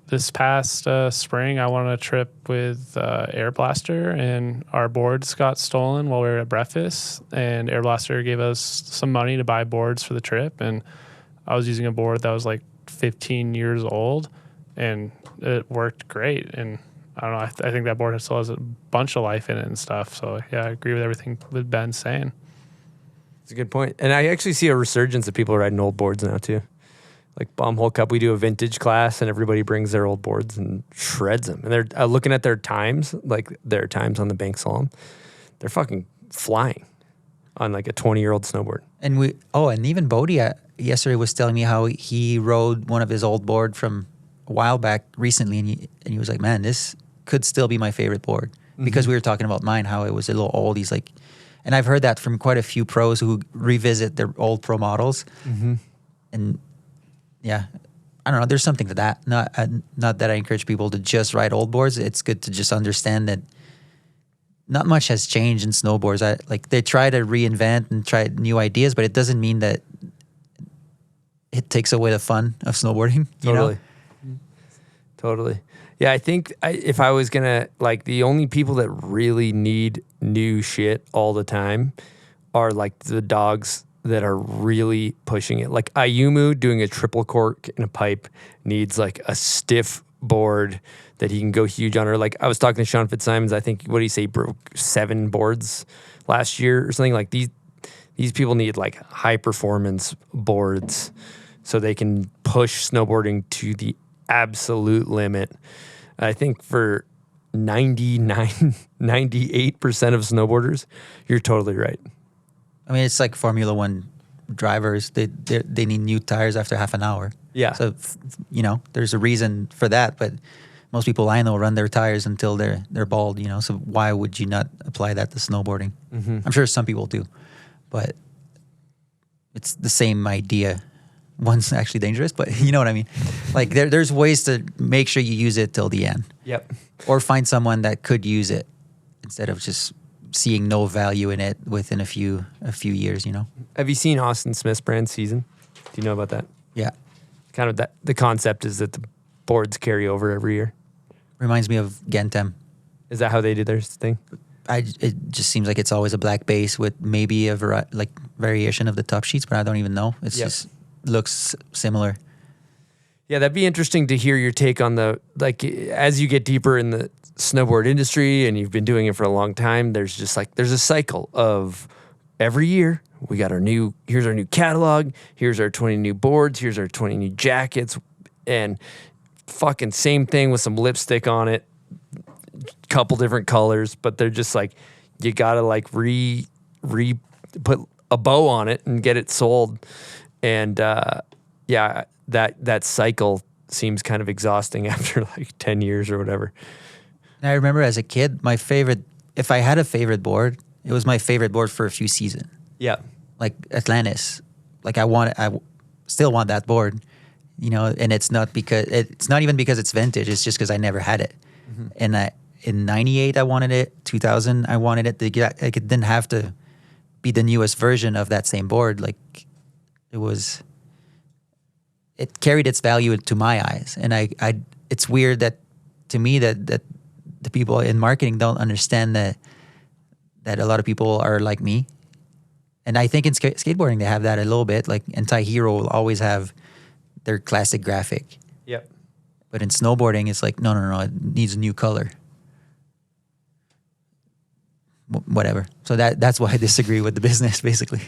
Speaker 5: This past spring, I went on a trip with Air Blaster, and our boards got stolen while we were at breakfast. And Air Blaster gave us some money to buy boards for the trip. And I was using a board that was like 15 years old, and it worked great. And I don't know, I think that board still has a bunch of life in it and stuff. So yeah, I agree with everything that Ben's saying.
Speaker 4: It's a good point. And I actually see a resurgence of people riding old boards now too. Like Bomb Hole Cup, we do a vintage class and everybody brings their old boards and shreds them. And they're looking at their times, like their times on the bank slalom. They're fucking flying on like a 20-year-old snowboard.
Speaker 7: And and even Bodie yesterday was telling me how he rode one of his old board from a while back recently, and he was like, man, this could still be my favorite board. Because we were talking about mine, how it was a little old. He's like, and I've heard that from quite a few pros who revisit their old pro models. And yeah, I don't know, there's something to that. Not that I encourage people to just ride old boards. It's good to just understand that not much has changed in snowboards. They try to reinvent and try new ideas, but it doesn't mean that it takes away the fun of snowboarding.
Speaker 4: Totally. Totally. Yeah, I think if I was gonna, like, the only people that really need new shit all the time are like the dogs that are really pushing it. Like Ayumu doing a triple cork in a pipe needs like a stiff board that he can go huge on. Or like I was talking to Sean Fitzsimons, I think, what did he say, broke 7 boards last year or something. Like these people need like high performance boards so they can push snowboarding to the absolute limit. I think for 98% of snowboarders, you're totally right.
Speaker 7: I mean, it's like Formula One drivers. They need new tires after half an hour.
Speaker 4: Yeah.
Speaker 7: So, there's a reason for that. But most people I know run their tires until they're bald, So why would you not apply that to snowboarding? I'm sure some people do. But it's the same idea. One's actually dangerous, but you know what I mean? Like there's ways to make sure you use it till the end.
Speaker 4: Yep.
Speaker 7: Or find someone that could use it instead of just seeing no value in it within a few years,
Speaker 4: Have you seen Austin Smith's brand Season? Do you know about that?
Speaker 7: Yeah.
Speaker 4: Kind of that. The concept is that the boards carry over every year.
Speaker 7: Reminds me of Gentem.
Speaker 4: Is that how they do their thing?
Speaker 7: It just seems like it's always a black base with maybe a variation of the top sheets, but I don't even know. It's just looks similar.
Speaker 4: Yeah, that'd be interesting to hear your take on as you get deeper in the snowboard industry and you've been doing it for a long time, there's a cycle of every year we got here's our new catalog, here's our 20 new boards, here's our 20 new jackets, and fucking same thing with some lipstick on it, couple different colors, but they're just like, you gotta like put a bow on it and get it sold. And that cycle seems kind of exhausting after like 10 years or whatever.
Speaker 7: And I remember as a kid, if I had a favorite board, it was my favorite board for a few seasons.
Speaker 4: Yeah.
Speaker 7: Like Atlantis. Like I still want that board, and it's not even because it's vintage. It's just because I never had it. And in 98, I wanted it. 2000, I wanted it. It didn't have to be the newest version of that same board. Like it carried its value to my eyes. And it's weird that to me that the people in marketing don't understand that a lot of people are like me And I think in skateboarding they have that a little bit. Like Anti-Hero will always have their classic graphic.
Speaker 4: Yep.
Speaker 7: But in snowboarding, it's like, no, it needs a new color. Whatever. So that's why I disagree with the business, basically.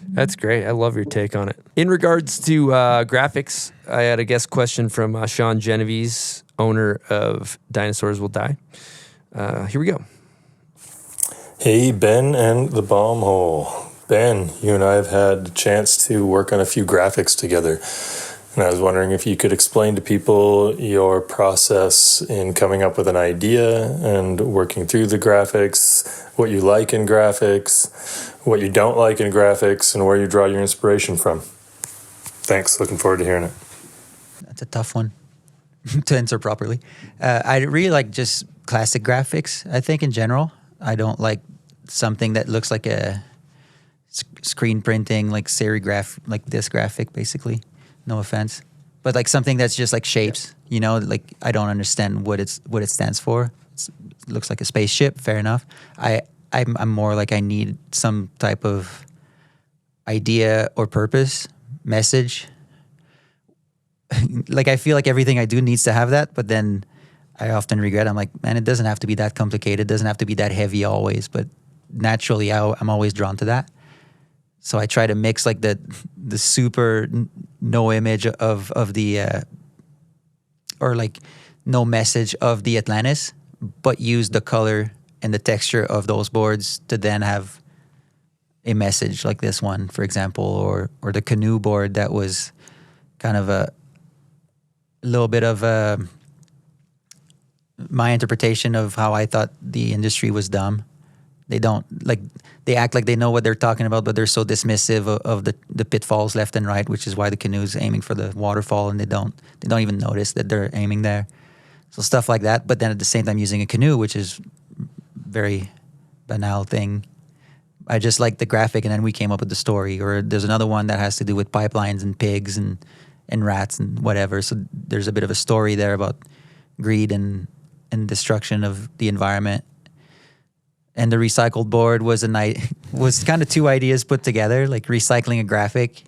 Speaker 4: That's great. I love your take on it. In regards to graphics, I had a guest question from Sean Genovese, owner of Dinosaurs Will Die. Here we go.
Speaker 13: Hey, Ben and the Bomb Hole. Ben, you and I have had the chance to work on a few graphics together. And I was wondering if you could explain to people your process in coming up with an idea and working through the graphics, what you like in graphics, what you don't like in graphics, and where you draw your inspiration from. Thanks. Looking forward to hearing it.
Speaker 7: That's a tough one to answer properly. I really like just classic graphics, I think, in general. I don't like something that looks like a screen printing, like serigraph, like this graphic, basically. No offense, but like something that's just like shapes, you know, like I don't understand what it stands for. It looks like a spaceship. Fair enough. I'm more like I need some type of idea or purpose, message. Like I feel like everything I do needs to have that, but then I often regret. I'm like, man, it doesn't have to be that complicated. It doesn't have to be that heavy always. But naturally, I'm always drawn to that. So I try to mix like the super no image of the or like no message of the Atlantis, but use the color and the texture of those boards to then have a message like this one, for example, or the canoe board that was kind of a little bit of my interpretation of how I thought the industry was dumb. They act like they know what they're talking about, but they're so dismissive of the pitfalls left and right, which is why the canoe's aiming for the waterfall and they don't even notice that they're aiming there. So stuff like that. But then at the same time using a canoe, which is very banal thing. I just like the graphic and then we came up with the story. Or there's another one that has to do with pipelines and pigs and rats and whatever. So there's a bit of a story there about greed and destruction of the environment. And the recycled board was kind of two ideas put together, like recycling a graphic.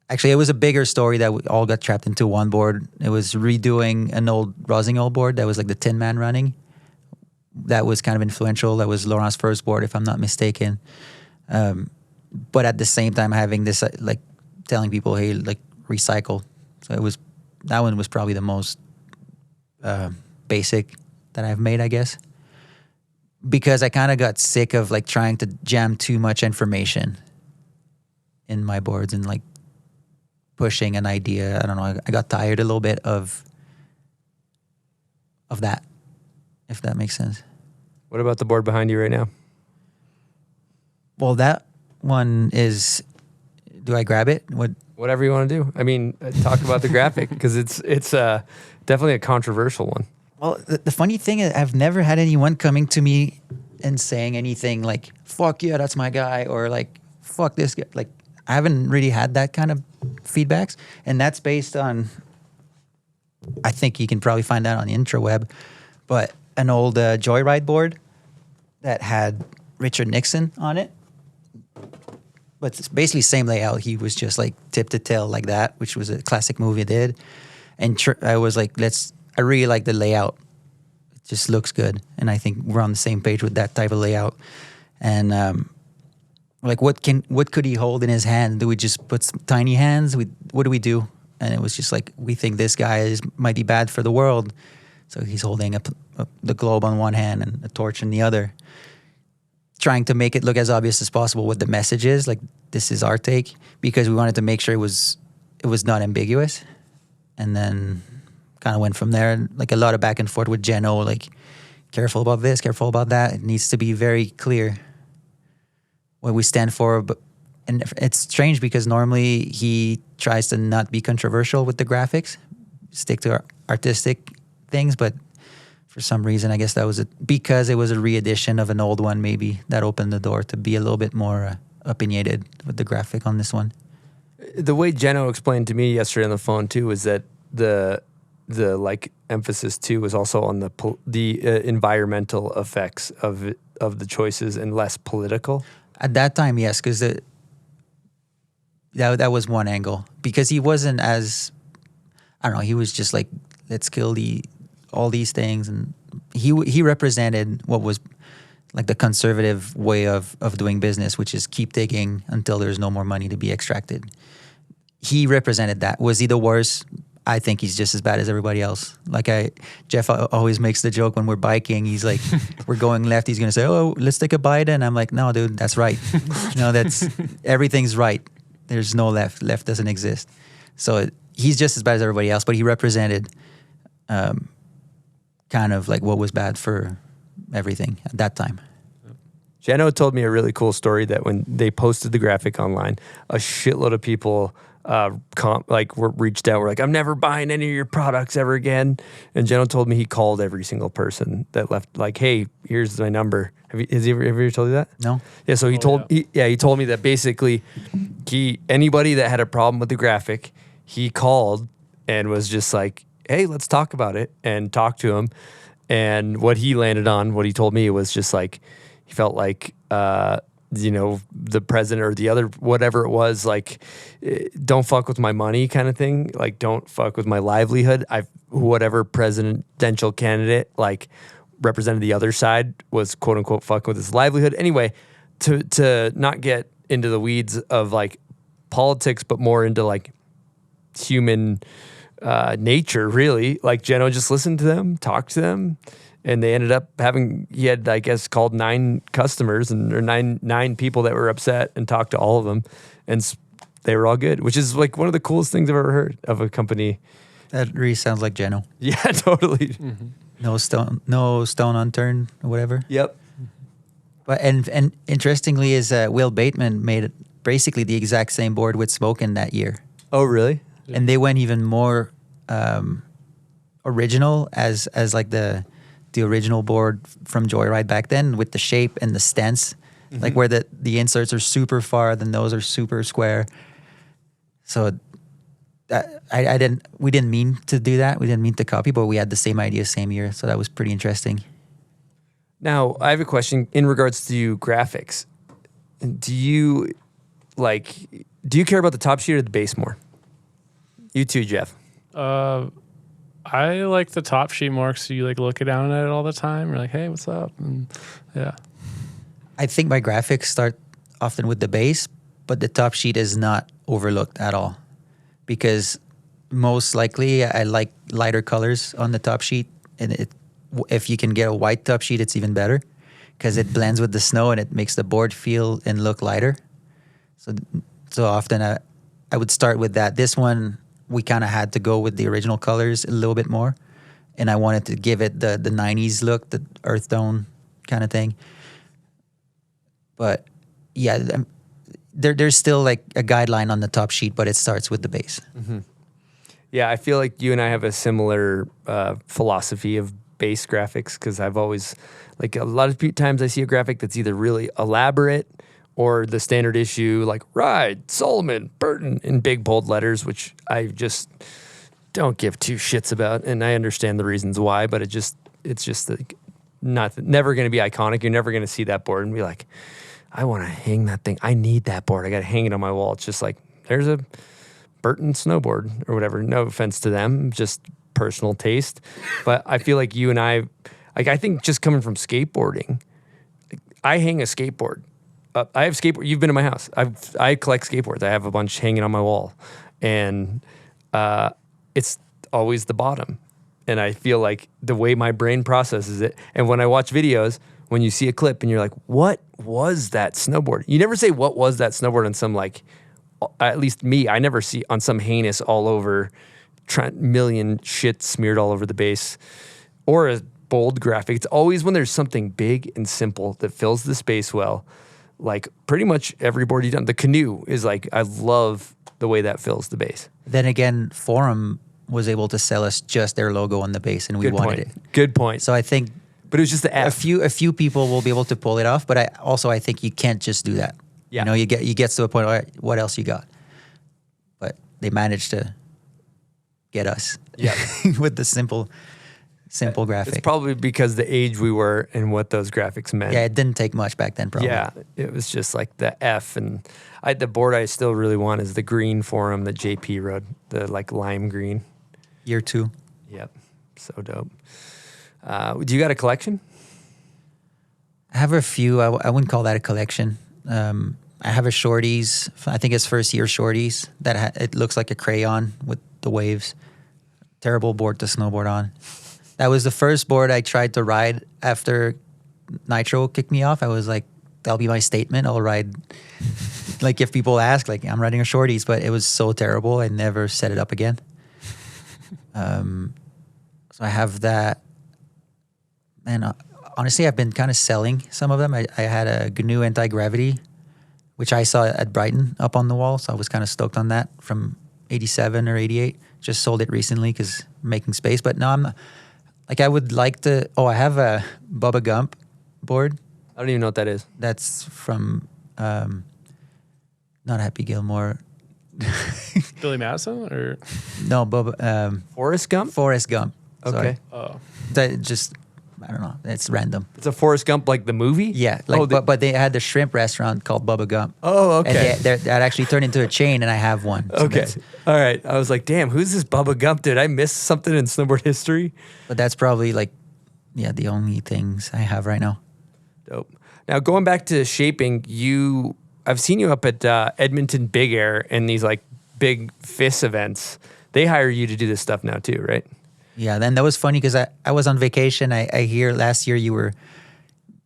Speaker 7: Actually, it was a bigger story that we all got trapped into one board. It was redoing an old Rossignol board that was like the Tin Man running. That was kind of influential. That was Laurent's first board, if I'm not mistaken. But at the same time, having this like telling people, hey, like recycle. So that one was probably the most basic that I've made, I guess. Because I kind of got sick of like trying to jam too much information in my boards and like pushing an idea. I don't know. I got tired a little bit of that, if that makes sense.
Speaker 4: What about the board behind you right now?
Speaker 7: Well, that one is. Do I grab it?
Speaker 4: Whatever you want to do. I mean, talk about the graphic because it's definitely a controversial one.
Speaker 7: Well, the funny thing is I've never had anyone coming to me and saying anything like, fuck yeah, that's my guy, or like, fuck this guy. Like, I haven't really had that kind of feedbacks. And that's based on, I think you can probably find that on the intraweb, but an old Joyride board that had Richard Nixon on it. But it's basically same layout. He was just like tip to tail like that, which was a classic movie I did. And I was like, I really like the layout. It just looks good. And I think we're on the same page with that type of layout. And like, what could he hold in his hand? Do we just put some tiny hands? What do we do? And it was just like, we think this guy might be bad for the world. So he's holding the globe on one hand and a torch in the other. Trying to make it look as obvious as possible what the message is. Like, this is our take. Because we wanted to make sure it was not ambiguous. And then kind of went from there. Like a lot of back and forth with Geno, like careful about this, careful about that. It needs to be very clear what we stand for. And it's strange because normally he tries to not be controversial with the graphics, stick to artistic things. But for some reason, I guess that was because it was a re-edition of an old one, maybe that opened the door to be a little bit more opinionated with the graphic on this one.
Speaker 4: The way Geno explained to me yesterday on the phone too is that the like emphasis too was also on the environmental effects of the choices and less political.
Speaker 7: At that time, yes, because that was one angle. Because he wasn't as, I don't know, he was just like, let's kill all these things. And he represented what was like the conservative way of doing business, which is keep digging until there's no more money to be extracted. He represented that. Was he the worst? I think he's just as bad as everybody else. Like Jeff always makes the joke when we're biking. He's like, we're going left. He's going to say, oh, let's take a bite. And I'm like, no, dude, that's right. Everything's right. There's no left. Left doesn't exist. So he's just as bad as everybody else, but he represented kind of like what was bad for everything at that time.
Speaker 4: Jeno told me a really cool story that when they posted the graphic online, a shitload of people were reached out. We're like, I'm never buying any of your products ever again. And Jeno told me he called every single person that left, like, hey, here's my number. Has he ever told you that?
Speaker 7: No.
Speaker 4: Yeah. So he told me that basically anybody that had a problem with the graphic, he called and was just like, hey, let's talk about it, and talk to him. And what he landed on, what he told me, was just like, he felt like, the president or the other, whatever it was, like, don't fuck with my money kind of thing. Like, don't fuck with my livelihood. Whatever presidential candidate, like, represented the other side was quote unquote fucking with his livelihood. Anyway, to not get into the weeds of like politics, but more into like human nature, really. Like, Jeno just listened to them, talked to them, and they ended up he had, I guess, called 9 customers or nine people that were upset, and talked to all of them, and they were all good, which is like one of the coolest things I've ever heard of a company.
Speaker 7: That really sounds like Jeno.
Speaker 4: Yeah, totally.
Speaker 7: Mm-hmm. No stone unturned or whatever.
Speaker 4: Yep.
Speaker 7: But and interestingly is Will Bateman made basically the exact same board with Smokin' that year.
Speaker 4: Oh, really?
Speaker 7: Yeah. And they went even more original as like the original board from Joyride back then, with the shape and the stance, like where the inserts are super far, the nose are super square. So we didn't mean to do that. We didn't mean to copy, but we had the same idea same year. So that was pretty interesting.
Speaker 4: Now, I have a question in regards to graphics. Do you care about the top sheet or the base more? You too, Jeff.
Speaker 5: I like the top sheet more because you like look down at it all the time. You're like, hey, what's up? And yeah.
Speaker 7: I think my graphics start often with the base, but the top sheet is not overlooked at all, because most likely I like lighter colors on the top sheet, and if you can get a white top sheet, it's even better because it blends with the snow and it makes the board feel and look lighter. So often I would start with that. This one, we kind of had to go with the original colors a little bit more, and I wanted to give it the 90s look, the earth tone kind of thing. But yeah, there's still like a guideline on the top sheet, but it starts with the base.
Speaker 4: Mm-hmm. Yeah, I feel like you and I have a similar philosophy of base graphics, because I've always, like, a lot of times I see a graphic that's either really elaborate or the standard issue, like Ride, Solomon, Burton in big bold letters, which I just don't give two shits about, and I understand the reasons why, but it's just like never going to be iconic. You're never going to see that board and be like, I want to hang that thing. I need that board. I got to hang it on my wall. It's just like, there's a Burton snowboard or whatever. No offense to them, just personal taste. But I feel like you and I think just coming from skateboarding, I hang a skateboard. I have skateboard. You've been to my house. I collect skateboards. I have a bunch hanging on my wall, and it's always the bottom. And I feel like the way my brain processes it, and when I watch videos, when you see a clip and you're like, what was that snowboard? You never say, what was that snowboard on some, like, at least me, I never see on some heinous all over million shit smeared all over the base or a bold graphic. It's always when there's something big and simple that fills the space well. Like pretty much every board you've done. The canoe is like, I love the way that fills the base.
Speaker 7: Then again, Forum was able to sell us just their logo on the base, and we wanted it.
Speaker 4: Good point.
Speaker 7: So I think,
Speaker 4: but it was just the F.
Speaker 7: A few people will be able to pull it off, but I think you can't just do that.
Speaker 4: Yeah.
Speaker 7: You know, you get to a point, all right, what else you got? But they managed to get us.
Speaker 4: Yeah.
Speaker 7: With the simple simple graphic.
Speaker 4: It's probably because the age we were and what those graphics meant.
Speaker 7: Yeah, it didn't take much back then, probably.
Speaker 4: Yeah, it was just like the F, and the board I still really want is the green Forum that JP rode, the like lime green.
Speaker 7: Year 2.
Speaker 4: Yep, so dope. Do you got a collection?
Speaker 7: I have a few. I wouldn't call that a collection. I have a shorties. I think it's first year shorties that it looks like a crayon with the waves. Terrible board to snowboard on. That was the first board I tried to ride after Nitro kicked me off. I was like, that'll be my statement. I'll ride. Like if people ask, like I'm riding a shorties, but it was so terrible. I never set it up again. So I have that. And honestly, I've been kind of selling some of them. I had a GNU anti-gravity, which I saw at Brighton up on the wall. So I was kind of stoked on that from 87 or 88. Just sold it recently because making space. But no, I'm not. Like I would like to. Oh, I have a Bubba Gump board.
Speaker 4: I don't even know what that is.
Speaker 7: That's from not Happy Gilmore.
Speaker 5: Billy Madison or
Speaker 7: no, Bubba.
Speaker 4: Forrest Gump.
Speaker 7: Forrest Gump.
Speaker 4: Okay.
Speaker 5: Oh.
Speaker 7: That just. I don't know. It's random.
Speaker 4: It's a Forrest Gump like the movie?
Speaker 7: Yeah. Like, but they had the shrimp restaurant called Bubba Gump.
Speaker 4: Oh, okay.
Speaker 7: And that actually turned into a chain, and I have one. So
Speaker 4: okay. All right. I was like, damn, who's this Bubba Gump? Did I miss something in snowboard history?
Speaker 7: But that's probably like, the only things I have right now.
Speaker 4: Dope. Now, going back to shaping, I've seen you up at Edmonton Big Air in these like big FIS events. They hire you to do this stuff now too, right?
Speaker 7: Yeah, then that was funny because I was on vacation. I hear last year you were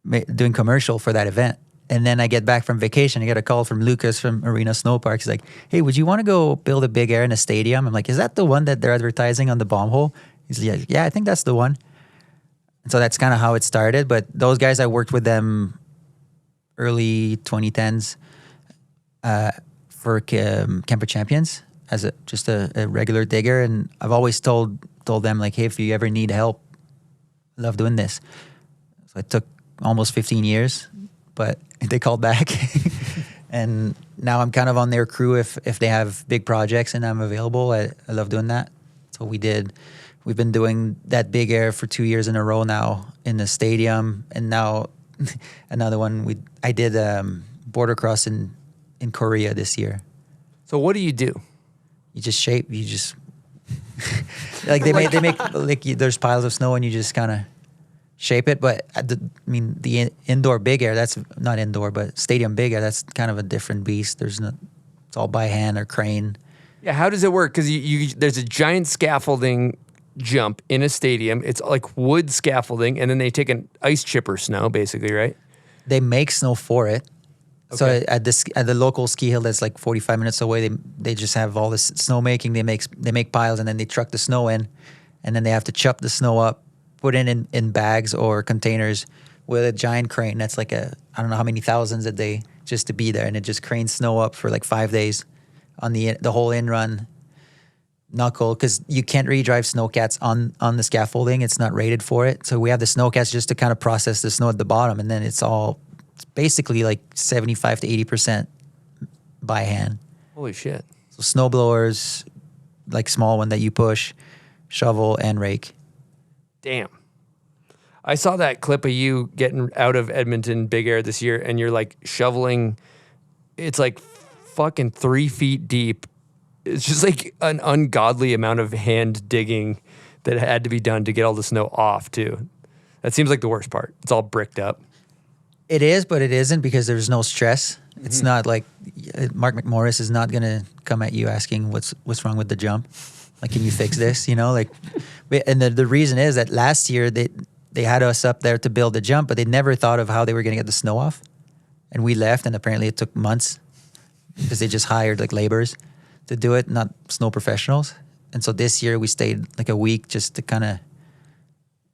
Speaker 7: doing commercial for that event. And then I get back from vacation. I get a call from Lucas from Arena Snow Park. He's like, hey, would you want to go build a big air in a stadium? I'm like, is that the one that they're advertising on the bomb hole? He's like, yeah, I think that's the one. And so that's kind of how it started. But those guys, I worked with them early 2010s for Camper Champions as just a regular digger. And I've always told them like, hey, if you ever need help, I love doing this. So it took almost 15 years, but they called back. And now I'm kind of on their crew if they have big projects and I'm available. I love doing that. So we did. We've been doing that big air for 2 years in a row now in the stadium. And now another one. I did border cross in Korea this year.
Speaker 4: So what do? You
Speaker 7: just shape. You just like they make like there's piles of snow and you just kind of shape it. But the indoor big air, that's not indoor, but stadium big air, that's kind of a different beast. It's all by hand or crane.
Speaker 4: Yeah, how does it work? Because there's a giant scaffolding jump in a stadium. It's like wood scaffolding, and then they take an ice chipper snow, basically, right?
Speaker 7: They make snow for it.
Speaker 4: Okay.
Speaker 7: So at the local ski hill that's like 45 minutes away, they just have all this snow making. They make piles and then they truck the snow in, and then they have to chop the snow up, put it in bags or containers with a giant crane. That's like I don't know how many thousands a day just to be there, and it just cranes snow up for like 5 days on the whole in run knuckle, because you can't really drive snowcats on the scaffolding. It's not rated for it. So we have the snowcats just to kind of process the snow at the bottom, and then it's basically like 75 to 80% by hand.
Speaker 4: Holy shit.
Speaker 7: So snow blowers, like small one that you push, shovel and rake.
Speaker 4: Damn. I saw that clip of you getting out of Edmonton Big Air this year, and you're like shoveling. It's like fucking 3 feet deep. It's just like an ungodly amount of hand digging that had to be done to get all the snow off too. That seems like the worst part. It's all bricked up.
Speaker 7: It is, but it isn't, because there's no stress. It's not like Mark McMorris is not gonna come at you asking what's wrong with the jump. Like, can you fix this? And the reason is that last year they had us up there to build the jump, but they never thought of how they were gonna get the snow off. And we left, and apparently it took months because they just hired like laborers to do it, not snow professionals. And so this year we stayed like a week just to kind of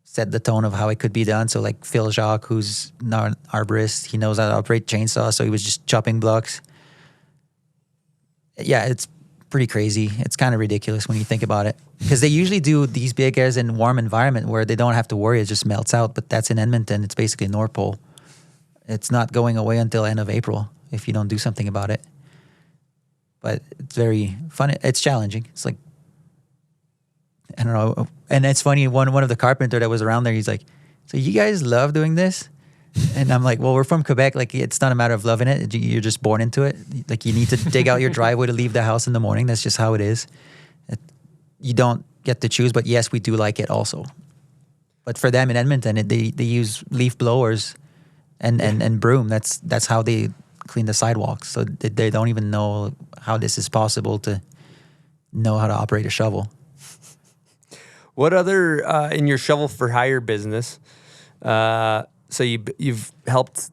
Speaker 7: set the tone of how it could be done. So like Phil Jacques, who's now an arborist, he knows how to operate chainsaw, so he was just chopping blocks. Yeah, it's pretty crazy. It's kind of ridiculous when you think about it, because they usually do these big airs in warm environment where they don't have to worry, it just melts out. But that's in Edmonton. It's basically North Pole. It's not going away until end of April if you don't do something about it. But it's very fun. It's challenging. It's like I don't know. And it's funny, one of the carpenter that was around there, he's like, so you guys love doing this? And I'm like, well, we're from Quebec. Like, it's not a matter of loving it. You're just born into it. Like, you need to dig out your driveway to leave the house in the morning. That's just how it is. You don't get to choose, but yes, we do like it also. But for them in Edmonton, they use leaf blowers and broom. That's how they clean the sidewalks. So they don't even know how this is possible to know how to operate a shovel.
Speaker 4: What other in your shovel for hire business? So you've helped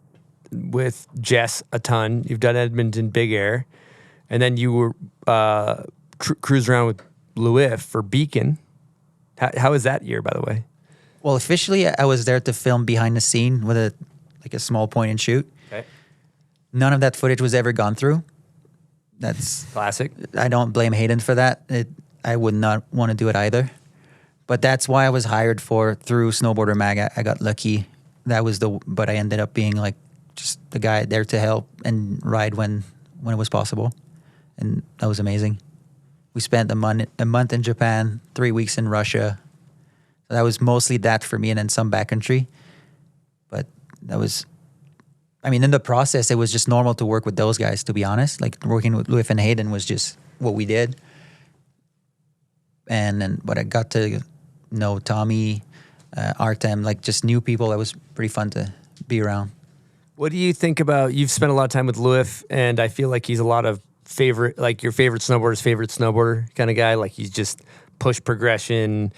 Speaker 4: with Jess a ton. You've done Edmonton Big Air, and then you were cruised around with Louis for Beacon. How was that year, by the way?
Speaker 7: Well, officially, I was there to film behind the scene with a small point and shoot.
Speaker 4: Okay.
Speaker 7: None of that footage was ever gone through. That's
Speaker 4: classic.
Speaker 7: I don't blame Hayden for that. I would not want to do it either. But that's why I was hired through Snowboarder Mag. I got lucky. But I ended up being like just the guy there to help and ride when it was possible. And that was amazing. We spent a month in Japan, 3 weeks in Russia. So that was mostly that for me, and then some backcountry. But that was, in the process, it was just normal to work with those guys, to be honest. Like, working with Louis and Hayden was just what we did. But I got to know Tommy, Artem, like just new people. That was pretty fun to be around.
Speaker 4: What do you think about, you've spent a lot of time with Louis, and I feel like he's a lot of your favorite snowboarder's favorite snowboarder kind of guy. Like, he's just push progression,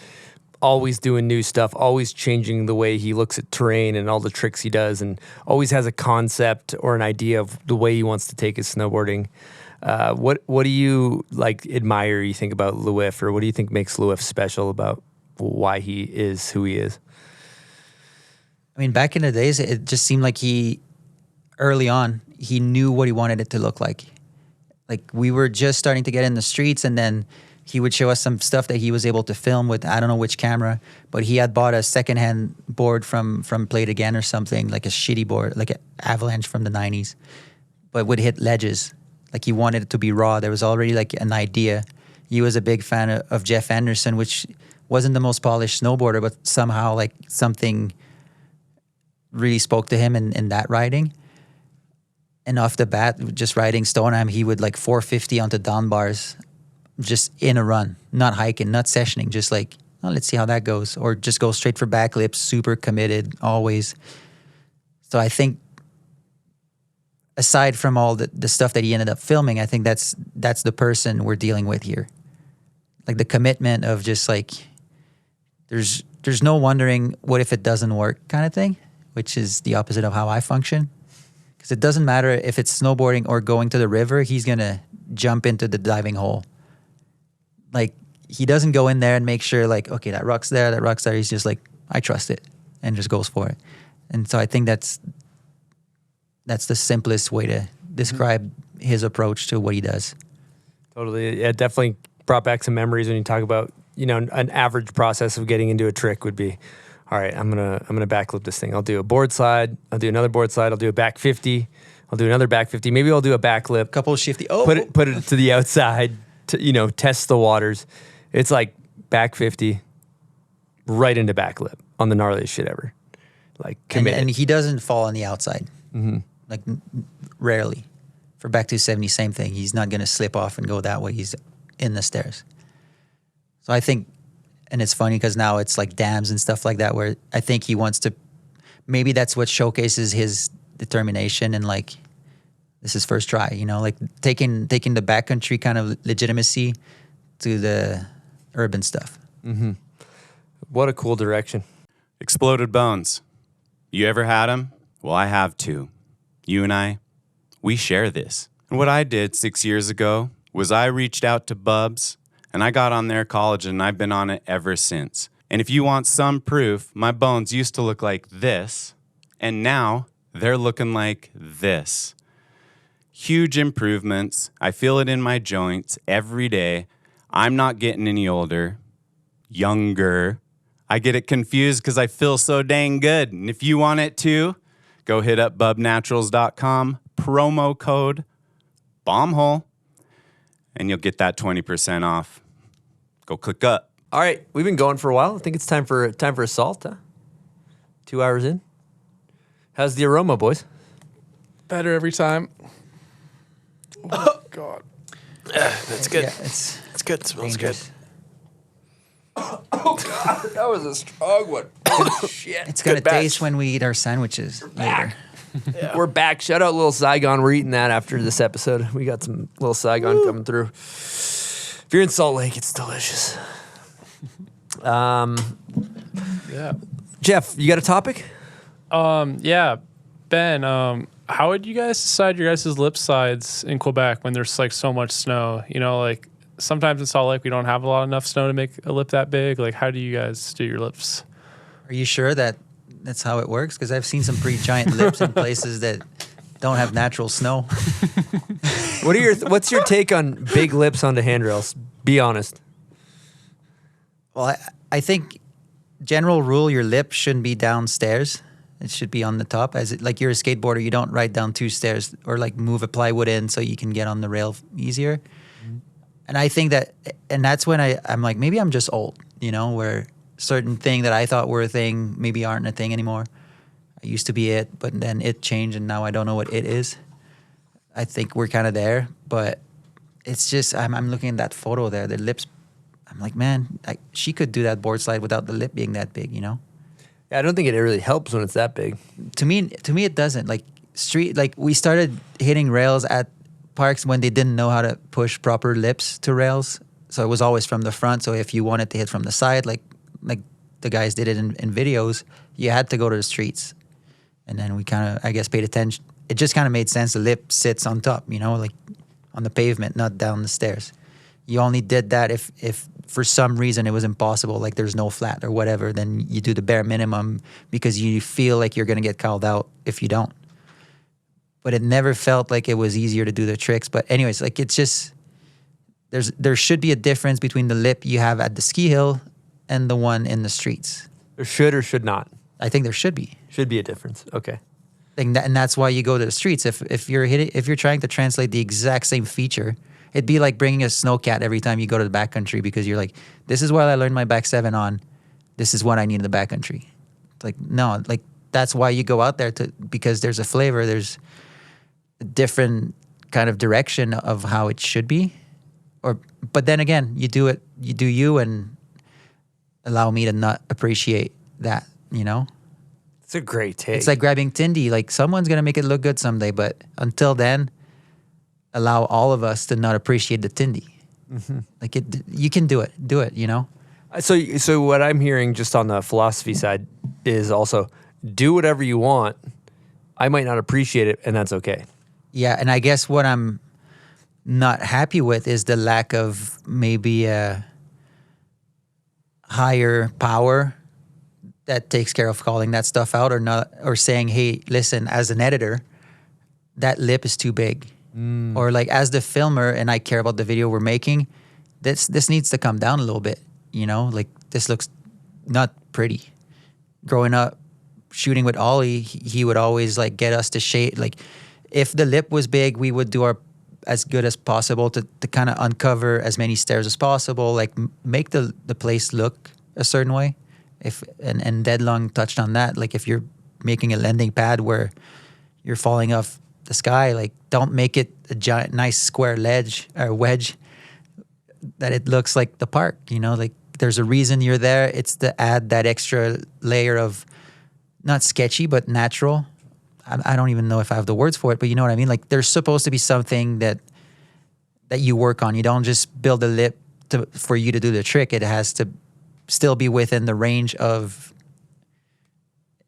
Speaker 4: always doing new stuff, always changing the way he looks at terrain and all the tricks he does, and always has a concept or an idea of the way he wants to take his snowboarding. What do you admire, you think about Louis, or what do you think makes Louis special about why he is who he is?
Speaker 7: Back in the days, it just seemed like early on, he knew what he wanted it to look like. Like, we were just starting to get in the streets, and then he would show us some stuff that he was able to film with, I don't know which camera, but he had bought a secondhand board from Play It Again or something, like a shitty board, like an Avalanche from the 90s, but would hit ledges. Like, he wanted it to be raw. There was already like an idea. He was a big fan of Jeff Anderson, which wasn't the most polished snowboarder, but somehow like something really spoke to him in that riding. And off the bat, just riding Stoneham, he would like 450 onto down bars, just in a run, not hiking, not sessioning, just like, oh, let's see how that goes. Or just go straight for backlips, super committed, always. So I think, aside from all the stuff that he ended up filming, I think that's the person we're dealing with here. Like, the commitment of just like, there's no wondering what if it doesn't work kind of thing, which is the opposite of how I function. Because it doesn't matter if it's snowboarding or going to the river, he's going to jump into the diving hole. Like, he doesn't go in there and make sure like, okay, that rock's there. He's just like, I trust it, and just goes for it. And so I think that's the simplest way to describe his approach to what he does.
Speaker 4: Totally. Yeah, definitely brought back some memories when you talk about, an average process of getting into a trick would be, all right, I'm gonna backflip this thing. I'll do a board slide. I'll do another board slide. I'll do a back 50. I'll do another back 50. Maybe I'll do a backflip.
Speaker 7: Couple of shifty. Oh,
Speaker 4: put it to the outside to test the waters. It's like back 50, right into backflip on the gnarliest shit ever. Like, committed.
Speaker 7: And he doesn't fall on the outside.
Speaker 4: Mm-hmm.
Speaker 7: Like, rarely. For back 270, same thing. He's not gonna slip off and go that way. He's in the stairs. So I think. And it's funny because now it's like dams and stuff like that, where I think he wants to, maybe that's what showcases his determination and like, this is first try, like taking the backcountry kind of legitimacy to the urban stuff.
Speaker 4: Mm-hmm. What a cool direction.
Speaker 14: Exploded bones. You ever had them? Well, I have too. You and I, we share this. And what I did 6 years ago was I reached out to Bubs, and I got on their college, and I've been on it ever since. And if you want some proof, my bones used to look like this, and now they're looking like this. Huge improvements. I feel it in my joints every day. I'm not getting any older, younger. I get it confused because I feel so dang good. And if you want it too, go hit up bubnaturals.com, promo code BOMBHOLE, and you'll get that 20% off. Go click up.
Speaker 4: All right, we've been going for a while. I think it's time for a salt. Huh? 2 hours in. How's the aroma, boys?
Speaker 5: Better every time. Oh God.
Speaker 6: That's good.
Speaker 7: Yeah, it's
Speaker 6: good. It smells
Speaker 7: dangerous.
Speaker 4: Oh God, that was a strong one. Shit.
Speaker 7: It's gonna
Speaker 6: Good batch.
Speaker 7: taste when we eat our sandwiches later.
Speaker 4: We're back. Shout out Little Saigon. We're eating that after this episode. We got some Little Saigon coming through. If you're in Salt Lake, it's delicious.
Speaker 5: Yeah.
Speaker 4: Jeff, you got a topic?
Speaker 5: Yeah. Ben, how would you guys decide your guys' lip sides in Quebec when there's like so much snow? You know, like sometimes in Salt Lake we don't have enough snow to make a lip that big. Like, how do you guys do your lips?
Speaker 7: Are you sure that that's how it works? Because I've seen some pretty giant lips in places that don't have natural snow.
Speaker 4: What's your take on big lips onto handrails? Be honest.
Speaker 7: Well, I think general rule, your lip shouldn't be downstairs. It should be on the top. Like you're a skateboarder, you don't ride down 2 stairs or like move a plywood in so you can get on the rail easier. Mm-hmm. And I think that's when I'm like, maybe I'm just old, where certain thing that I thought were a thing maybe aren't a thing anymore. I used to be it, but then it changed and now I don't know what it is. I think we're kind of there, but it's just, I'm looking at that photo there, the lips. I'm like, man, she could do that board slide without the lip being that big, Yeah,
Speaker 4: I don't think it really helps when it's that big.
Speaker 7: To me, it doesn't. Like we started hitting rails at parks when they didn't know how to push proper lips to rails. So it was always from the front. So if you wanted to hit from the side, like the guys did it in videos, you had to go to the streets. And then we kind of, I guess, paid attention. It just kind of made sense. The lip sits on top, like on the pavement, not down the stairs. You only did that if for some reason it was impossible, like there's no flat or whatever, then you do the bare minimum because you feel like you're going to get called out if you don't. But it never felt like it was easier to do the tricks. But anyways, like it's just, there should be a difference between the lip you have at the ski hill and the one in the streets.
Speaker 4: There should or should not?
Speaker 7: I think there should be.
Speaker 4: Should be a difference. Okay.
Speaker 7: And that's why you go to the streets. If you're trying to translate the exact same feature, it'd be like bringing a snowcat every time you go to the backcountry because you're like, this is what I learned my back 7 on. This is what I need in the backcountry. It's like, no, like that's why you go out there because there's a flavor, there's a different kind of direction of how it should be. But then again, you do you and allow me to not appreciate that,
Speaker 4: It's a great take.
Speaker 7: It's like grabbing Tindy. Like someone's going to make it look good someday, but until then, allow all of us to not appreciate the Tindy. Mm-hmm. Like you can do it. Do it,
Speaker 4: So what I'm hearing just on the philosophy side is also do whatever you want. I might not appreciate it, and that's okay.
Speaker 7: Yeah, and I guess what I'm not happy with is the lack of maybe a higher power that takes care of calling that stuff out or saying, hey, listen, as an editor, that lip is too big. Or like as the filmer and I care about the video we're making, this needs to come down a little bit, like this looks not pretty. Growing up shooting with Ollie, he would always like get us to shade. Like if the lip was big, we would do our as good as possible to kind of uncover as many stairs as possible, like make the place look a certain way. And Deadlong touched on that. Like if you're making a landing pad where you're falling off the sky, like don't make it a giant, nice square ledge or wedge that it looks like the park. Like there's a reason you're there. It's to add that extra layer of not sketchy but natural. I don't even know if I have the words for it, but you know what I mean. Like there's supposed to be something that you work on. You don't just build a lip for you to do the trick. It has to still be within the range of.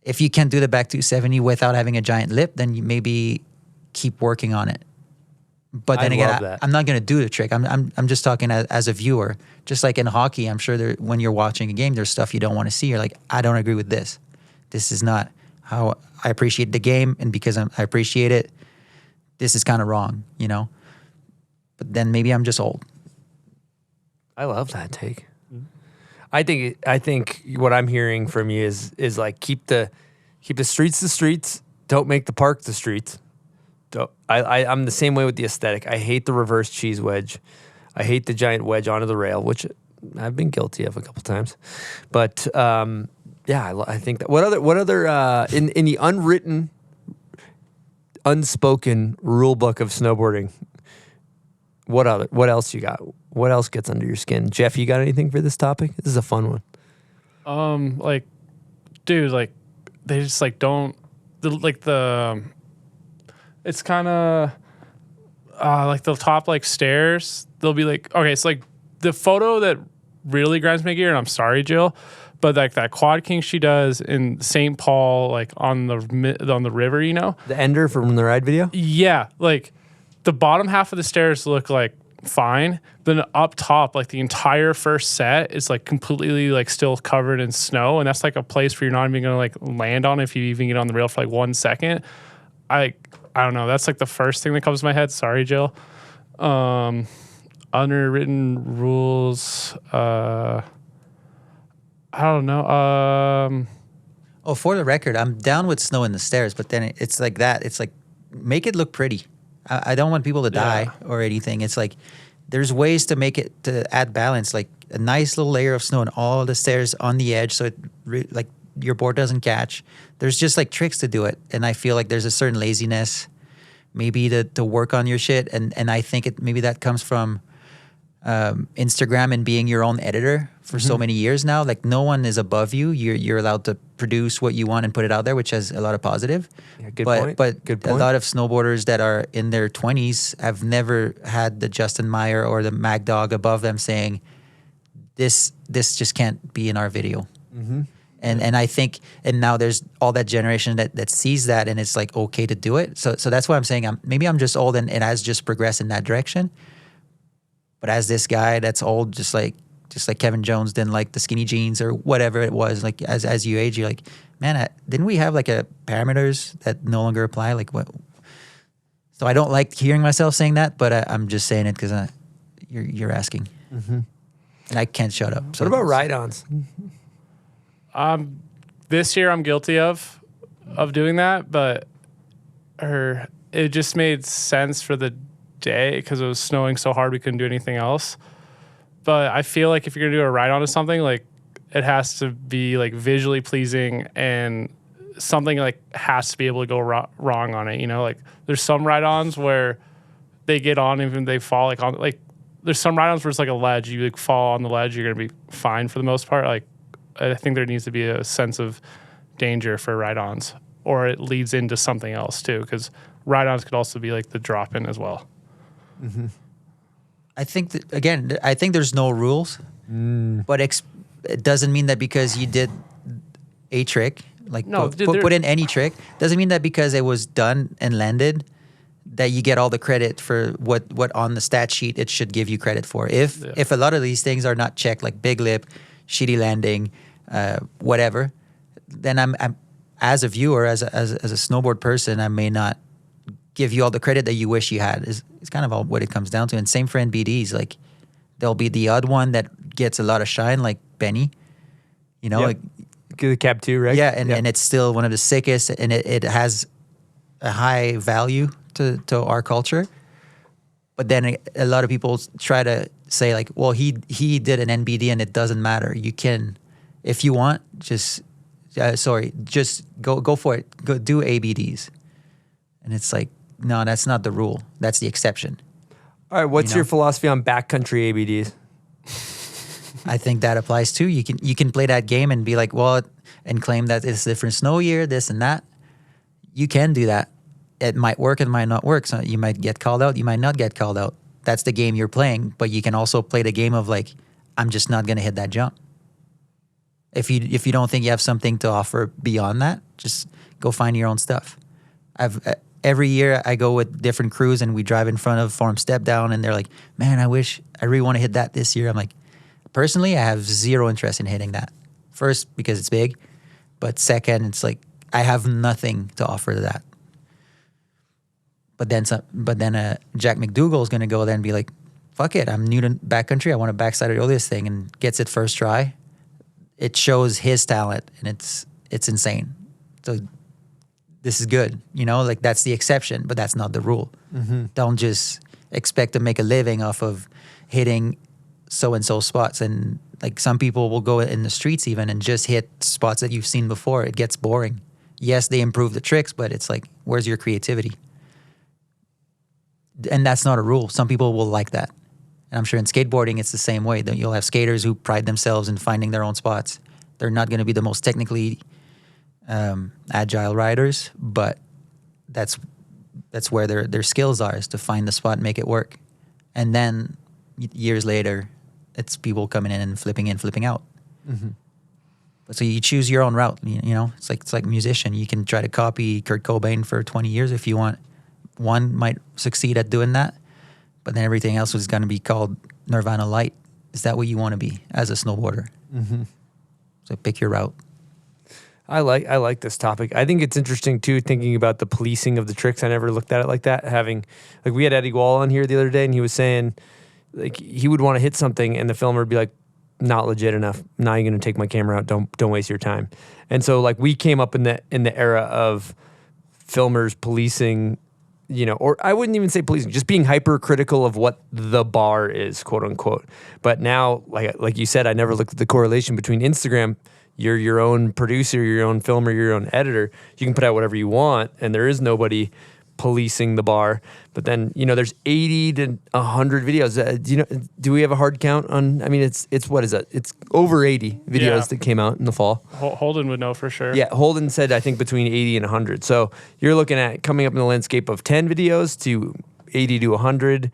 Speaker 7: If you can do the back 270 without having a giant lip, then you maybe keep working on it. But then again, I'm not going to do the trick. I'm just talking as a viewer. Just like in hockey, I'm sure when you're watching a game, there's stuff you don't want to see. You're like, I don't agree with this. This is not how I appreciate the game, and because I appreciate it, this is kind of wrong, But then maybe I'm just old.
Speaker 4: I love that take. I think what I'm hearing from you is like keep the streets the streets. Don't make the park the streets. I'm the same way with the aesthetic. I hate the reverse cheese wedge. I hate the giant wedge onto the rail, which I've been guilty of a couple times, but I think that. What other in the unwritten, unspoken rule book of snowboarding? What else you got? What else gets under your skin? Jeff, you got anything for this topic? This is a fun one.
Speaker 5: Like, dude, like they just like don't it's kind of like the top like stairs. They'll be like, okay, it's like the photo that really grinds my gear, and I'm sorry, Jill, but like that quad king she does in St. Paul, like on the river, you know,
Speaker 4: the ender from the ride video.
Speaker 5: Yeah, like the bottom half of the stairs look like fine. Then up top, like the entire first set is like completely like still covered in snow, and that's like a place where you're not even gonna like land on if you even get on the rail for like 1 second. I don't know. That's like the first thing that comes to my head. Sorry, Jill. Unwritten rules. I don't know.
Speaker 7: Oh, for the record, I'm down with snow in the stairs, but then it's like that. It's like, make it look pretty. I don't want people to die or anything. It's like, there's ways to make it, to add balance, like a nice little layer of snow on all the stairs on the edge, so it like your board doesn't catch. There's just like tricks to do it, and I feel like there's a certain laziness, maybe to work on your shit, and I think maybe that comes from Instagram and being your own editor for so many years now. Like, no one is above you. You're allowed to produce what you want and put it out there, which has a lot of positive.
Speaker 4: Yeah, good point.
Speaker 7: But a lot of snowboarders that are in their 20s have never had the Justin Meyer or the Mag Dog above them saying, this just can't be in our video.
Speaker 4: Mm-hmm.
Speaker 7: And I think, and now there's all that generation that sees that, and it's like okay to do it. So that's why I'm saying maybe I'm just old and it has just progressed in that direction. But as this guy that's old, just like Kevin Jones didn't like the skinny jeans or whatever it was, like as you age, you're like, man, didn't we have like a parameters that no longer apply? Like what? So I don't like hearing myself saying that, but I'm just saying it because you're asking, and I can't shut up. So
Speaker 4: what about ride-ons?
Speaker 5: This year I'm guilty of doing that, but it just made sense for the day because it was snowing so hard we couldn't do anything else. But I feel like if you're gonna do a ride-on to something, like it has to be like visually pleasing, and something like has to be able to go wrong on it. You know, like there's some ride-ons where they get on even they fall like on like there's some ride-ons where it's like a ledge. You like fall on the ledge, you're gonna be fine for the most part. Like I think there needs to be a sense of danger for ride-ons, or it leads into something else too, because ride-ons could also be like the drop-in as well.
Speaker 4: Mm-hmm.
Speaker 7: I think that, again, I think there's no rules, but it doesn't mean that because you did a trick, like put in any trick, doesn't mean that because it was done and landed that you get all the credit for what on the stat sheet it should give you credit for. If a lot of these things are not checked, like big lip, shitty landing, whatever, then I'm as a viewer, as a snowboard person, I may not give you all the credit that you wish you had. Is kind of all what it comes down to. And same for NBDs. Like there'll be the odd one that gets a lot of shine, like Benny. You know, like
Speaker 4: the Cab 2, right?
Speaker 7: Yeah, and it's still one of the sickest, and it has a high value to our culture. But then a lot of people try to say like, well, he did an NBD and it doesn't matter. You can, if you want, just go for it. Go do ABDs. And it's like, no, that's not the rule. That's the exception.
Speaker 4: All right, what's your philosophy on backcountry ABDs?
Speaker 7: I think that applies too. You can play that game and be like, well, and claim that it's a different snow year, this and that. You can do that. It might work, it might not work. So you might get called out, you might not get called out. That's the game you're playing. But you can also play the game of like, I'm just not going to hit that jump. If you don't think you have something to offer beyond that, just go find your own stuff. Every year I go with different crews and we drive in front of Form Step Down, and they're like, man, I really want to hit that this year. I'm like, personally, I have zero interest in hitting that. First, because it's big, but second, it's like I have nothing to offer to that. But then Jack McDougall is going to go there and be like, fuck it, I'm new to backcountry. I want to backside or this thing, and gets it first try. It shows his talent, and it's insane. So this is good, like that's the exception, but that's not the rule. Mm-hmm. Don't just expect to make a living off of hitting so and so spots, and like some people will go in the streets even and just hit spots that you've seen before. It gets boring. Yes, they improve the tricks, but it's like, where's your creativity? And that's not a rule. Some people will like that. And I'm sure in skateboarding, it's the same way. That you'll have skaters who pride themselves in finding their own spots. They're not going to be the most technically agile riders, but that's where their skills are, is to find the spot and make it work. And then years later, it's people coming in, flipping out.
Speaker 4: Mm-hmm.
Speaker 7: So you choose your own route. You know, it's like a musician. You can try to copy Kurt Cobain for 20 years if you want. One might succeed at doing that, but then everything else is going to be called Nirvana Light. Is that what you want to be as a snowboarder?
Speaker 4: Mm-hmm.
Speaker 7: So pick your route.
Speaker 4: I like this topic. I think it's interesting too, thinking about the policing of the tricks. I never looked at it like that. We had Eddie Wall on here the other day, and he was saying like he would want to hit something, and the filmer would be like, "Not legit enough. Now you're going to take my camera out. Don't waste your time." And so like we came up in the era of filmers policing, you know, or I wouldn't even say policing, just being hypercritical of what the bar is, quote unquote. But now, like you said, I never looked at the correlation between Instagram. You're your own producer, your own filmer, your own editor. You can put out whatever you want, and there is nobody policing the bar. But then, you know, there's 80 to 100 videos. Do we have a hard count on? I mean, it's what is that? It's over 80 videos that came out in the fall.
Speaker 5: Holden would know for sure.
Speaker 4: Yeah, Holden said I think between 80 and 100. So you're looking at coming up in the landscape of 10 videos to 80 to 100,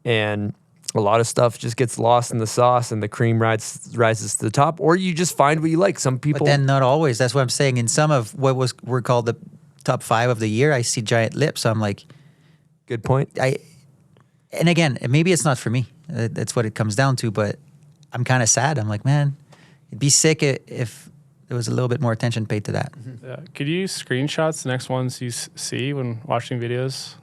Speaker 4: and a lot of stuff just gets lost in the sauce, and the cream rises to the top, or you just find what you like. Some people,
Speaker 7: but then not always. That's what I'm saying. In some of what were called the top 5 of the year, I see giant lips. I'm like,
Speaker 4: good point.
Speaker 7: And again, maybe it's not for me. That's what it comes down to. But I'm kind of sad. I'm like, man, it'd be sick if there was a little bit more attention paid to that.
Speaker 5: Mm-hmm. Yeah. Could you screenshots the next ones you see when watching videos?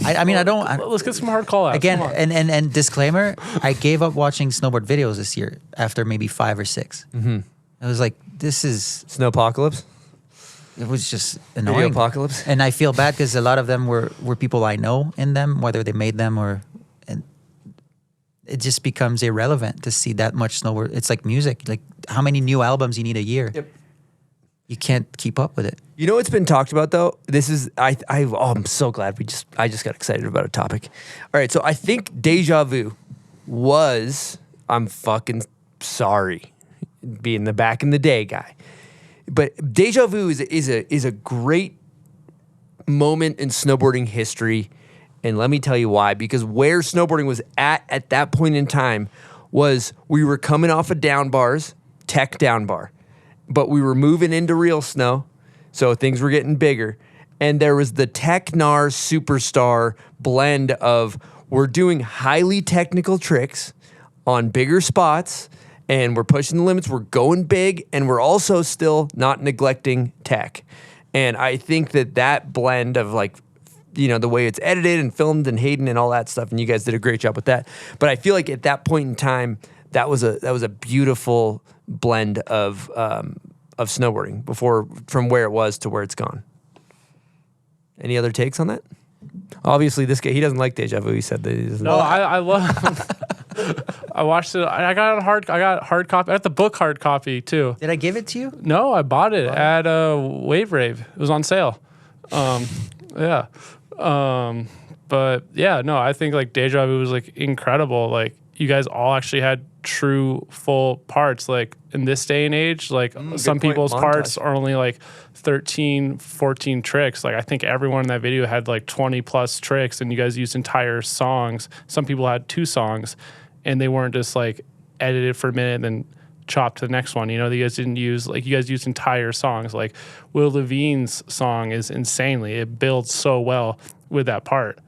Speaker 7: I mean, I don't.
Speaker 5: Let's get some hard call outs.
Speaker 7: Again, and disclaimer, I gave up watching snowboard videos this year after maybe 5 or 6.
Speaker 4: Mm-hmm.
Speaker 7: I was like, this is
Speaker 4: Snowpocalypse.
Speaker 7: It was just annoying.
Speaker 4: Video apocalypse.
Speaker 7: And I feel bad because a lot of them were people I know in them, whether they made them and it just becomes irrelevant to see that much snowboard. It's like music. Like how many new albums you need a year?
Speaker 4: Yep.
Speaker 7: You can't keep up with it.
Speaker 4: You know what's been talked about though? This is I'm so glad I just got excited about a topic. All right, so I think Deja Vu was, I'm fucking sorry, being the back in the day guy, but Deja Vu is a great moment in snowboarding history, and let me tell you why. Because where snowboarding was at that point in time was we were coming off of down bars, tech down bar. But we were moving into real snow, so things were getting bigger. And there was the Tech-Nar Superstar blend of we're doing highly technical tricks on bigger spots, and we're pushing the limits, we're going big, and we're also still not neglecting tech. And I think that blend of like, you know, the way it's edited and filmed and Hayden and all that stuff, and you guys did a great job with that. But I feel like at that point in time, that was a beautiful blend of snowboarding from where it was to where it's gone. Any other takes on that? Obviously, this guy, he doesn't like Deja Vu. He said that he doesn't.
Speaker 5: No, I love. I watched it. I got hard copy. I got the book hard copy too.
Speaker 7: Did I give it to you?
Speaker 5: No, I bought it at Wave Rave. It was on sale. Yeah. But yeah, no, I think like Deja Vu was like incredible. Like you guys all actually had true full parts. Like in this day and age, like some people's parts are only like 13, 14 tricks. Like I think everyone in that video had like 20 plus tricks, and you guys used entire songs. Some people had 2 songs, and they weren't just like edited for a minute and then chopped to the next one. You know, you guys didn't use, like you guys used entire songs. Like Will Levine's song is insanely, it builds so well with that part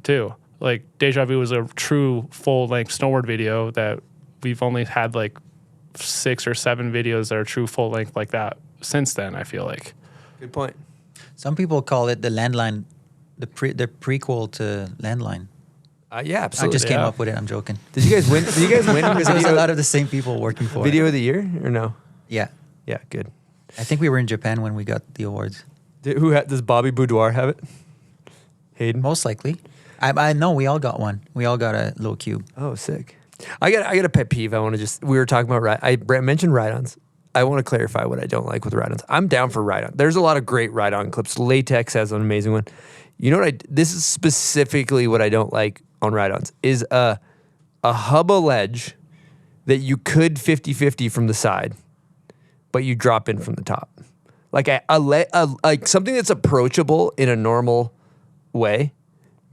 Speaker 5: too. Like Deja Vu was a true full-length snowboard video that we've only had like 6 or 7 videos that are true full-length like that since then, I feel like.
Speaker 4: Good point.
Speaker 7: Some people call it the Landline, the prequel to Landline.
Speaker 4: Yeah, absolutely.
Speaker 7: I just came up with it. I'm joking.
Speaker 4: Did you guys win? Did you guys win?
Speaker 7: Because it was a lot of the same people working for
Speaker 4: Video
Speaker 7: it.
Speaker 4: of the year or no?
Speaker 7: Yeah.
Speaker 4: Yeah, good.
Speaker 7: I think we were in Japan when we got the awards.
Speaker 4: Does Bobby Boudoir have it? Hayden?
Speaker 7: Most likely. I know we all got one. We all got a little cube.
Speaker 4: Oh, sick. I got a pet peeve. I want to we were talking about I mentioned ride-ons. I want to clarify what I don't like with ride-ons. I'm down for ride-on. There's a lot of great ride-on clips. Latex has an amazing one. You know what this is specifically what I don't like on ride-ons is a hubba ledge that you could 50-50 from the side, but you drop in from the top. Like like something that's approachable in a normal way,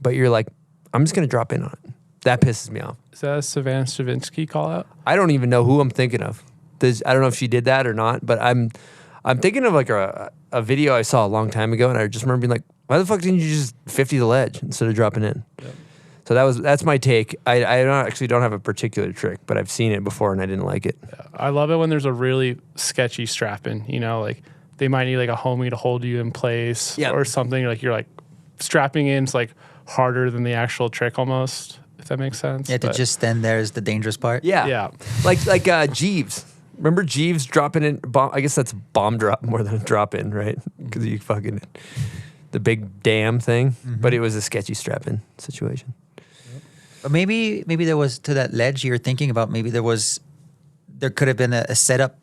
Speaker 4: but you're like, I'm just going to drop in on it. That pisses me off.
Speaker 5: Is that a Savannah Stravinsky call out?
Speaker 4: I don't even know who I'm thinking of. I don't know if she did that or not, but I'm thinking of like a video I saw a long time ago, and I just remember being like, why the fuck didn't you just 50 the ledge instead of dropping in? Yep. So that's my take. I don't have a particular trick, but I've seen it before and I didn't like it.
Speaker 5: Yeah, I love it when there's a really sketchy strap in, you know, like they might need like a homie to hold you in place or something. Like you're like strapping in, it's like harder than the actual trick almost, if that makes sense.
Speaker 7: Yeah, to just stand there is the dangerous part.
Speaker 4: Yeah.
Speaker 5: Yeah.
Speaker 4: Like Jeeves. Remember Jeeves dropping in, I guess that's bomb drop more than a drop in, right? Because you fucking, the big dam thing. But it was a sketchy strap in situation.
Speaker 7: But maybe there was, to that ledge you're thinking about, maybe there could have been a setup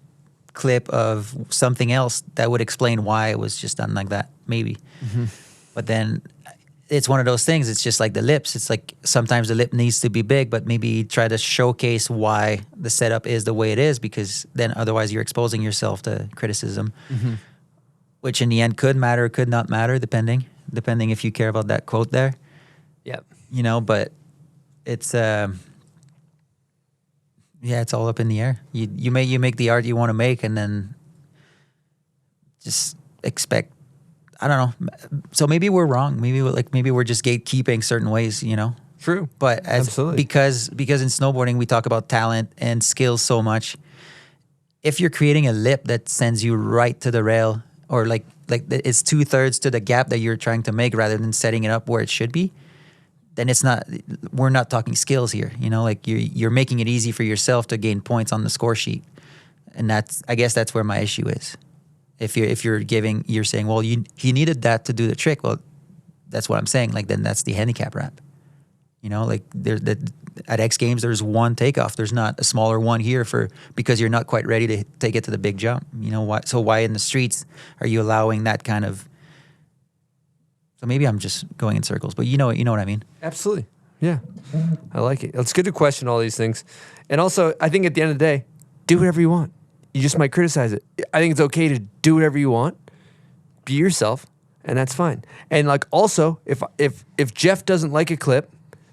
Speaker 7: clip of something else that would explain why it was just done like that, maybe. But then it's one of those things, it's just like the lips. It's like sometimes the lip needs to be big, but maybe try to showcase why the setup is the way it is, because then otherwise you're exposing yourself to criticism, which in the end could matter, could not matter, depending if you care about that quote there.
Speaker 4: Yep.
Speaker 7: You know, but it's it's all up in the air. You make the art you want to make, and then just expect, I don't know. So maybe we're wrong. Maybe we're just gatekeeping certain ways, you know.
Speaker 4: True.
Speaker 7: But
Speaker 4: Absolutely.
Speaker 7: because in snowboarding we talk about talent and skills so much. If you're creating a lip that sends you right to the rail, or like it's 2/3 to the gap that you're trying to make, rather than setting it up where it should be, then we're not talking skills here, you know, like you're making it easy for yourself to gain points on the score sheet. And I guess that's where my issue is. If you're saying, well, he needed that to do the trick. Well, that's what I'm saying. Like, then that's the handicap ramp. You know, like at X Games, there's one takeoff. There's not a smaller one here because you're not quite ready to take it to the big jump. You know why? So why in the streets are you allowing that kind of? So maybe I'm just going in circles, but you know what I mean.
Speaker 4: Absolutely. Yeah. I like it. It's good to question all these things. And also, I think at the end of the day, do whatever you want. You just might criticize it. I think it's okay to do whatever you want. Be yourself, and that's fine. And like also, if Jeff doesn't like a clip,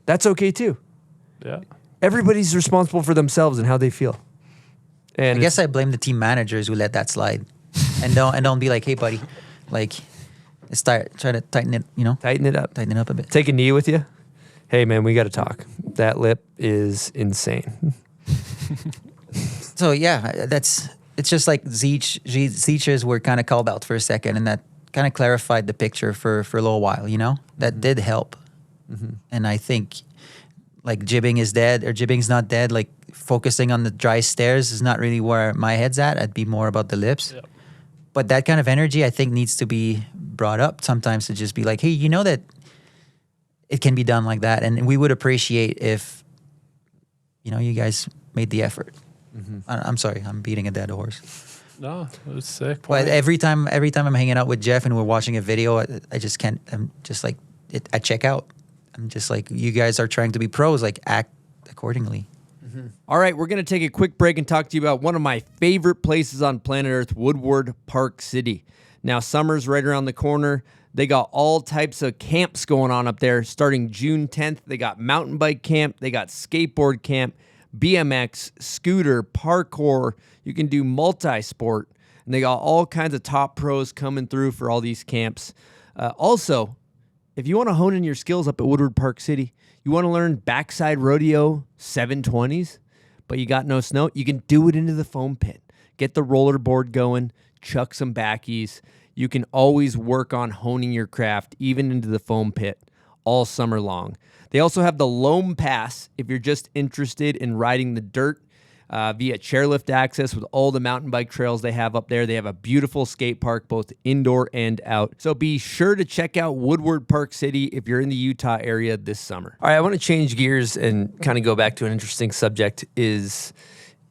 Speaker 4: that's okay too.
Speaker 5: Yeah.
Speaker 4: Everybody's responsible for themselves and how they feel. And
Speaker 7: I guess I blame the team managers who let that slide. And don't be like, hey buddy, like, let's try to tighten it, you know?
Speaker 4: Tighten it up
Speaker 7: a bit.
Speaker 4: Take a knee with you. Hey man, we got to talk. That lip is insane.
Speaker 7: So yeah, it's just like Zeechers were kind of called out for a second, and that kind of clarified the picture for a little while, you know? That did help. And I think like jibbing's not dead. Like focusing on the dry stairs is not really where my head's at. I'd be more about the lips. Yep. But that kind of energy, I think, needs to be brought up sometimes, to just be like, hey, you know that it can be done like that. And we would appreciate if, you know, you guys made the effort. I'm sorry, I'm beating a dead horse.
Speaker 5: No, it was sick.
Speaker 7: But every time I'm hanging out with Jeff and we're watching a video, I just can't, I'm just like, I check out. I'm just like, you guys are trying to be pros, like act accordingly.
Speaker 4: All right, we're going to take a quick break and talk to you about one of my favorite places on planet Earth, Woodward Park City. Now, summer's right around the corner. They got all types of camps going on up there. Starting June 10th, they got mountain bike camp, they got skateboard camp, BMX, scooter, parkour. You can do multi-sport. And they got all kinds of top pros coming through for all these camps. Also, if you want to hone in your skills up at Woodward Park City, you want to learn backside rodeo 720s, but you got no snow, you can do it into the foam pit. Get the rollerboard going, chuck some backies. You can always work on honing your craft, even into the foam pit, all summer long. They also have the Loam Pass if you're just interested in riding the dirt. via chairlift access with all the mountain bike trails they have up there. They have a beautiful skate park, both indoor and out. So be sure to check out Woodward Park City if you're in the Utah area this summer. All right, I want to change gears and kind of go back to an interesting subject, is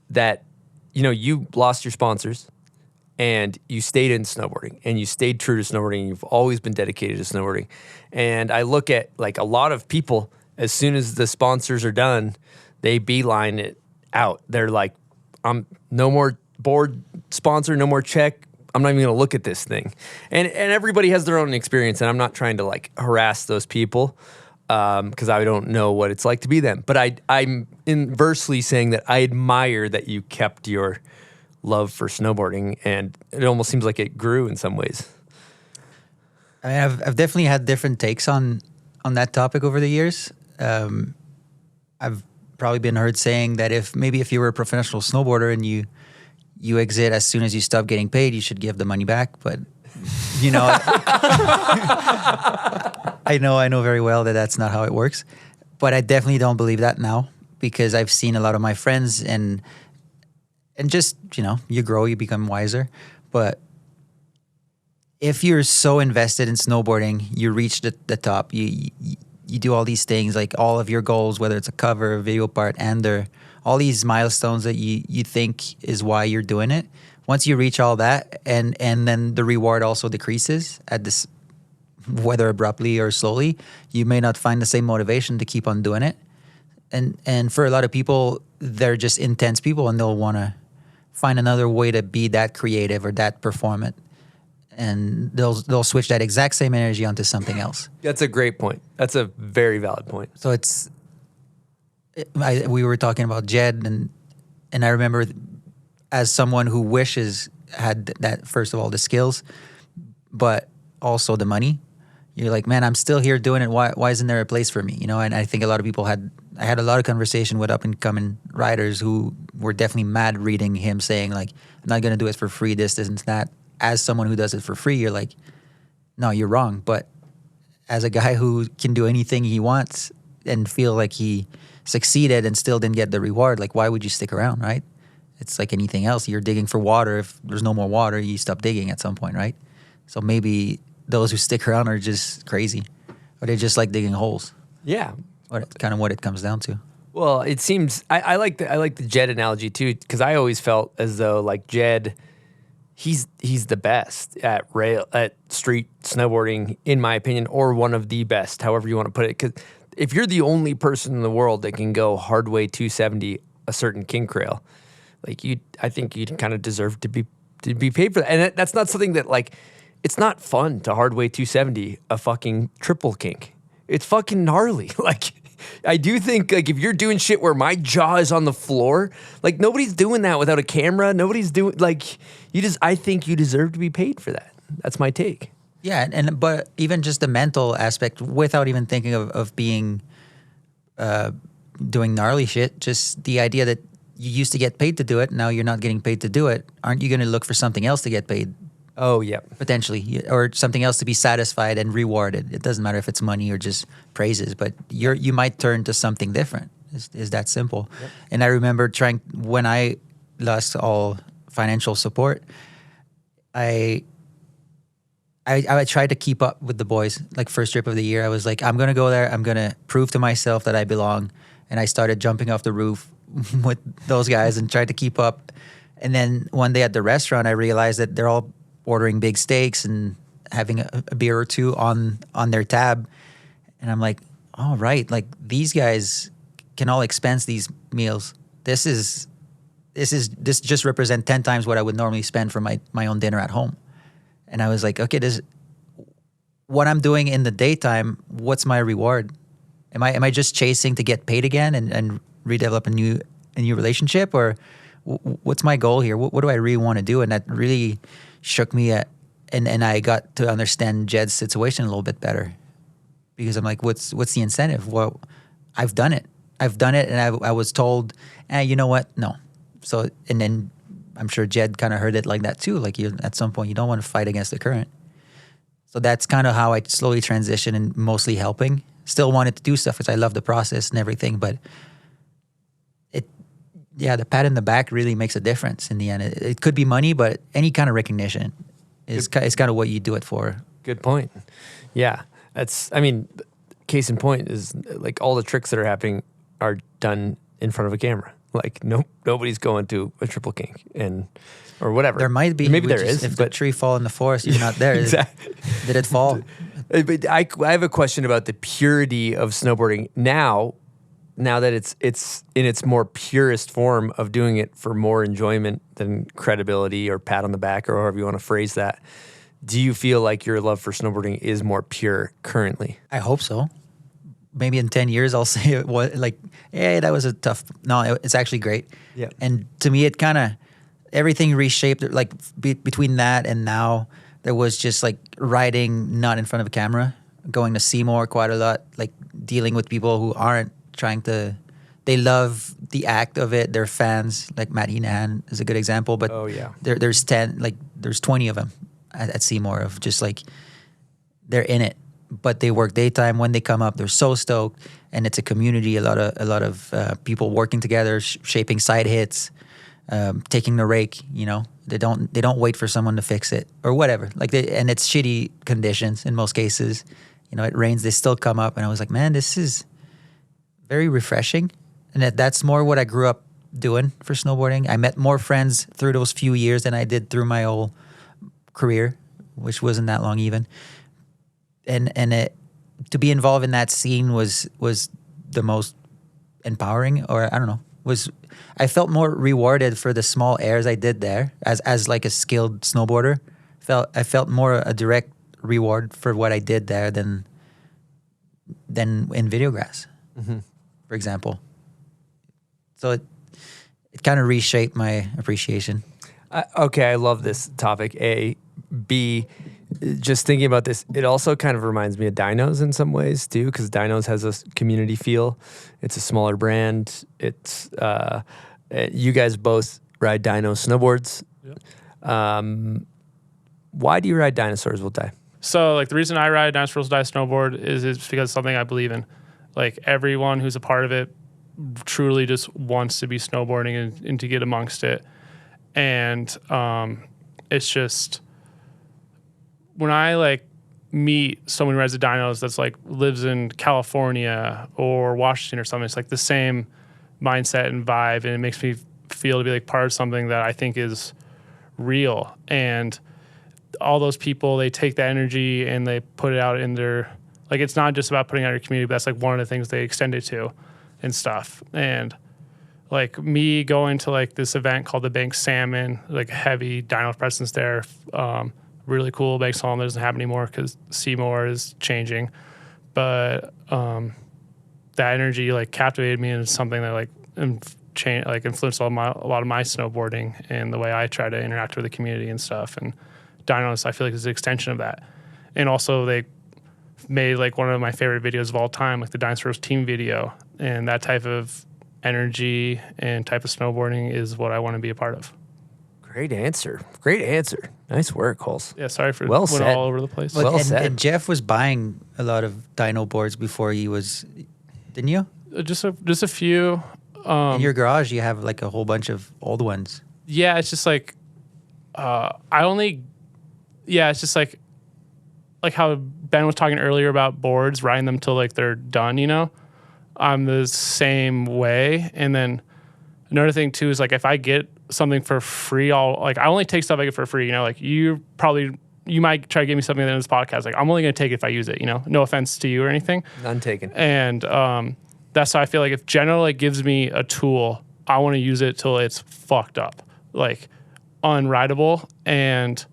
Speaker 4: that, you lost your sponsors and you stayed in snowboarding and you stayed true to snowboarding. And you've always been dedicated to snowboarding. And I look at like a lot of people, as soon as the sponsors are done, they beeline it out. They're like, I'm no more board sponsor, no more check. I'm not even going to look at this thing. And everybody has their own experience, and I'm not trying to like harass those people because I don't know what it's like to be them. But I'm inversely saying that I admire that you kept your love for snowboarding, and it almost seems like it grew in some ways.
Speaker 7: I mean, I've definitely had different takes on that topic over the years. I've probably been heard saying that if you were a professional snowboarder and you exit as soon as you stop getting paid, you should give the money back. But I know very well that that's not how it works. But I definitely don't believe that now, because I've seen a lot of my friends and just, you grow, you become wiser. But if you're so invested in snowboarding, you reach the top, you do all these things, like all of your goals, whether it's a cover, a video part, and all these milestones that you think is why you're doing it. Once you reach all that, and then the reward also decreases at this, whether abruptly or slowly, you may not find the same motivation to keep on doing it. And for a lot of people, they're just intense people, and they'll want to find another way to be that creative or that performant. And they'll switch that exact same energy onto something else.
Speaker 4: That's a great point. That's a very valid point.
Speaker 7: So we were talking about Jed, and I remember, as someone who wishes had that, first of all, the skills, but also the money. You're like, man, I'm still here doing it. Why isn't there a place for me? And I think a lot of people I had a lot of conversation with up and coming riders who were definitely mad reading him saying like, I'm not going to do it for free, this and that. As someone who does it for free, you're like, no, you're wrong. But as a guy who can do anything he wants and feel like he succeeded and still didn't get the reward, like, why would you stick around, right? It's like anything else. You're digging for water. If there's no more water, you stop digging at some point, right? So maybe those who stick around are just crazy, or they just like digging holes.
Speaker 4: Yeah.
Speaker 7: Or kind of what it comes down to.
Speaker 4: Well, it seems, I like the Jed analogy too, because I always felt as though like Jed, he's the best at street snowboarding, in my opinion, or one of the best, however you want to put it. Because if you're the only person in the world that can go hardway 270 a certain kink rail, like I think you kind of deserve to be paid for that. And that's not something that like, it's not fun to hardway 270 a fucking triple kink. It's fucking gnarly. Like, I do think like if you're doing shit where my jaw is on the floor, like nobody's doing that without a camera. Nobody's doing like I think you deserve to be paid for that. That's my take.
Speaker 7: Yeah, but even just the mental aspect, without even thinking of being doing gnarly shit, just the idea that you used to get paid to do it, now you're not getting paid to do it. Aren't you going to look for something else to get paid?
Speaker 4: Oh, yeah.
Speaker 7: Potentially, or something else to be satisfied and rewarded. It doesn't matter if it's money or just praises, but you might turn to something different. Is that simple? Yep. And I remember when I lost all financial support, I tried to keep up with the boys. Like first trip of the year, I was like, I'm going to go there. I'm going to prove to myself that I belong. And I started jumping off the roof with those guys and tried to keep up. And then one day at the restaurant, I realized that they're all ordering big steaks and having a beer or two on their tab. And I'm like, all right, like these guys can all expense these meals. This just represents 10 times what I would normally spend for my own dinner at home. And I was like, okay, what I'm doing in the daytime, what's my reward? Am I just chasing to get paid again and redevelop a new relationship, or what's my goal here? What do I really want to do? And that really shook me and I got to understand Jed's situation a little bit better, because I'm like, what's the incentive? Well, I've done it, and I was told, you know what? No. So, and then I'm sure Jed kind of heard it like that too. Like at some point, you don't want to fight against the current. So that's kind of how I slowly transitioned and mostly helping. Still wanted to do stuff because I love the process and everything, but yeah, the pat in the back really makes a difference in the end. It could be money, but any kind of recognition is kind of what you do it for.
Speaker 4: Good point. Yeah, I mean, case in point is like all the tricks that are happening are done in front of a camera. Like nobody's going to a triple kink or whatever.
Speaker 7: There might be.
Speaker 4: Maybe there is.
Speaker 7: If the tree fall in the forest, you're not there.
Speaker 4: Exactly.
Speaker 7: Did it fall?
Speaker 4: But I have a question about the purity of snowboarding now that it's in its more purest form of doing it for more enjoyment than credibility or pat on the back or however you want to phrase that. Do you feel like your love for snowboarding is more pure currently?
Speaker 7: I hope so. Maybe in 10 years I'll say it was like, hey, that was a tough. No, it's actually great.
Speaker 4: Yeah.
Speaker 7: And to me, it kind of everything reshaped. Like between that and now, there was just like riding not in front of a camera, going to Seymour quite a lot, like dealing with people who aren't trying to. They love the act of it. They're fans. Like Matt Heenan is a good example. But there's 20 of them at Seymour of just like they're in it, but they work daytime. When they come up, they're so stoked, and it's a community. A lot of people working together, shaping side hits, taking the rake. You know, they don't wait for someone to fix it or whatever. Like and it's shitty conditions in most cases. You know, it rains. They still come up, and I was like, man, this is very refreshing, and that's more what I grew up doing for snowboarding. I met more friends through those few years than I did through my whole career, which wasn't that long even. And to be involved in that scene was the most empowering, or I don't know, I felt more rewarded for the small airs I did there as like a skilled snowboarder. I felt more a direct reward for what I did there than in Videograss, for example. So it kind of reshaped my appreciation.
Speaker 4: Okay, I love this topic. A, B, just thinking about this, it also kind of reminds me of Dyno's in some ways too, because Dyno's has a community feel. It's a smaller brand. It's you guys both ride Dyno snowboards. Yep. Why do you ride Dinosaurs Will Die?
Speaker 5: So like the reason I ride Dinosaurs Will Die snowboard is because it's something I believe in. Like everyone who's a part of it truly just wants to be snowboarding and to get amongst it. And it's just when I like meet someone who rides the dynos that's like lives in California or Washington or something, it's like the same mindset and vibe, and it makes me feel to be like part of something that I think is real. And all those people, they take that energy and they put it out in their, like, it's not just about putting out your community, but that's like one of the things they extend it to and stuff. And like me going to like this event called the Bank Salmon, like heavy dyno presence there, really cool. Bank Salmon doesn't happen anymore because Seymour is changing, but that energy like captivated me, and it's something that like influenced a lot of my snowboarding and the way I try to interact with the community and stuff. And dynos, I feel like, is an extension of that. And also they made like one of my favorite videos of all time, like the Dinosaurs team video, and that type of energy and type of snowboarding is what I want to be a part of.
Speaker 4: Great answer. Great answer. Nice work, Holes.
Speaker 5: Yeah, sorry for
Speaker 4: well
Speaker 5: went
Speaker 4: said.
Speaker 5: all over the place.
Speaker 7: Well said. And Jeff was buying a lot of dyno boards before he was, didn't you?
Speaker 5: Just a few.
Speaker 7: In your garage, you have like a whole bunch of old ones.
Speaker 5: Yeah, it's just like it's just like how Ben was talking earlier about boards, riding them till like they're done, you know? I'm the same way. And then another thing too is like if I get something for free, I only take stuff I get for free, you know? Like you might try to give me something at the end of this podcast. Like I'm only going to take it if I use it, you know? No offense to you or anything.
Speaker 4: None taken.
Speaker 5: And that's how I feel like if Jenna like gives me a tool, I want to use it till it's fucked up, like unrideable. And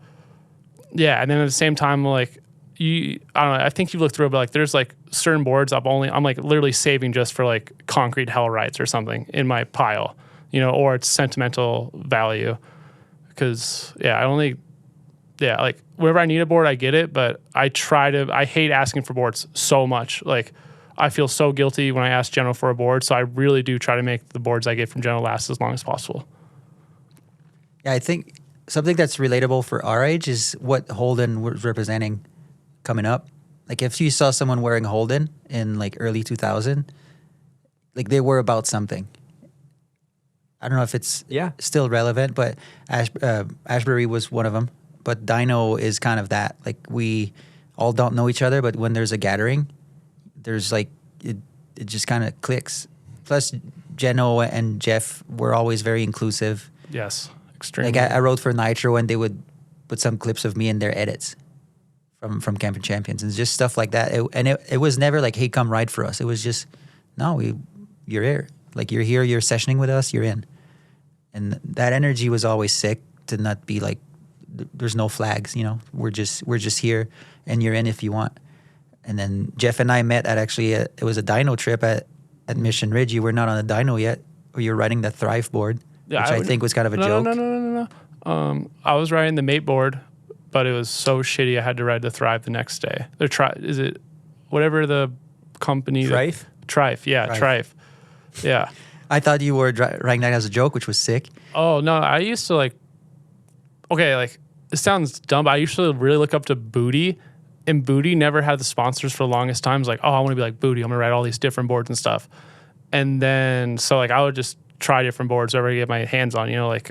Speaker 5: yeah, and then at the same time, like I don't know, I think you've looked through it, but like there's like certain boards I'm like literally saving just for like concrete hell rides or something in my pile, you know, or it's sentimental value. Because like whenever I need a board, I get it, but I hate asking for boards so much. Like I feel so guilty when I ask Jenna for a board, so I really do try to make the boards I get from Jenna last as long as possible.
Speaker 7: Yeah, I think something that's relatable for our age is what Holden was representing coming up. Like if you saw someone wearing Holden in like early 2000, like they were about something. I don't know if it's still relevant, but Ashbury was one of them. But Dino is kind of that. Like, we all don't know each other, but when there's a gathering, there's like, it just kind of clicks. Plus, Jeno and Jeff were always very inclusive.
Speaker 5: Yes, extremely.
Speaker 7: Like, I wrote for Nitro, and they would put some clips of me in their edits from Camping Champions, and just stuff like that. It was never like, hey, come ride for us. It was just, no, you're here. Like, you're here, you're sessioning with us, you're in. And that energy was always sick, to not be like, there's no flags, you know. We're just here, and you're in if you want. And then Jeff and I met at it was a dyno trip at Mission Ridge. You were not on a dyno yet, or you're riding the Thrive board, which I think was kind of a joke.
Speaker 5: No. I was riding the mate board, but it was so shitty I had to ride the Thrive the next day. Is it whatever the company?
Speaker 4: Thrive?
Speaker 5: Thrive, yeah, Thrive. Yeah.
Speaker 7: I thought you were riding that as a joke, which was sick.
Speaker 5: Oh, no, I used to like, it sounds dumb, but I used to really look up to Booty, and Booty never had the sponsors for the longest time. It was like, oh, I want to be like Booty. I'm going to ride all these different boards and stuff. And then, so like, I would just try different boards wherever I get my hands on, you know, like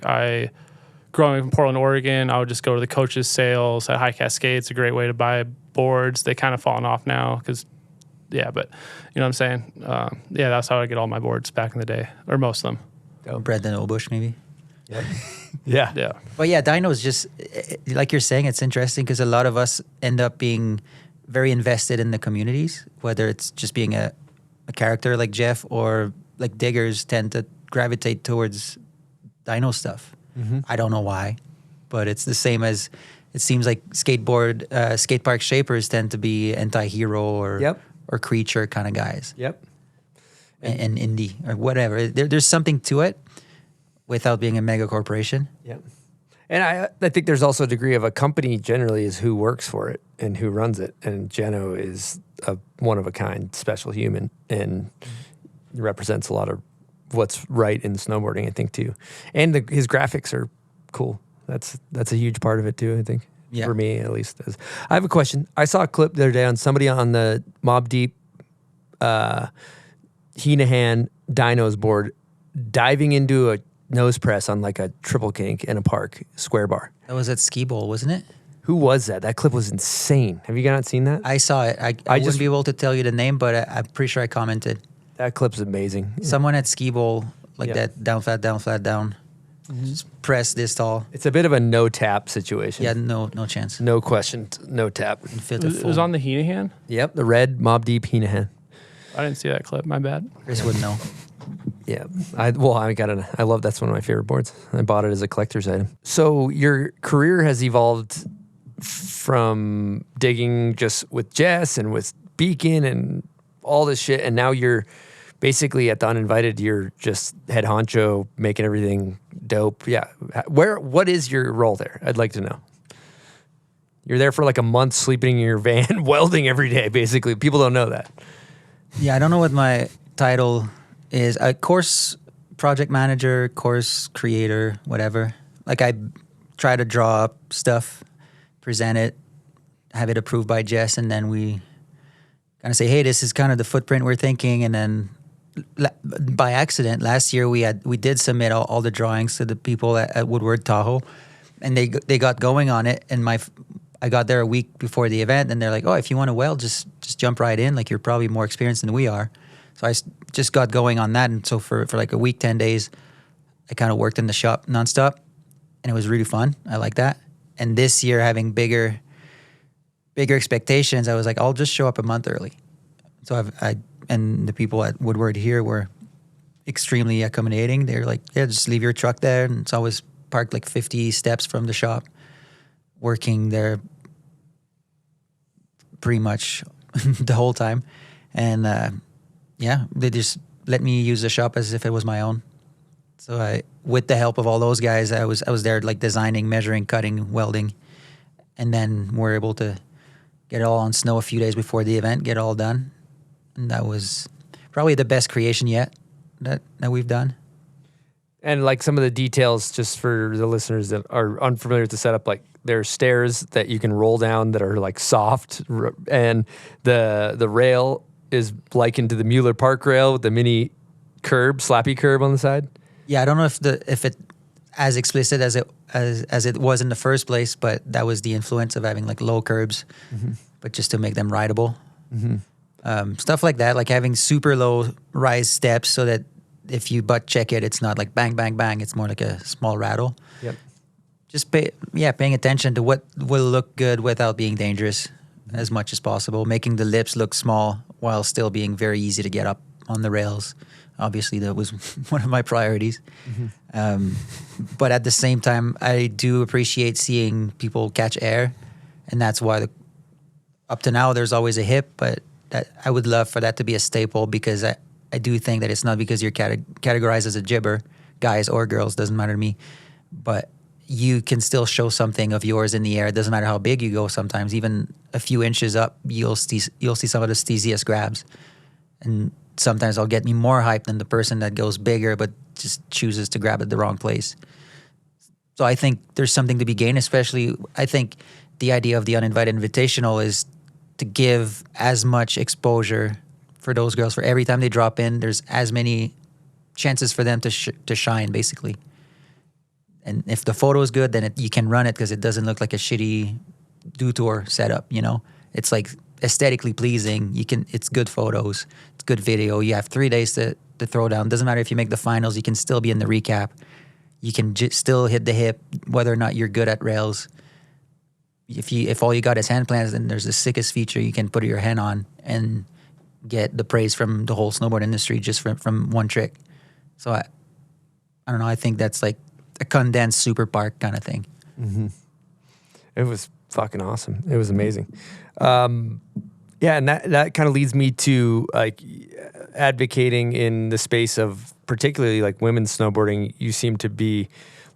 Speaker 5: growing up in Portland, Oregon, I would just go to the coaches sales at High Cascade. It's a great way to buy boards. They kind of fallen off now because, but you know what I'm saying? That's how I get all my boards back in the day, or most of them.
Speaker 7: Brendan Obush, maybe.
Speaker 4: Yep.
Speaker 5: Yeah.
Speaker 7: But yeah, dyno is just, like you're saying, it's interesting because a lot of us end up being very invested in the communities, whether it's just being a character like Jeff, or like diggers tend to gravitate towards dyno stuff.
Speaker 4: Mm-hmm.
Speaker 7: I don't know why, but it's the same as it seems like skate park shapers tend to be anti-hero or creature kind of guys.
Speaker 4: Yep.
Speaker 7: And indie or whatever. There's something to it without being a mega corporation.
Speaker 4: Yep. And I think there's also a degree of a company generally is who works for it and who runs it. And Jeno is a one-of-a-kind special human and represents a lot of what's right in snowboarding, I think, too. And his graphics are cool. That's a huge part of it, too, I think.
Speaker 7: Yeah.
Speaker 4: For me, at least. I have a question. I saw a clip the other day on somebody on the Mob Deep Heenahan dynos board diving into a nose press on like a triple kink in a park square bar.
Speaker 7: That was at Ski Bowl, wasn't it?
Speaker 4: Who was that? That clip was insane. Have you not seen that?
Speaker 7: I saw it. I wouldn't be able to tell you the name, but I'm pretty sure I commented.
Speaker 4: That clip's amazing.
Speaker 7: Someone at Ski Bowl, that down, flat, down, flat, down. Just press this tall.
Speaker 4: It's a bit of a no tap situation.
Speaker 7: Yeah, no chance.
Speaker 4: No question, no tap.
Speaker 5: It was on the Heenahan?
Speaker 4: Yep, the red Mob Deep Heenahan.
Speaker 5: I didn't see that clip. My bad.
Speaker 7: Chris wouldn't know.
Speaker 4: Yeah, I love that's one of my favorite boards. I bought it as a collector's item. So your career has evolved from digging just with Jess and with Beacon and all this shit, and now you're basically at the Uninvited. You're just head honcho, making everything dope. Yeah, what is your role there? I'd like to know. You're there for like a month, sleeping in your van, welding every day. Basically, people don't know that.
Speaker 7: Yeah, I don't know what my title is. A course project manager, course creator, whatever. Like, I try to draw up stuff, present it, have it approved by Jess, and then we kind of say, hey, this is kind of the footprint we're thinking. And then by accident, last year we did submit all the drawings to the people at Woodward Tahoe, and they got going on it. And I got there a week before the event, and they're like, oh, if you want to weld, just jump right in. Like, you're probably more experienced than we are. So I just got going on that. And so for like a week, 10 days, I kind of worked in the shop nonstop, and it was really fun. I like that. And this year, having bigger expectations, I was like, I'll just show up a month early. So and the people at Woodward here were extremely accommodating. They're like, yeah, just leave your truck there. And it's always parked like 50 steps from the shop, working there pretty much the whole time. And they just let me use the shop as if it was my own. So with the help of all those guys, I was there like designing, measuring, cutting, welding. And then we're able to get it all on snow a few days before the event, get it all done. And that was probably the best creation yet that we've done.
Speaker 4: And like some of the details, just for the listeners that are unfamiliar with the setup, like there's stairs that you can roll down that are like soft, and the rail is likened to the Mueller Park rail with the mini curb, slappy curb on the side.
Speaker 7: Yeah, I don't know if it as explicit as it was in the first place, but that was the influence of having like low curbs, but just to make them rideable. Stuff like that, like having super low rise steps so that if you butt check it, it's not like bang, bang, bang. It's more like a small rattle.
Speaker 4: Yep.
Speaker 7: Just paying attention to what will look good without being dangerous as much as possible. Making the lips look small while still being very easy to get up on the rails. Obviously, that was one of my priorities. But at the same time, I do appreciate seeing people catch air. And that's why up to now, there's always a hip, but I would love for that to be a staple because I do think that it's not because you're categorized as a jibber, guys or girls, doesn't matter to me, but you can still show something of yours in the air. It doesn't matter how big you go sometimes. Even a few inches up, you'll see some of the steeziest grabs. And sometimes I'll get me more hype than the person that goes bigger but just chooses to grab at the wrong place. So I think there's something to be gained, especially I think the idea of the Uninvited Invitational is to give as much exposure for those girls. For every time they drop in, there's as many chances for them to shine, basically. And if the photo is good, then you can run it because it doesn't look like a shitty do tour setup, you know? It's like aesthetically pleasing. It's good photos. It's good video. You have 3 days to throw down. Doesn't matter if you make the finals. You can still be in the recap. You can still hit the hip, whether or not you're good at rails. If all you got is hand plans, then there's the sickest feature you can put your hand on and get the praise from the whole snowboard industry just from one trick. So I don't know. I think that's like a condensed super park kind of thing.
Speaker 4: It was fucking awesome. It was amazing. Yeah, and that kind of leads me to like advocating in the space of particularly like women's snowboarding. You seem to be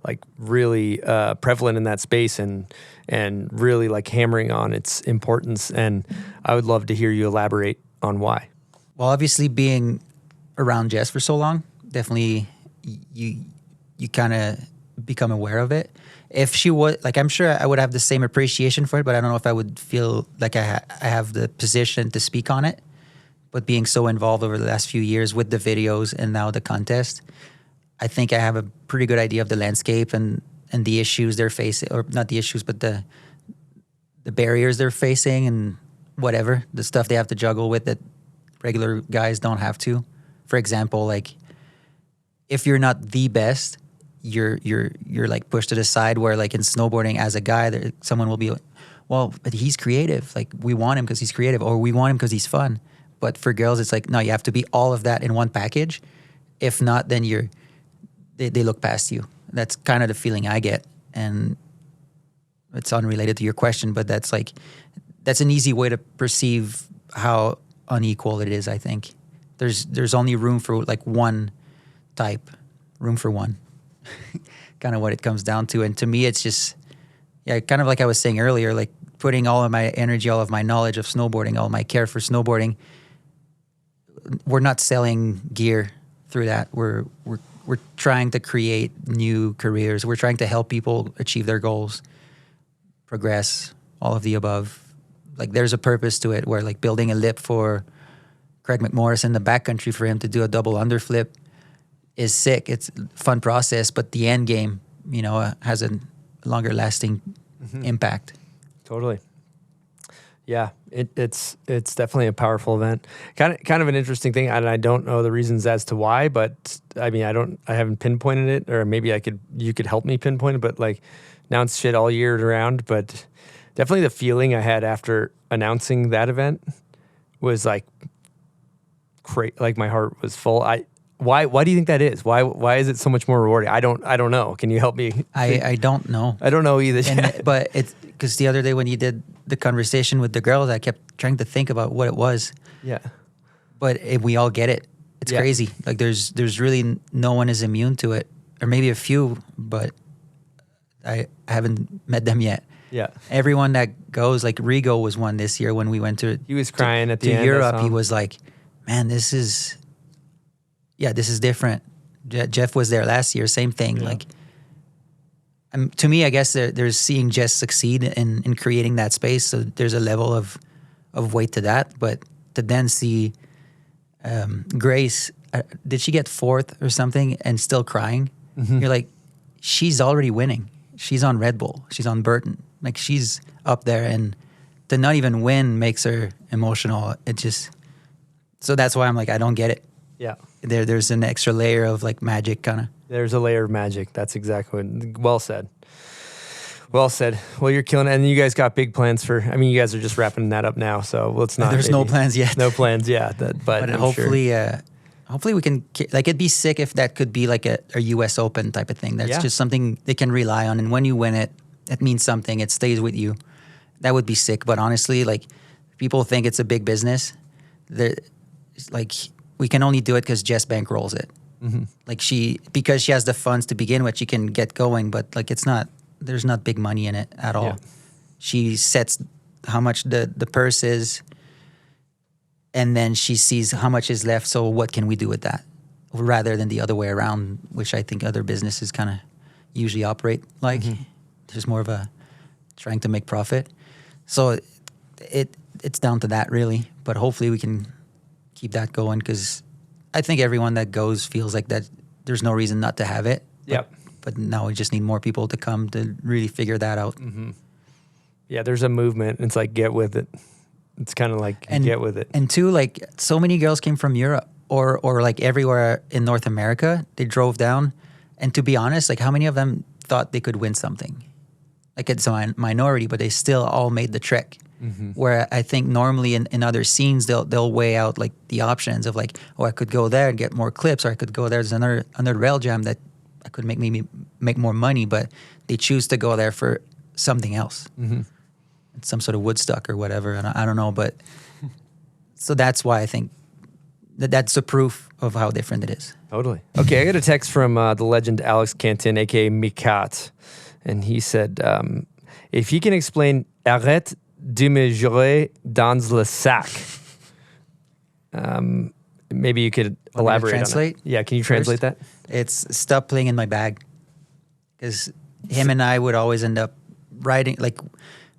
Speaker 4: like really prevalent in that space and really like hammering on its importance. And I would love to hear you elaborate on why.
Speaker 7: Well, obviously being around Jess for so long, definitely you kind of become aware of it. If she was, like, I'm sure I would have the same appreciation for it, but I don't know if I would feel like I have the position to speak on it. But being so involved over the last few years with the videos and now the contest, I think I have a pretty good idea of the landscape and the issues they're facing, or not the issues, but the barriers they're facing and whatever, the stuff they have to juggle with that regular guys don't have to. For example, like, if you're not the best, you're like pushed to the side, where like in snowboarding as a guy, someone will be like, well, but he's creative. Like, we want him because he's creative, or we want him because he's fun. But for girls, it's like, no, you have to be all of that in one package. If not, then they look past you. That's kind of the feeling I get. And it's unrelated to your question, but that's an easy way to perceive how unequal it is, I think. There's only room for like one type, room for one. Kind of what it comes down to. And to me, it's just, yeah, kind of like I was saying earlier, like putting all of my energy, all of my knowledge of snowboarding, all my care for snowboarding. We're not selling gear through that. We're trying to create new careers. We're trying to help people achieve their goals, progress, all of the above. Like, there's a purpose to it, where like building a lip for Craig McMorris in the backcountry for him to do a double underflip is sick. It's a fun process, but the end game, has a longer lasting impact.
Speaker 4: Totally. Yeah, it's definitely a powerful event. Kind of an interesting thing, and I don't know the reasons as to why, but I mean, I haven't pinpointed it, or maybe you could help me pinpoint it, but like, announce shit all year round, but definitely the feeling I had after announcing that event was like like my heart was full. Why do you think that is? Why is it so much more rewarding? I don't know. Can you help me?
Speaker 7: I don't know.
Speaker 4: I don't know either.
Speaker 7: But it's because the other day when you did the conversation with the girls, I kept trying to think about what it was.
Speaker 4: Yeah.
Speaker 7: But we all get it. It's crazy. Like, there's really no one is immune to it, or maybe a few, but I haven't met them yet.
Speaker 4: Yeah.
Speaker 7: Everyone that goes, like Rigo was one this year when we went to.
Speaker 4: He was crying at the end.
Speaker 7: Europe. He was like, "Man, this is different." Jeff was there last year. Same thing. Yeah. Like, to me, I guess there's seeing Jess succeed in creating that space. So there's a level of weight to that. But to then see Grace did she get fourth or something and still crying?
Speaker 4: Mm-hmm.
Speaker 7: You're like, she's already winning. She's on Red Bull. She's on Burton. Like, she's up there, and to not even win makes her emotional. It just, so that's why I'm like, I don't get it.
Speaker 4: Yeah.
Speaker 7: There's an extra layer of like magic kind of.
Speaker 4: There's a layer of magic. That's exactly what, well said. Well said. Well, you're killing it. And you guys got big plans for, I mean, you guys are just wrapping that up now. So let's not.
Speaker 7: There's no plans yet.
Speaker 4: No plans, yeah. But
Speaker 7: hopefully,
Speaker 4: sure.
Speaker 7: hopefully we can, like, it'd be sick if that could be like a US Open type of thing. That's just something they can rely on. And when you win it, it means something. It stays with you. That would be sick. But honestly, like, people think it's a big business. Like, we can only do it because Jess bankrolls it.
Speaker 4: Mm-hmm.
Speaker 7: Like, because she has the funds to begin with, she can get going. But like, there's not big money in it at all.
Speaker 4: Yeah.
Speaker 7: She sets how much the purse is, and then she sees how much is left. So what can we do with that? Rather than the other way around, which I think other businesses kind of usually operate like.
Speaker 4: Mm-hmm.
Speaker 7: There's more of a trying to make profit. So it's down to that, really. But hopefully we can keep that going, because I think everyone that goes feels like that there's no reason not to have it.
Speaker 4: Yep.
Speaker 7: But now we just need more people to come to really figure that out.
Speaker 4: Mm-hmm. Yeah, there's a movement. It's like, get with it. It's kind of like, get with it.
Speaker 7: And two, like, so many girls came from Europe or like everywhere in North America. They drove down. And to be honest, like, how many of them thought they could win something? Like, it's a minority, but they still all made the trek.
Speaker 4: Mm-hmm.
Speaker 7: Where I think normally in other scenes, they'll weigh out like the options of like, oh, I could go there and get more clips, or I could go there. There's another rail jam that I could make more money, but they choose to go there for something else.
Speaker 4: Mm-hmm.
Speaker 7: Some sort of Woodstock or whatever. And I don't know, but so that's why I think that's the proof of how different it is.
Speaker 4: Totally. Okay, I got a text from the legend Alex Cantin, aka Mikat, and he said, if he can explain "arrête de me jouer dans le sac," maybe you could elaborate
Speaker 7: translate?
Speaker 4: on it. Yeah, can you translate that?
Speaker 7: It's stop playing in my bag. Because him and I would always end up riding, like,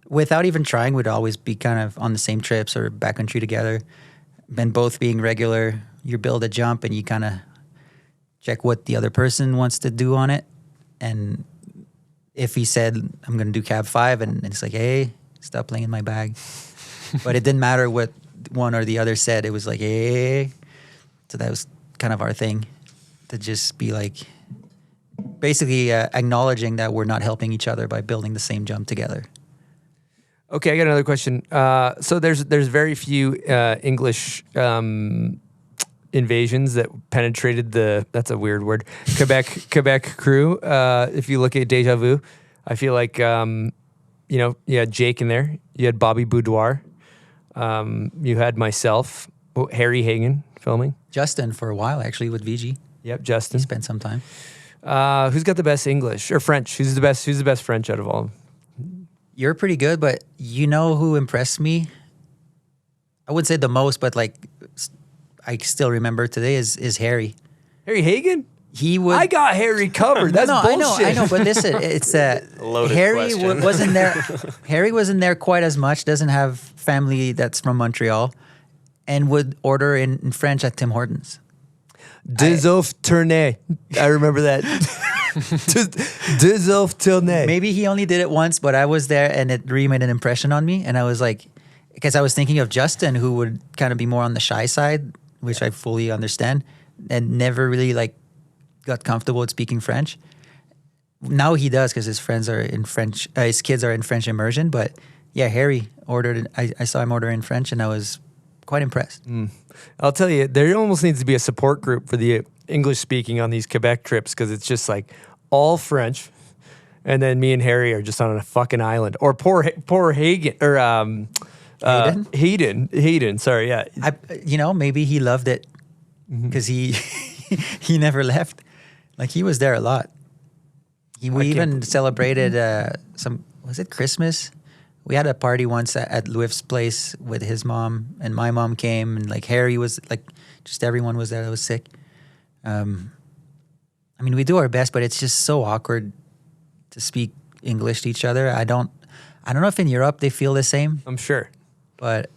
Speaker 7: without even trying, we'd always be kind of on the same trips or backcountry together. And both being regular, you build a jump and you kind of check what the other person wants to do on it. And if he said, I'm going to do cab 5, and it's like, hey, stop playing in my bag. But it didn't matter what one or the other said. It was like, hey. So that was kind of our thing, to just be like, basically acknowledging that we're not helping each other by building the same jump together.
Speaker 4: Okay, I got another question. So there's very few English invasions that penetrated that's a weird word, Quebec crew. If you look at Deja Vu, I feel like, you had Jake in there. You had Bobby Boudoir. You had myself, Harry Hagen filming.
Speaker 7: Justin for a while, actually, with VG.
Speaker 4: Yep, Justin.
Speaker 7: He spent some time.
Speaker 4: Who's got the best English or French? Who's the best French out of all?
Speaker 7: You're pretty good, but you know who impressed me? I wouldn't say the most, but like I still remember today is Harry.
Speaker 4: Harry Hagen?
Speaker 7: He would.
Speaker 4: I got Harry covered. That's bullshit.
Speaker 7: I know, but listen, it's Harry wasn't there. Harry wasn't there quite as much. Doesn't have family that's from Montreal, and would order in French at Tim Hortons.
Speaker 4: Deux off tournée. I remember that. Deux off tournée.
Speaker 7: Maybe he only did it once, but I was there and it really made an impression on me. And I was like, because I was thinking of Justin, who would kind of be more on the shy side, which I fully understand, and never really like got comfortable with speaking French. Now he does, because his friends are in French. His kids are in French immersion. But yeah, Harry ordered. I saw him order in French, and I was quite impressed.
Speaker 4: I'll tell you, there almost needs to be a support group for the English speaking on these Quebec trips, because it's just like all French, and then me and Harry are just on a fucking island. Or poor Hagen or Hayden. Sorry, yeah.
Speaker 7: Maybe he loved it because he never left. Like, he was there a lot. We even celebrated was it Christmas? We had a party once at Louis's place with his mom, and my mom came, and like Harry was like, just everyone was there that was sick. I mean, we do our best, but it's just so awkward to speak English to each other. I don't know if in Europe they feel the same.
Speaker 4: I'm sure.
Speaker 7: But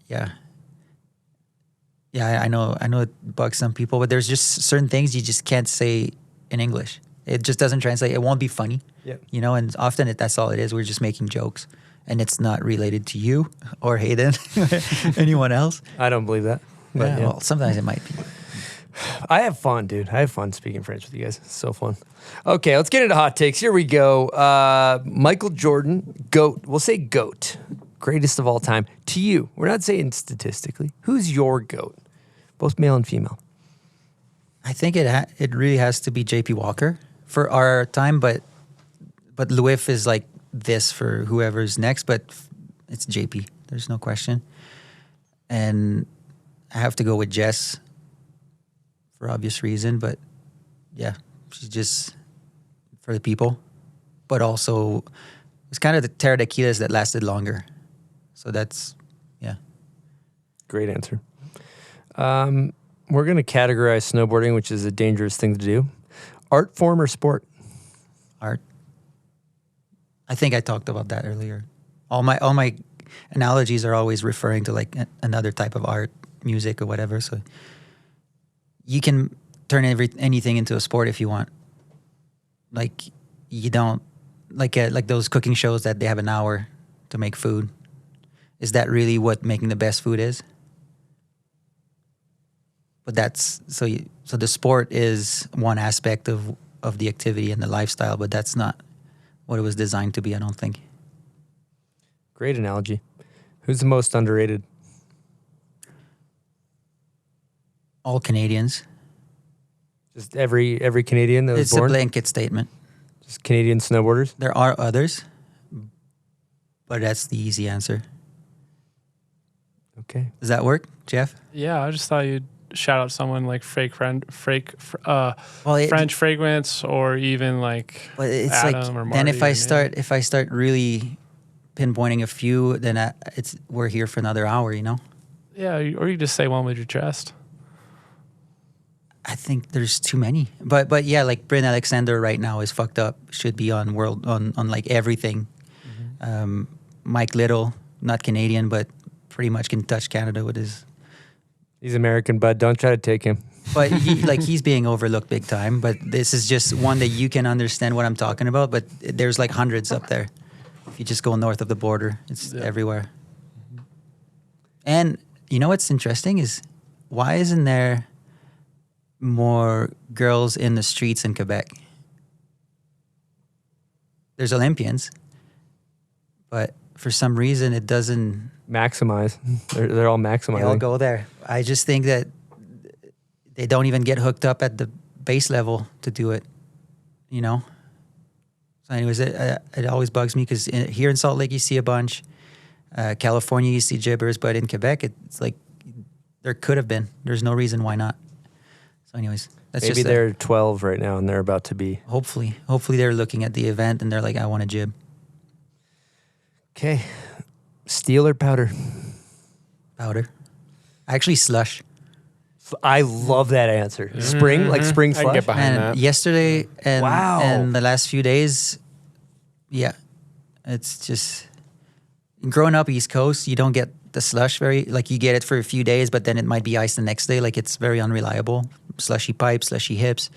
Speaker 7: yeah, Yeah, I know it bugs some people, but there's just certain things you just can't say in English. It just doesn't translate. It won't be funny.
Speaker 4: Yep.
Speaker 7: You know, and often that's all it is. We're just making jokes, and it's not related to you or Hayden, anyone else.
Speaker 4: I don't believe that. But
Speaker 7: Yeah, well, sometimes it might be.
Speaker 4: I have fun, dude. I have fun speaking French with you guys. It's so fun. Okay, let's get into hot takes. Here we go. Michael Jordan, GOAT. We'll say GOAT. Greatest of all time. To you, we're not saying statistically. Who's your GOAT? Both male and female.
Speaker 7: I think it really has to be J.P. Walker for our time, but Louis is like this for whoever's next, but it's JP. There's no question. And I have to go with Jess for obvious reason, but yeah, she's just for the people. But also, it's kind of the Terra Tequilas that lasted longer. So that's, yeah.
Speaker 4: Great answer. We're going to categorize snowboarding, which is a dangerous thing to do. Art form or sport?
Speaker 7: Art. I think I talked about that earlier. All my analogies are always referring to like another type of art, music or whatever. So you can turn anything into a sport if you want. Like you don't like those cooking shows that they have an hour to make food. Is that really what making the best food is? But that's so the sport is one aspect of the activity and the lifestyle, but that's not what it was designed to be, I don't think.
Speaker 4: Great analogy. Who's the most underrated?
Speaker 7: All Canadians.
Speaker 4: Just every Canadian that was
Speaker 7: It's
Speaker 4: born?
Speaker 7: a blanket statement.
Speaker 4: Just Canadian snowboarders?
Speaker 7: There are others, but that's the easy answer.
Speaker 4: Okay.
Speaker 7: Does that work, Jeff?
Speaker 5: Yeah, I just thought you'd shout out someone like French Fragrance, or even like
Speaker 7: But it's
Speaker 5: Adam or
Speaker 7: like
Speaker 5: Marty.
Speaker 7: then if I start really pinpointing a few, then we're here for another hour, you know?
Speaker 5: Yeah, or you just say one with your chest.
Speaker 7: I think there's too many. But yeah, like Bryn Alexander right now is fucked up. Should be on like everything.
Speaker 5: Mm-hmm.
Speaker 7: Mike Little, not Canadian, but pretty much can touch Canada with his.
Speaker 4: He's American, bud. Don't try to take him.
Speaker 7: But he's being overlooked big time. But this is just one that you can understand what I'm talking about. But there's like hundreds up there. If you just go north of the border, it's everywhere. And you know what's interesting is why isn't there more girls in the streets in Quebec? There's Olympians, but for some reason it doesn't
Speaker 4: maximize. They're all maximizing.
Speaker 7: They all go there. I just think that they don't even get hooked up at the base level to do it, you know? So anyways, it always bugs me because here in Salt Lake you see a bunch. California you see gibbers, but in Quebec it's like there could have been. There's no reason why not. So anyways, that's
Speaker 4: maybe
Speaker 7: just
Speaker 4: they're 12 right now and they're about to be.
Speaker 7: Hopefully they're looking at the event and they're like, I want a jib.
Speaker 4: Okay. Steel or powder?
Speaker 7: Powder. Actually, slush.
Speaker 4: I love that answer. Spring, like spring slush.
Speaker 9: I can get behind
Speaker 7: And
Speaker 9: that.
Speaker 7: yesterday and
Speaker 4: Wow.
Speaker 7: and the last few days, yeah, it's just growing up East Coast. You don't get the slush like you get it for a few days, but then it might be ice the next day. Like it's very unreliable. Slushy pipes, slushy hips.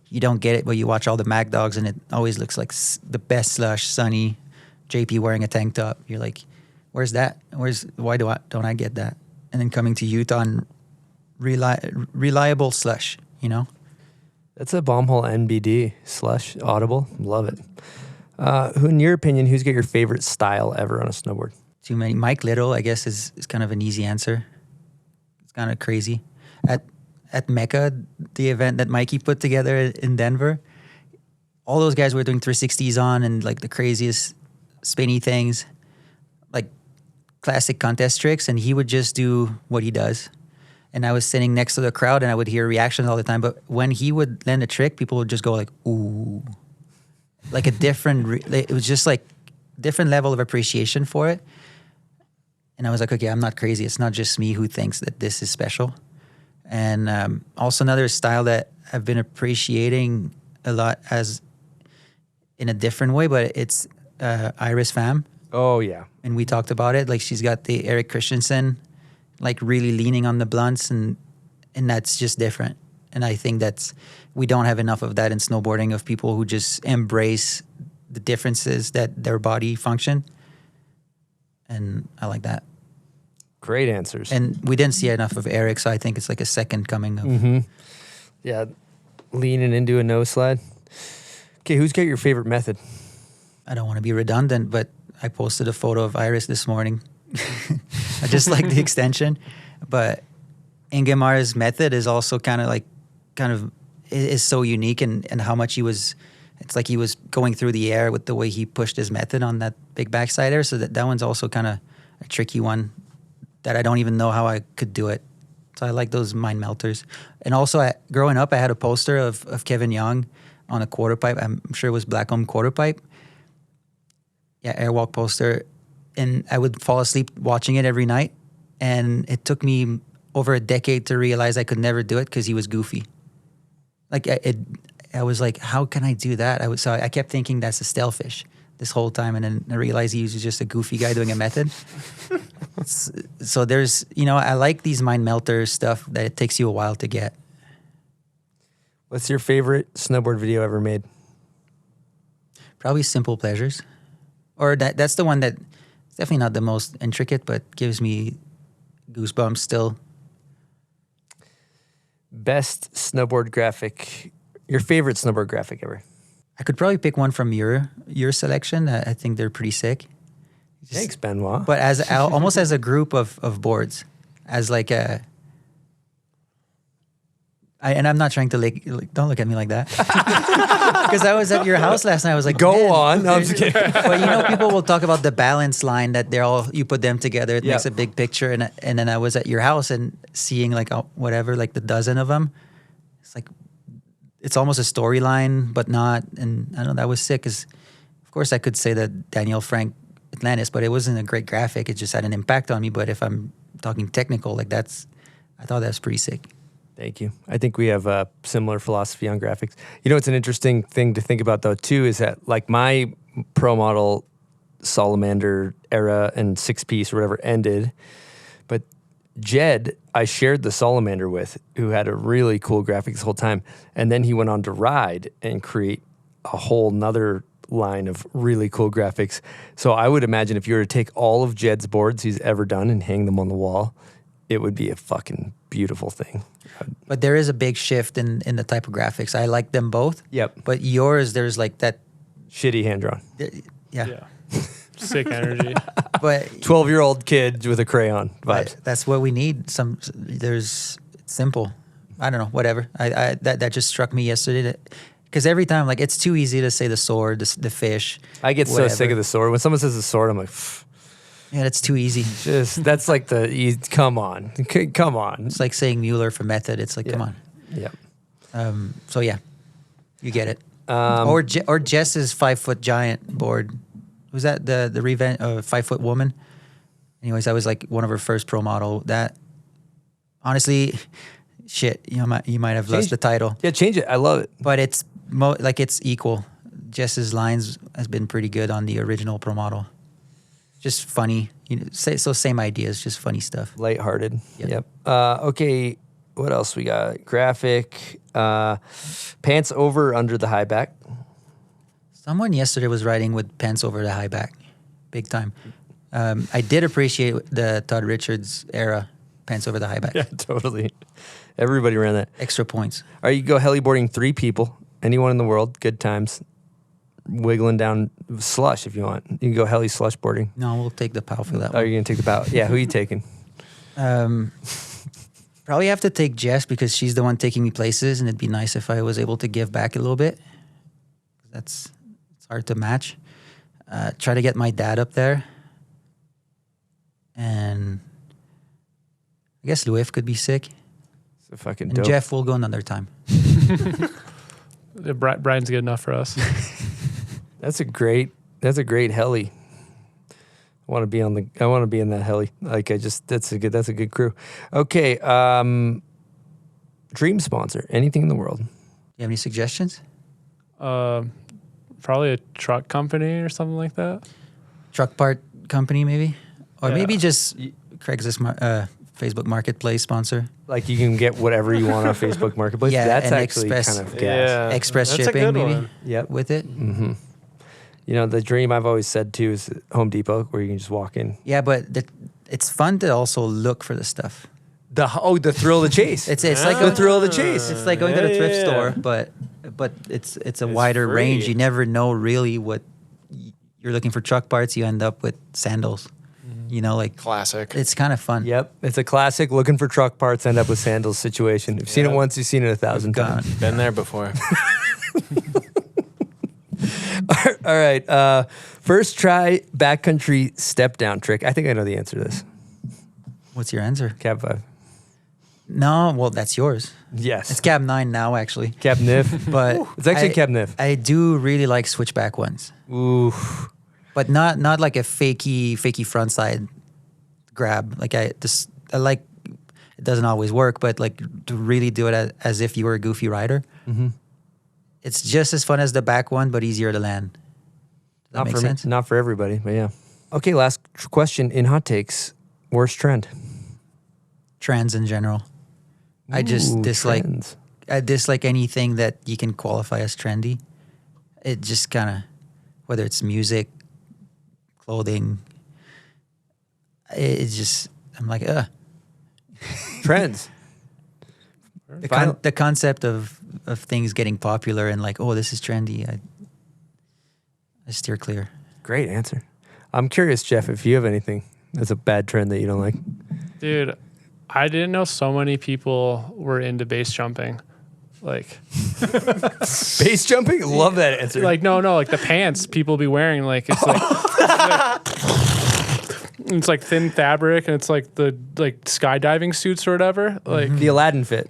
Speaker 7: You don't get it, but you watch all the Mag Dogs, and it always looks like the best slush. Sunny, JP wearing a tank top. You're like, where's that? Why don't I get that? And then coming to Utah and reliable slush, you know?
Speaker 4: That's a bomb hole NBD slush audible. Love it. Who, in your opinion, who's got your favorite style ever on a snowboard?
Speaker 7: Too many. Mike Little, I guess, is kind of an easy answer. It's kind of crazy. At Mecca, the event that Mikey put together in Denver, all those guys were doing 360s on and like the craziest spinny things, like classic contest tricks, and he would just do what he does. And I was sitting next to the crowd and I would hear reactions all the time. But when he would land a trick, people would just go like, ooh. Like a different, it was just like different level of appreciation for it. And I was like, okay, I'm not crazy. It's not just me who thinks that this is special. And also another style that I've been appreciating a lot as in a different way, but it's Iris Pham.
Speaker 4: Oh, yeah.
Speaker 7: And we talked about it. Like she's got the Eric Christensen, like really leaning on the blunts and and that's just different. And I think we don't have enough of that in snowboarding, of people who just embrace the differences that their body function. And I like that.
Speaker 4: Great answers.
Speaker 7: And we didn't see enough of Eric, so I think it's like a second coming of.
Speaker 4: Mm-hmm. Yeah, leaning into a nose slide. Okay, who's got your favorite method?
Speaker 7: I don't want to be redundant, but I posted a photo of Iris this morning. I just like the extension, but Ingemar's method is also kind of is so unique, and how much it's like he was going through the air with the way he pushed his method on that big backside air. So that one's also kind of a tricky one that I don't even know how I could do it. So I like those mind melters. And also, growing up, I had a poster of Kevin Young on a quarter pipe. I'm sure it was Blackcomb quarter pipe. Yeah, airwalk poster. And I would fall asleep watching it every night. And it took me over a decade to realize I could never do it because he was goofy. Like, I was like, how can I do that? So I kept thinking that's a stalefish this whole time. And then I realized he was just a goofy guy doing a method. So there's, I like these mind melter stuff that it takes you a while to get.
Speaker 4: What's your favorite snowboard video ever made?
Speaker 7: Probably Simple Pleasures. Or that's the one that it's definitely not the most intricate, but gives me goosebumps still.
Speaker 4: Best snowboard graphic, your favorite snowboard graphic ever?
Speaker 7: I could probably pick one from your selection. I think they're pretty sick.
Speaker 4: Thanks, Benoit.
Speaker 7: But almost as a group of boards, as like a. And I'm not trying to don't look at me like that. Because I was at your house last night. I was like,
Speaker 4: go on. No, I'm just kidding.
Speaker 7: But people will talk about the balance line that you put them together. It makes a big picture. And then I was at your house and seeing like the dozen of them. It's like, it's almost a storyline, but not. And I don't know, that was sick because, of course, I could say that Daniel Frank Atlantis, but it wasn't a great graphic. It just had an impact on me. But if I'm talking technical, I thought that was pretty sick.
Speaker 4: Thank you. I think we have a similar philosophy on graphics. It's an interesting thing to think about, though, too, is that like my pro model Salamander era and 6-piece or whatever ended, but Jed, I shared the Salamander with, who had a really cool graphic this whole time. And then he went on to ride and create a whole nother line of really cool graphics. So I would imagine if you were to take all of Jed's boards he's ever done and hang them on the wall, it would be a fucking beautiful thing.
Speaker 7: But there is a big shift in the type of graphics. I like them both.
Speaker 4: Yep.
Speaker 7: But yours, there's like that
Speaker 4: shitty hand drawn.
Speaker 7: Yeah.
Speaker 5: Sick energy.
Speaker 7: But
Speaker 4: 12-year-old kid with a crayon vibes.
Speaker 7: That's what we need. It's simple. I don't know. Whatever. That just struck me yesterday. Because every time, like, it's too easy to say the sword, the fish.
Speaker 4: I get so sick of the sword. When someone says the sword, I'm like,
Speaker 7: yeah, that's too easy.
Speaker 4: That's like come on.
Speaker 7: It's like saying Mueller for method. It's like, come on.
Speaker 4: Yeah.
Speaker 7: So yeah, you get it. Or Jess's 5-foot giant board. Was that the 5-foot woman? Anyways, that was like one of her first pro model. That honestly, shit, you might have lost the title.
Speaker 4: Yeah, change it. I love it.
Speaker 7: But it's it's equal. Jess's lines has been pretty good on the original pro model. Just funny, same ideas, just funny stuff.
Speaker 4: Lighthearted. Yep. Okay, what else we got? Graphic, pants over under the high back.
Speaker 7: Someone yesterday was riding with pants over the high back, big time. I did appreciate the Todd Richards era pants over the high back.
Speaker 4: Yeah, totally. Everybody ran that.
Speaker 7: Extra points.
Speaker 4: All right, you go heliboarding 3 people, anyone in the world, good times. Wiggling down slush if you want. You can go heli slush boarding.
Speaker 7: No, we'll take the POW for that one.
Speaker 4: Oh, you're going to take the POW? Yeah, who are you taking?
Speaker 7: Probably have to take Jess because she's the one taking me places, and it'd be nice if I was able to give back a little bit. It's hard to match. Try to get my dad up there. And I guess Louis could be sick.
Speaker 4: So fucking
Speaker 7: and
Speaker 4: dope.
Speaker 7: Jeff will go another time.
Speaker 5: Brian's good enough for us.
Speaker 4: That's a great heli. I want to be in that heli. Like that's a good crew. Okay, dream sponsor, anything in the world.
Speaker 7: You have any suggestions?
Speaker 5: Probably a truck company or something like that.
Speaker 7: Truck part company maybe? Or maybe just Craigslist Facebook Marketplace sponsor.
Speaker 4: Like you can get whatever you want on Facebook Marketplace.
Speaker 7: Yeah,
Speaker 4: that's
Speaker 7: and
Speaker 4: actually
Speaker 7: express-
Speaker 4: kind of gas.
Speaker 9: Yeah.
Speaker 7: Express
Speaker 9: That's a
Speaker 7: shipping,
Speaker 9: good
Speaker 7: maybe.
Speaker 9: one.
Speaker 4: Yep.
Speaker 7: With it.
Speaker 4: Mm-hmm. You know, the dream I've always said too is Home Depot, where you can just walk in.
Speaker 7: Yeah, but it's fun to also look for the stuff.
Speaker 4: The thrill of the chase.
Speaker 7: It's like
Speaker 4: the thrill of the chase.
Speaker 7: It's like going to the
Speaker 9: Yeah,
Speaker 7: thrift
Speaker 9: yeah.
Speaker 7: store, but it's a wider
Speaker 9: free.
Speaker 7: range. You never know really what you're looking for. Truck parts, you end up with sandals. You know, like
Speaker 6: Classic.
Speaker 7: it's kind of fun.
Speaker 4: Yep, it's a classic. Looking for truck parts, end up with sandals situation. You've seen it once, you've seen it 1,000
Speaker 7: Gone.
Speaker 4: times.
Speaker 6: Been there before.
Speaker 4: All right, first try backcountry step down trick. I think I know the answer to this.
Speaker 7: What's your answer?
Speaker 4: Cab 5.
Speaker 7: No, well, that's yours.
Speaker 4: Yes.
Speaker 7: It's cab 9 now, actually.
Speaker 4: Cab Nif.
Speaker 7: But
Speaker 4: It's actually Cab Nif.
Speaker 7: I do really like switchback ones,
Speaker 4: Ooh.
Speaker 7: but not like a fakey front side grab. Like I like. It doesn't always work, but like to really do it as if you were a goofy rider.
Speaker 4: Mm-hmm.
Speaker 7: It's just as fun as the back one, but easier to land. Does that
Speaker 4: Not
Speaker 7: make
Speaker 4: for
Speaker 7: sense?
Speaker 4: not for everybody, but yeah. Okay, last question in hot takes. Worst trend.
Speaker 7: Trends in general. I just
Speaker 4: Ooh,
Speaker 7: dislike.
Speaker 4: trends.
Speaker 7: I dislike anything that you can qualify as trendy. It just kind of, whether it's music, clothing, it's just, I'm like,
Speaker 4: Trends.
Speaker 7: The concept of things getting popular and like, oh, this is trendy. I steer clear.
Speaker 4: Great answer. I'm curious, Jeff, if you have anything that's a bad trend that you don't like.
Speaker 5: Dude, I didn't know so many people were into base jumping. Like
Speaker 4: Base jumping? Love that answer.
Speaker 5: like no, like the pants people be wearing, like it's like thin fabric and it's like the skydiving suits or whatever. Like
Speaker 4: the Aladdin fit.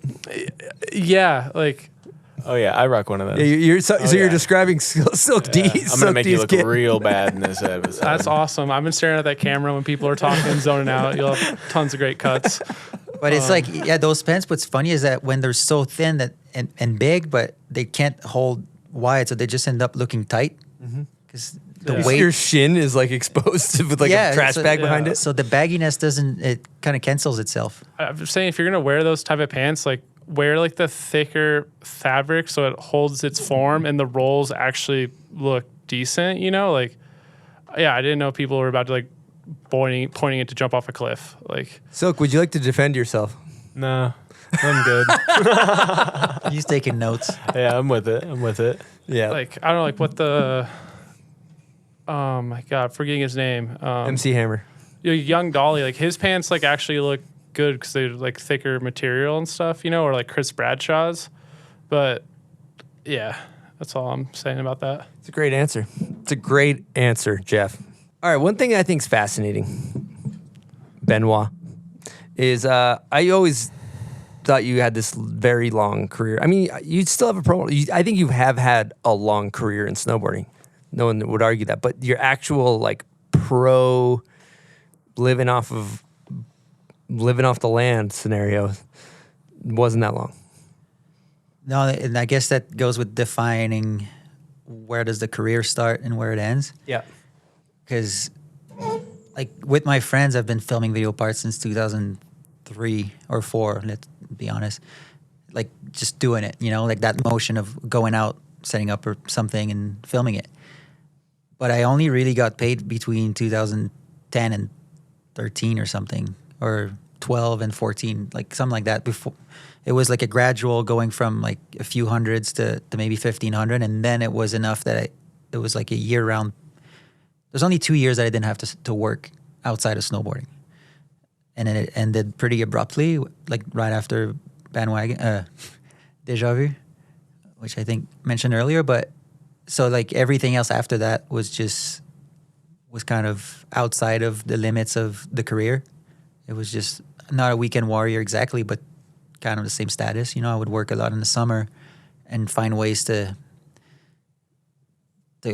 Speaker 5: yeah, like
Speaker 6: Oh yeah, I rock one of those.
Speaker 4: Yeah, you're you're
Speaker 6: yeah.
Speaker 4: describing Silk D's.
Speaker 6: I'm gonna make you look real bad in this episode.
Speaker 5: that's awesome. I've been staring at that camera when people are talking and zoning out. You'll have tons of great cuts.
Speaker 7: But it's like, yeah, those pants. What's funny is that when they're so thin that and big, but they can't hold wide, so they just end up looking tight because the weight.
Speaker 4: Your shin is like exposed with like a trash bag behind it.
Speaker 7: So the bagginess doesn't. It kind of cancels itself.
Speaker 5: I'm saying if you're gonna wear those type of pants, like wear like the thicker fabric so it holds its form and the rolls actually look decent. You know, like yeah, I didn't know people were about to like pointing it to jump off a cliff. Like
Speaker 4: Silk, would you like to defend yourself?
Speaker 6: No, I'm good.
Speaker 7: He's taking notes.
Speaker 6: Yeah, I'm with it.
Speaker 4: Yeah.
Speaker 5: like I don't know, like what the oh my god, forgetting his name.
Speaker 4: MC Hammer.
Speaker 5: Young Dolly, like his pants like actually look good because they're like thicker material and stuff, you know, or like Chris Bradshaw's. But yeah, that's all I'm saying about that.
Speaker 4: It's a great answer. It's a great answer, Jeff. All right, one thing I think is fascinating, Benoit, is I always thought you had this very long career. I mean, you still have I think you have had a long career in snowboarding. No one would argue that. But your actual like pro living off the land scenario wasn't that long.
Speaker 7: No, and I guess that goes with defining where does the career start and where it ends.
Speaker 4: Yeah.
Speaker 7: Because, like, with my friends, I've been filming video parts since 2003 or 4, let's be honest. Like, just doing it, you know, like that motion of going out, setting up or something and filming it. But I only really got paid between 2010 and 13 or something, or 12 and 14, like something like that. Before it was like a gradual going from like a few hundreds to maybe 1,500. And then it was enough that it was like a year round. There's only 2 years that I didn't have to work outside of snowboarding. And then it ended pretty abruptly, like right after Bandwagon, Déjà Vu, which I think mentioned earlier. But so like everything else after that was kind of outside of the limits of the career. It was just not a weekend warrior exactly, but kind of the same status. You know, I would work a lot in the summer and find ways to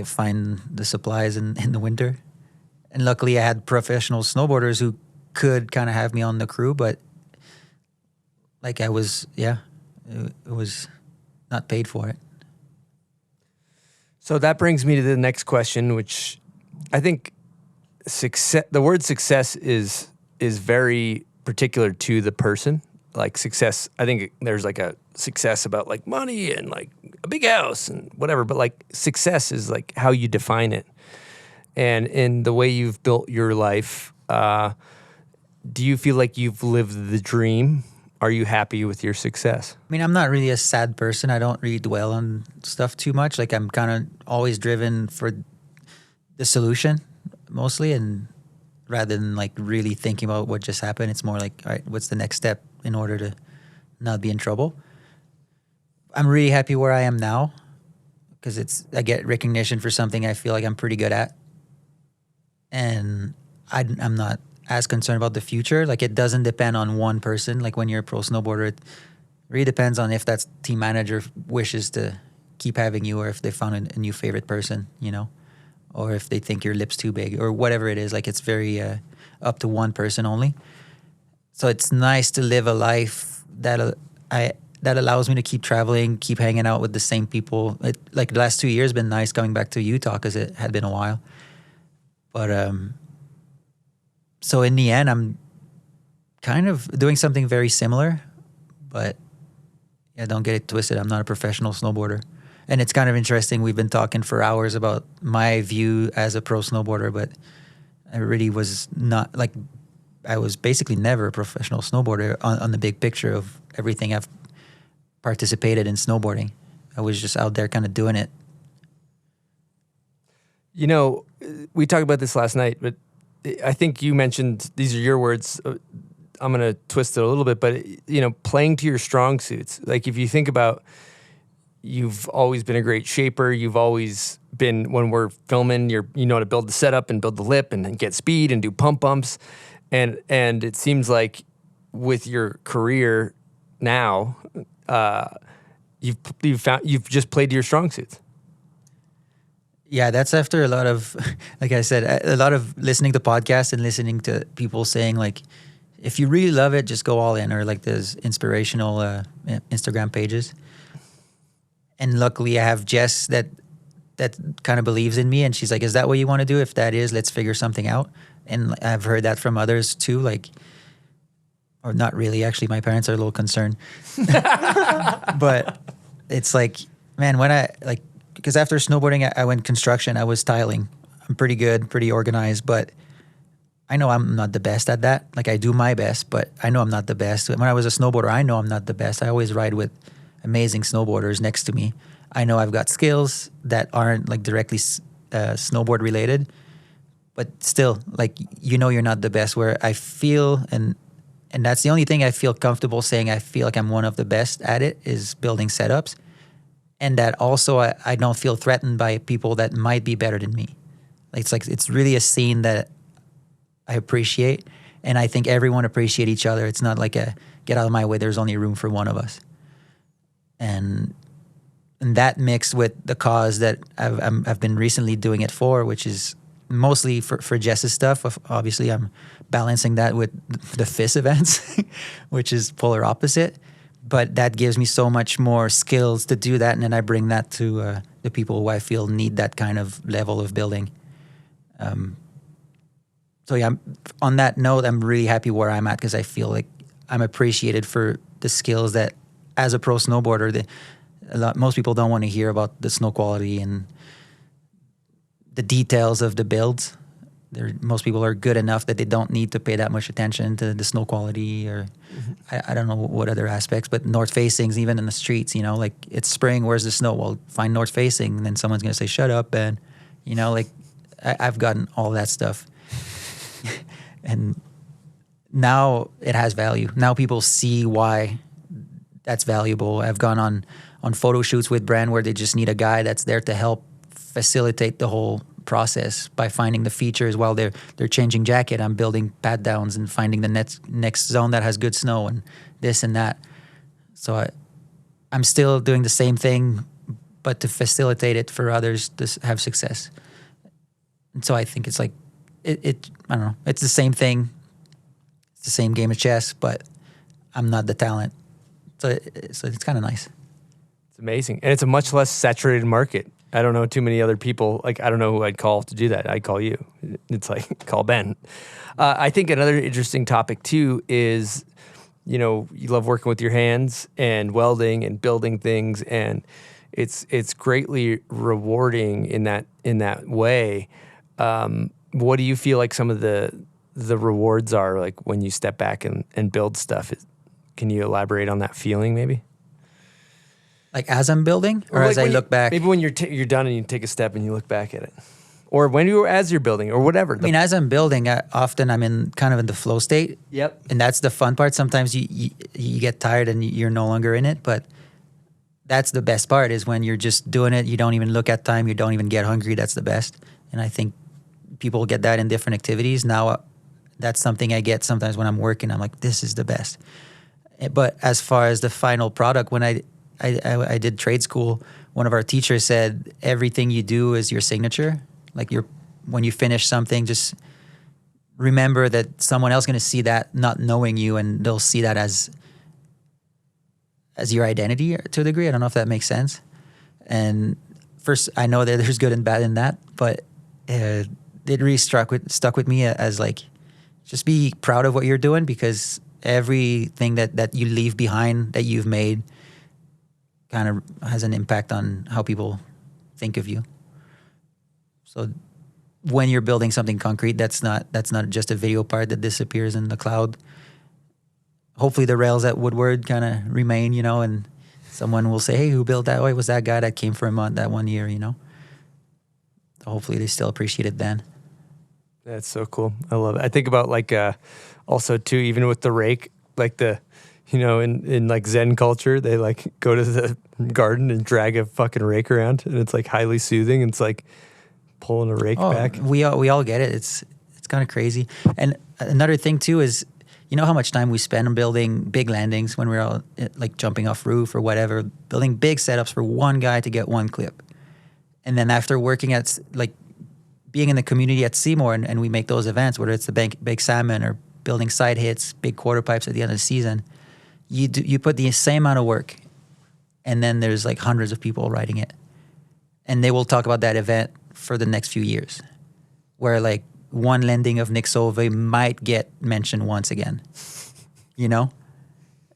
Speaker 7: find the supplies in the winter. And luckily I had professional snowboarders who could kind of have me on the crew, but like I was, it was not paid for it.
Speaker 4: So that brings me to the next question, which I think the word success is very particular to the person. Like success, I think there's like a success about like money and like a big house and whatever, but like success is like how you define it. And in the way you've built your life, do you feel like you've lived the dream? Are you happy with your success?
Speaker 7: I mean, I'm not really a sad person. I don't really dwell on stuff too much. Like I'm kind of always driven for the solution mostly, and rather than like really thinking about what just happened, it's more like, all right, what's the next step in order to not be in trouble? I'm really happy where I am now because I get recognition for something I feel like I'm pretty good at, and I'm not as concerned about the future. Like it doesn't depend on one person. Like when you're a pro snowboarder, it really depends on if that team manager wishes to keep having you, or if they found a new favorite person, you know, or if they think your lip's too big or whatever it is. Like it's very up to one person only. So it's nice to live a life that allows me to keep traveling, keep hanging out with the same people. Like the last 2 years been nice coming back to Utah because it had been a while. But so in the end, I'm kind of doing something very similar, but yeah, don't get it twisted. I'm not a professional snowboarder. And it's kind of interesting. We've been talking for hours about my view as a pro snowboarder, but I really was not, like, I was basically never a professional snowboarder on the big picture of everything I've participated in snowboarding. I was just out there kind of doing it.
Speaker 4: You know, we talked about this last night, but I think you mentioned, these are your words, I'm going to twist it a little bit, but, you know, playing to your strong suits. Like if you think about, you've always been a great shaper. You've always been, when we're filming, you know how to build the setup and build the lip and then get speed and do pump bumps. And it seems like with your career now, you've just played to your strong suits.
Speaker 7: Yeah, that's after a lot of, like I said, a lot of listening to podcasts and listening to people saying like, if you really love it, just go all in, or like those inspirational Instagram pages. And luckily I have Jess that kind of believes in me, and she's like, is that what you want to do? If that is, let's figure something out. And I've heard that from others too, like, or not really, actually, my parents are a little concerned. But it's like, man, because after snowboarding, I went construction, I was tiling. I'm pretty good, pretty organized, but I know I'm not the best at that. Like I do my best, but I know I'm not the best. When I was a snowboarder, I know I'm not the best. I always ride with amazing snowboarders next to me. I know I've got skills that aren't like directly snowboard related, but still, like, you know, you're not the best. Where I feel, and that's the only thing I feel comfortable saying, I feel like I'm one of the best at it, is building setups. And that also I don't feel threatened by people that might be better than me. It's really a scene that I appreciate, and I think everyone appreciate each other. It's not like a get out of my way, there's only room for one of us. And that mixed with the cause that I've been recently doing it for, which is mostly for Jess's stuff. Obviously, I'm balancing that with the FIS events, which is polar opposite. But that gives me so much more skills to do that, and then I bring that to the people who I feel need that kind of level of building. So yeah, on that note, I'm really happy where I'm at because I feel like I'm appreciated for the skills that, as a pro snowboarder, most people don't want to hear about the snow quality and the details of the builds. Most people are good enough that they don't need to pay that much attention to the snow quality, or I don't know what other aspects, but north facings, even in the streets, you know, like it's spring, where's the snow? Well, find north facing, and then someone's going to say, shut up, Ben. You know, like I've gotten all that stuff. And now it has value. Now people see why that's valuable. I've gone on photo shoots with brand where they just need a guy that's there to help facilitate the whole process by finding the features while they're changing jacket. I'm building pat downs and finding the next zone that has good snow and this and that. So I'm still doing the same thing, but to facilitate it for others to have success. And so I think it's like, I don't know, it's the same thing. It's the same game of chess, but I'm not the talent. So it's kind of nice.
Speaker 4: It's amazing. And it's a much less saturated market. I don't know too many other people. Like, I don't know who I'd call to do that. I'd call you. It's like, call Ben. I think another interesting topic too is, you know, you love working with your hands and welding and building things, and it's greatly rewarding in that way. What do you feel like some of the rewards are, like when you step back and build stuff? Can you elaborate on that feeling maybe?
Speaker 7: Like as I'm building, or as I look back?
Speaker 4: Maybe when you're done and you take a step and you look back at it. Or as you're building, or whatever.
Speaker 7: I mean, as I'm building, often I'm in the flow state.
Speaker 4: Yep.
Speaker 7: And that's the fun part. Sometimes you get tired and you're no longer in it, but that's the best part is when you're just doing it. You don't even look at time. You don't even get hungry. That's the best. And I think people get that in different activities. Now, that's something I get sometimes when I'm working. I'm like, this is the best. But as far as the final product, when I did trade school, one of our teachers said, everything you do is your signature. Like when you finish something, just remember that someone else is going to see that not knowing you, and they'll see that as your identity to a degree. I don't know if that makes sense. And first, I know that there's good and bad in that, but it really stuck with me as like, just be proud of what you're doing, because everything that you leave behind that you've made kind of has an impact on how people think of you. So when you're building something concrete, that's not just a video part that disappears in the cloud. Hopefully the rails at Woodward kind of remain, you know, and someone will say, hey, who built that? Oh, it was that guy that came from that one year, you know. So hopefully they still appreciate it then.
Speaker 4: That's so cool. I love it. I think about like also too, even with the rake, like in like Zen culture, they like go to the garden and drag a fucking rake around, and it's like highly soothing. It's like pulling a rake back.
Speaker 7: We all get it. It's kind of crazy. And another thing too is, you know how much time we spend on building big landings when we're all like jumping off roof or whatever, building big setups for one guy to get one clip. And then after working at like being in the community at Seymour, and we make those events, whether it's the big salmon or building side hits, big quarter pipes at the end of the season, you put the same amount of work, and then there's like hundreds of people writing it. And they will talk about that event for the next few years, where like one landing of Nick Sauvé might get mentioned once again, you know?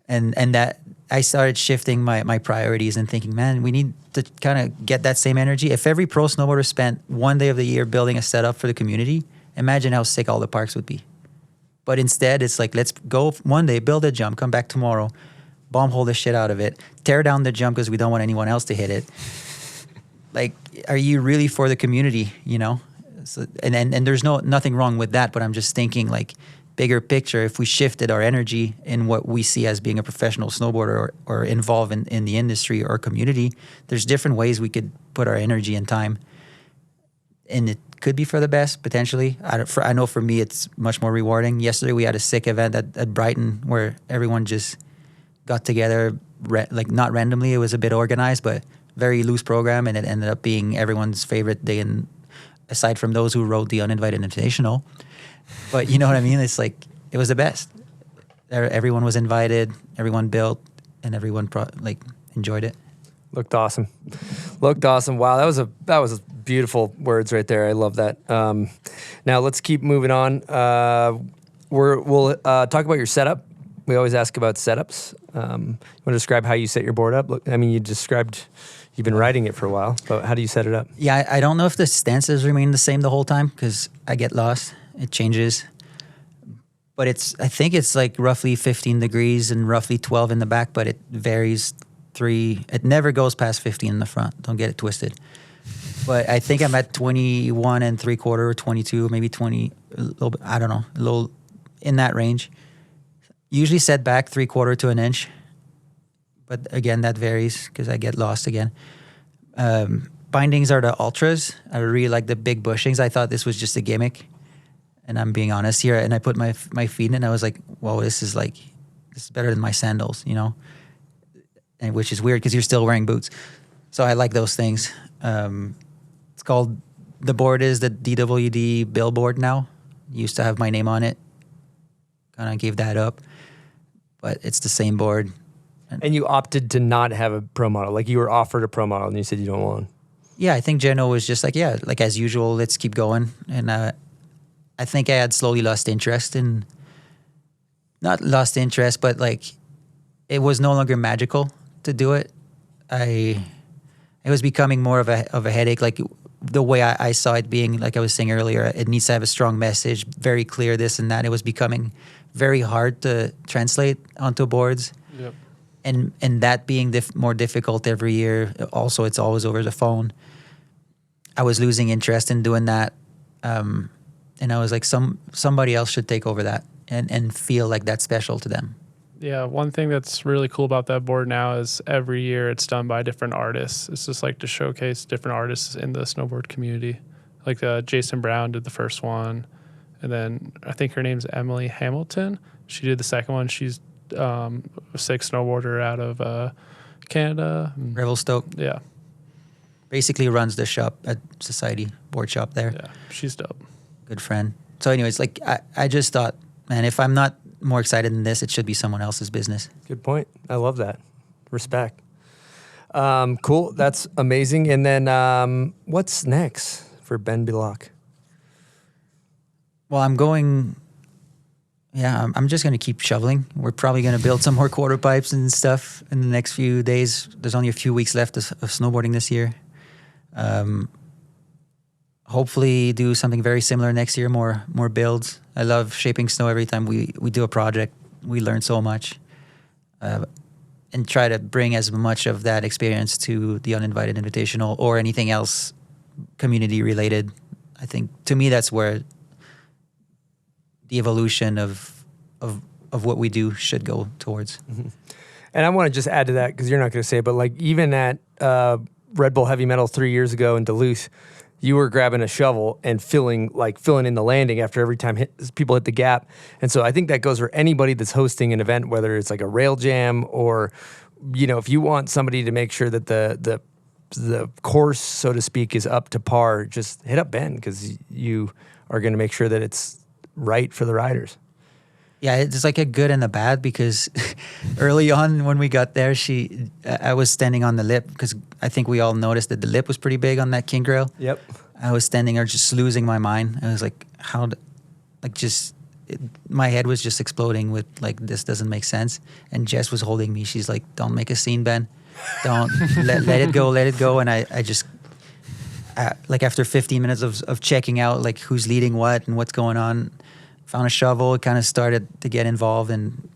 Speaker 7: And that I started shifting my priorities and thinking, man, we need to kind of get that same energy. If every pro snowboarder spent one day of the year building a setup for the community, imagine how sick all the parks would be. But instead, it's like, let's go one day, build a jump, come back tomorrow, bomb hole the shit out of it, tear down the jump because we don't want anyone else to hit it. Like, are you really for the community, you know? So, and there's nothing wrong with that, but I'm just thinking like bigger picture, if we shifted our energy in what we see as being a professional snowboarder or involved in the industry or community, there's different ways we could put our energy and time. And it could be for the best, potentially. I know for me, it's much more rewarding. Yesterday, we had a sick event at Brighton where everyone just got together, like not randomly. It was a bit organized, but very loose program, and it ended up being everyone's favorite day, and aside from those who wrote the Uninvited Invitational. But you know what I mean? It's like, it was the best. Everyone was invited, everyone built, and everyone enjoyed it. Looked awesome. Wow, that was beautiful words right there. I love that. Now let's keep moving on. We'll talk about your setup. We always ask about setups. You want to describe how you set your board up? Look, I mean, you've been riding it for a while, but how do you set it up? Yeah, I don't know if the stances remain the same the whole time because I get lost. It changes. But I think it's like roughly 15 degrees and roughly 12 in the back, but it varies it never goes past 15 in the front. Don't get it twisted. But I think I'm at 21 3/4 or 22, maybe 20, a little bit, I don't know, a little in that range. Usually set back 3/4 to an inch. But again, that varies because I get lost again. Bindings are the ultras. I really like the big bushings. I thought this was just a gimmick. And I'm being honest here. And I put my feet in and I was like, whoa, this is better than my sandals, you know? And which is weird because you're still wearing boots. So I like those things. It's called, the board is the DWD billboard now. Used to have my name on it. Kind of gave that up. But it's the same board. And you opted to not have a pro model. Like you were offered a pro model and you said you don't want one. Yeah, I think Geno was just like, yeah, like as usual, let's keep going. And I think I had slowly lost interest in, not lost interest, but like it was no longer magical to do it. It was becoming more of a headache. Like the way I saw it being, like I was saying earlier, it needs to have a strong message, very clear, this and that. It was becoming very hard to translate onto boards.
Speaker 5: Yep.
Speaker 7: And that being more difficult every year. Also, it's always over the phone. I was losing interest in doing that. And I was like, somebody else should take over that and feel like that's special to them.
Speaker 5: Yeah, one thing that's really cool about that board now is every year it's done by different artists. It's just like to showcase different artists in the snowboard community. Like Jason Brown did the first one. And then I think her name's Emily Hamilton. She did the second one. She's a sick snowboarder out of Canada.
Speaker 7: Revelstoke.
Speaker 5: Yeah.
Speaker 7: Basically runs the shop at Society Board Shop there.
Speaker 5: Yeah, she's dope.
Speaker 7: Good friend. So anyways, like I just thought, man, if I'm not more excited than this, it should be someone else's business.
Speaker 4: Good point. I love that. Respect. Cool. That's amazing. And then what's next for Ben Bilocq?
Speaker 7: Well, I'm just going to keep shoveling. We're probably going to build some more quarter pipes and stuff in the next few days. There's only a few weeks left of snowboarding this year. Hopefully do something very similar next year, more builds. I love shaping snow every time we do a project. We learn so much. And try to bring as much of that experience to the Uninvited Invitational or anything else community related. I think, to me, that's where the evolution of what we do should go towards.
Speaker 4: Mm-hmm. And I want to just add to that, because you're not going to say it, but like even at Red Bull Heavy Metal 3 years ago in Duluth, you were grabbing a shovel and filling in the landing after every time people hit the gap. And so I think that goes for anybody that's hosting an event, whether it's like a rail jam or, you know, if you want somebody to make sure that the course, so to speak, is up to par, just hit up Ben, because you are going to make sure that it's right for the riders.
Speaker 7: Yeah, it's like a good and a bad, because early on when we got there, I was standing on the lip, because I think we all noticed that the lip was pretty big on that king rail.
Speaker 4: Yep.
Speaker 7: I was standing there just losing my mind. I was like, my head was just exploding with like, this doesn't make sense. And Jess was holding me. She's like, don't make a scene, Ben. Don't let it go. And I just, like after 15 minutes of checking out like who's leading what and what's going on, found a shovel, kind of started to get involved and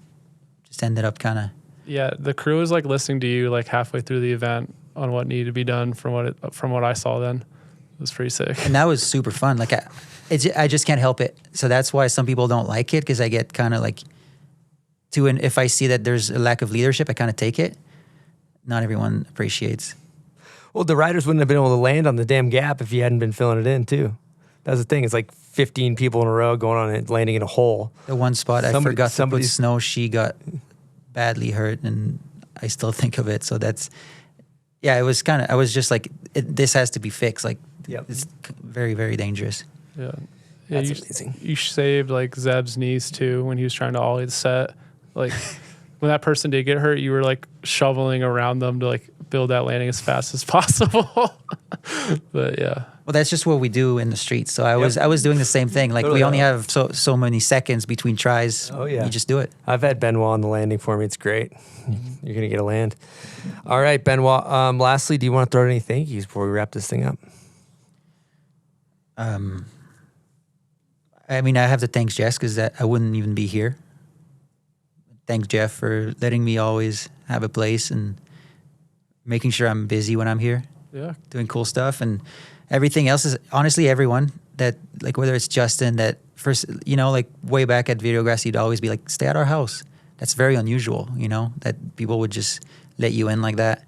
Speaker 7: just ended up kind of.
Speaker 5: Yeah, the crew was like listening to you like halfway through the event on what needed to be done from what I saw then. It was pretty sick.
Speaker 7: And that was super fun. Like I just can't help it. So that's why some people don't like it, because I get kind of like and if I see that there's a lack of leadership, I kind of take it. Not everyone appreciates.
Speaker 4: Well, the riders wouldn't have been able to land on the damn gap if you hadn't been filling it in too. That's the thing. It's like 15 people in a row going on it, landing in a hole.
Speaker 7: The one spot I forgot to put snow, she got badly hurt, and I still think of it. So that's, yeah, it was kind of, I was just like, this has to be fixed. Like, it's very, very dangerous.
Speaker 5: Yeah.
Speaker 4: That's amazing.
Speaker 5: You saved like Zeb's knees too when he was trying to ollie the set. Like when that person did get hurt, you were like shoveling around them to like build that landing as fast as possible. But yeah.
Speaker 7: Well, that's just what we do in the streets. So I was doing the same thing. Like we only have so many seconds between tries.
Speaker 4: Oh yeah.
Speaker 7: You just do it.
Speaker 4: I've had Benoit on the landing for me. It's great. You're going to get a land. All right, Benoit. Lastly, do you want to throw out any thank yous before we wrap this thing up?
Speaker 7: I mean, I have to thank Jess, because I wouldn't even be here. Thank Jeff for letting me always have a place and making sure I'm busy when I'm here.
Speaker 5: Yeah.
Speaker 7: Doing cool stuff. And everything else is, honestly, everyone that, like, whether it's Justin, that first, you know, like way back at Videograss, he'd always be like, stay at our house. That's very unusual, you know, that people would just let you in like that.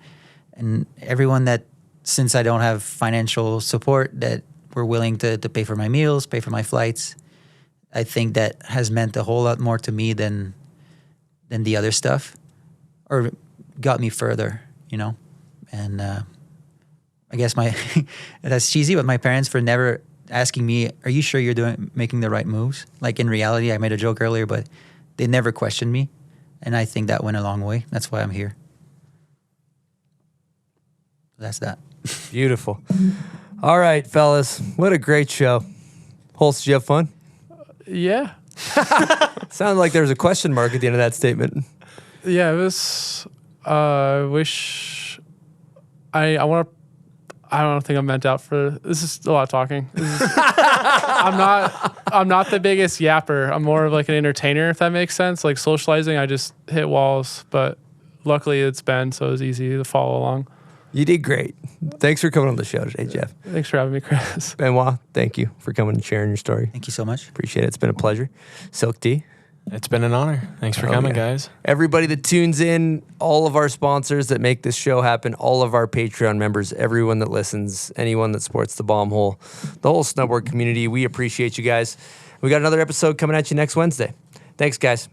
Speaker 7: And everyone that, since I don't have financial support, that were willing to pay for my meals, pay for my flights, I think that has meant a whole lot more to me than the other stuff, or got me further, you know. And I guess that's cheesy, but my parents, for never asking me, are you sure you're making the right moves? Like, in reality, I made a joke earlier, but they never questioned me. And I think that went a long way. That's why I'm here. That's that.
Speaker 4: Beautiful. All right, fellas. What a great show. Holtz, did you have fun?
Speaker 5: Yeah.
Speaker 4: Sounded like there was a question mark at the end of that statement.
Speaker 5: Yeah, it was. I wish. I want to. I don't think I'm meant out for this. Is a lot of talking. I'm not the biggest yapper. I'm more of like an entertainer, if that makes sense. Like socializing, I just hit walls. But luckily, it's Ben, so it was easy to follow along.
Speaker 4: You did great. Thanks for coming on the show today, Jeff.
Speaker 5: Thanks for having me, Chris.
Speaker 4: Benoit, thank you for coming and sharing your story.
Speaker 7: Thank you so much.
Speaker 4: Appreciate it. It's been a pleasure. Silk D.
Speaker 6: It's been an honor. Thanks for coming, guys.
Speaker 4: Everybody that tunes in, all of our sponsors that make this show happen, all of our Patreon members, everyone that listens, anyone that supports the Bomb Hole, the whole snowboard community, we appreciate you guys. We got another episode coming at you next Wednesday. Thanks, guys.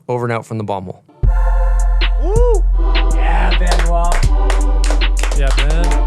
Speaker 4: Over and out from the Bomb Hole.
Speaker 2: Woo! Yeah, Benoit.
Speaker 5: Yeah, Ben.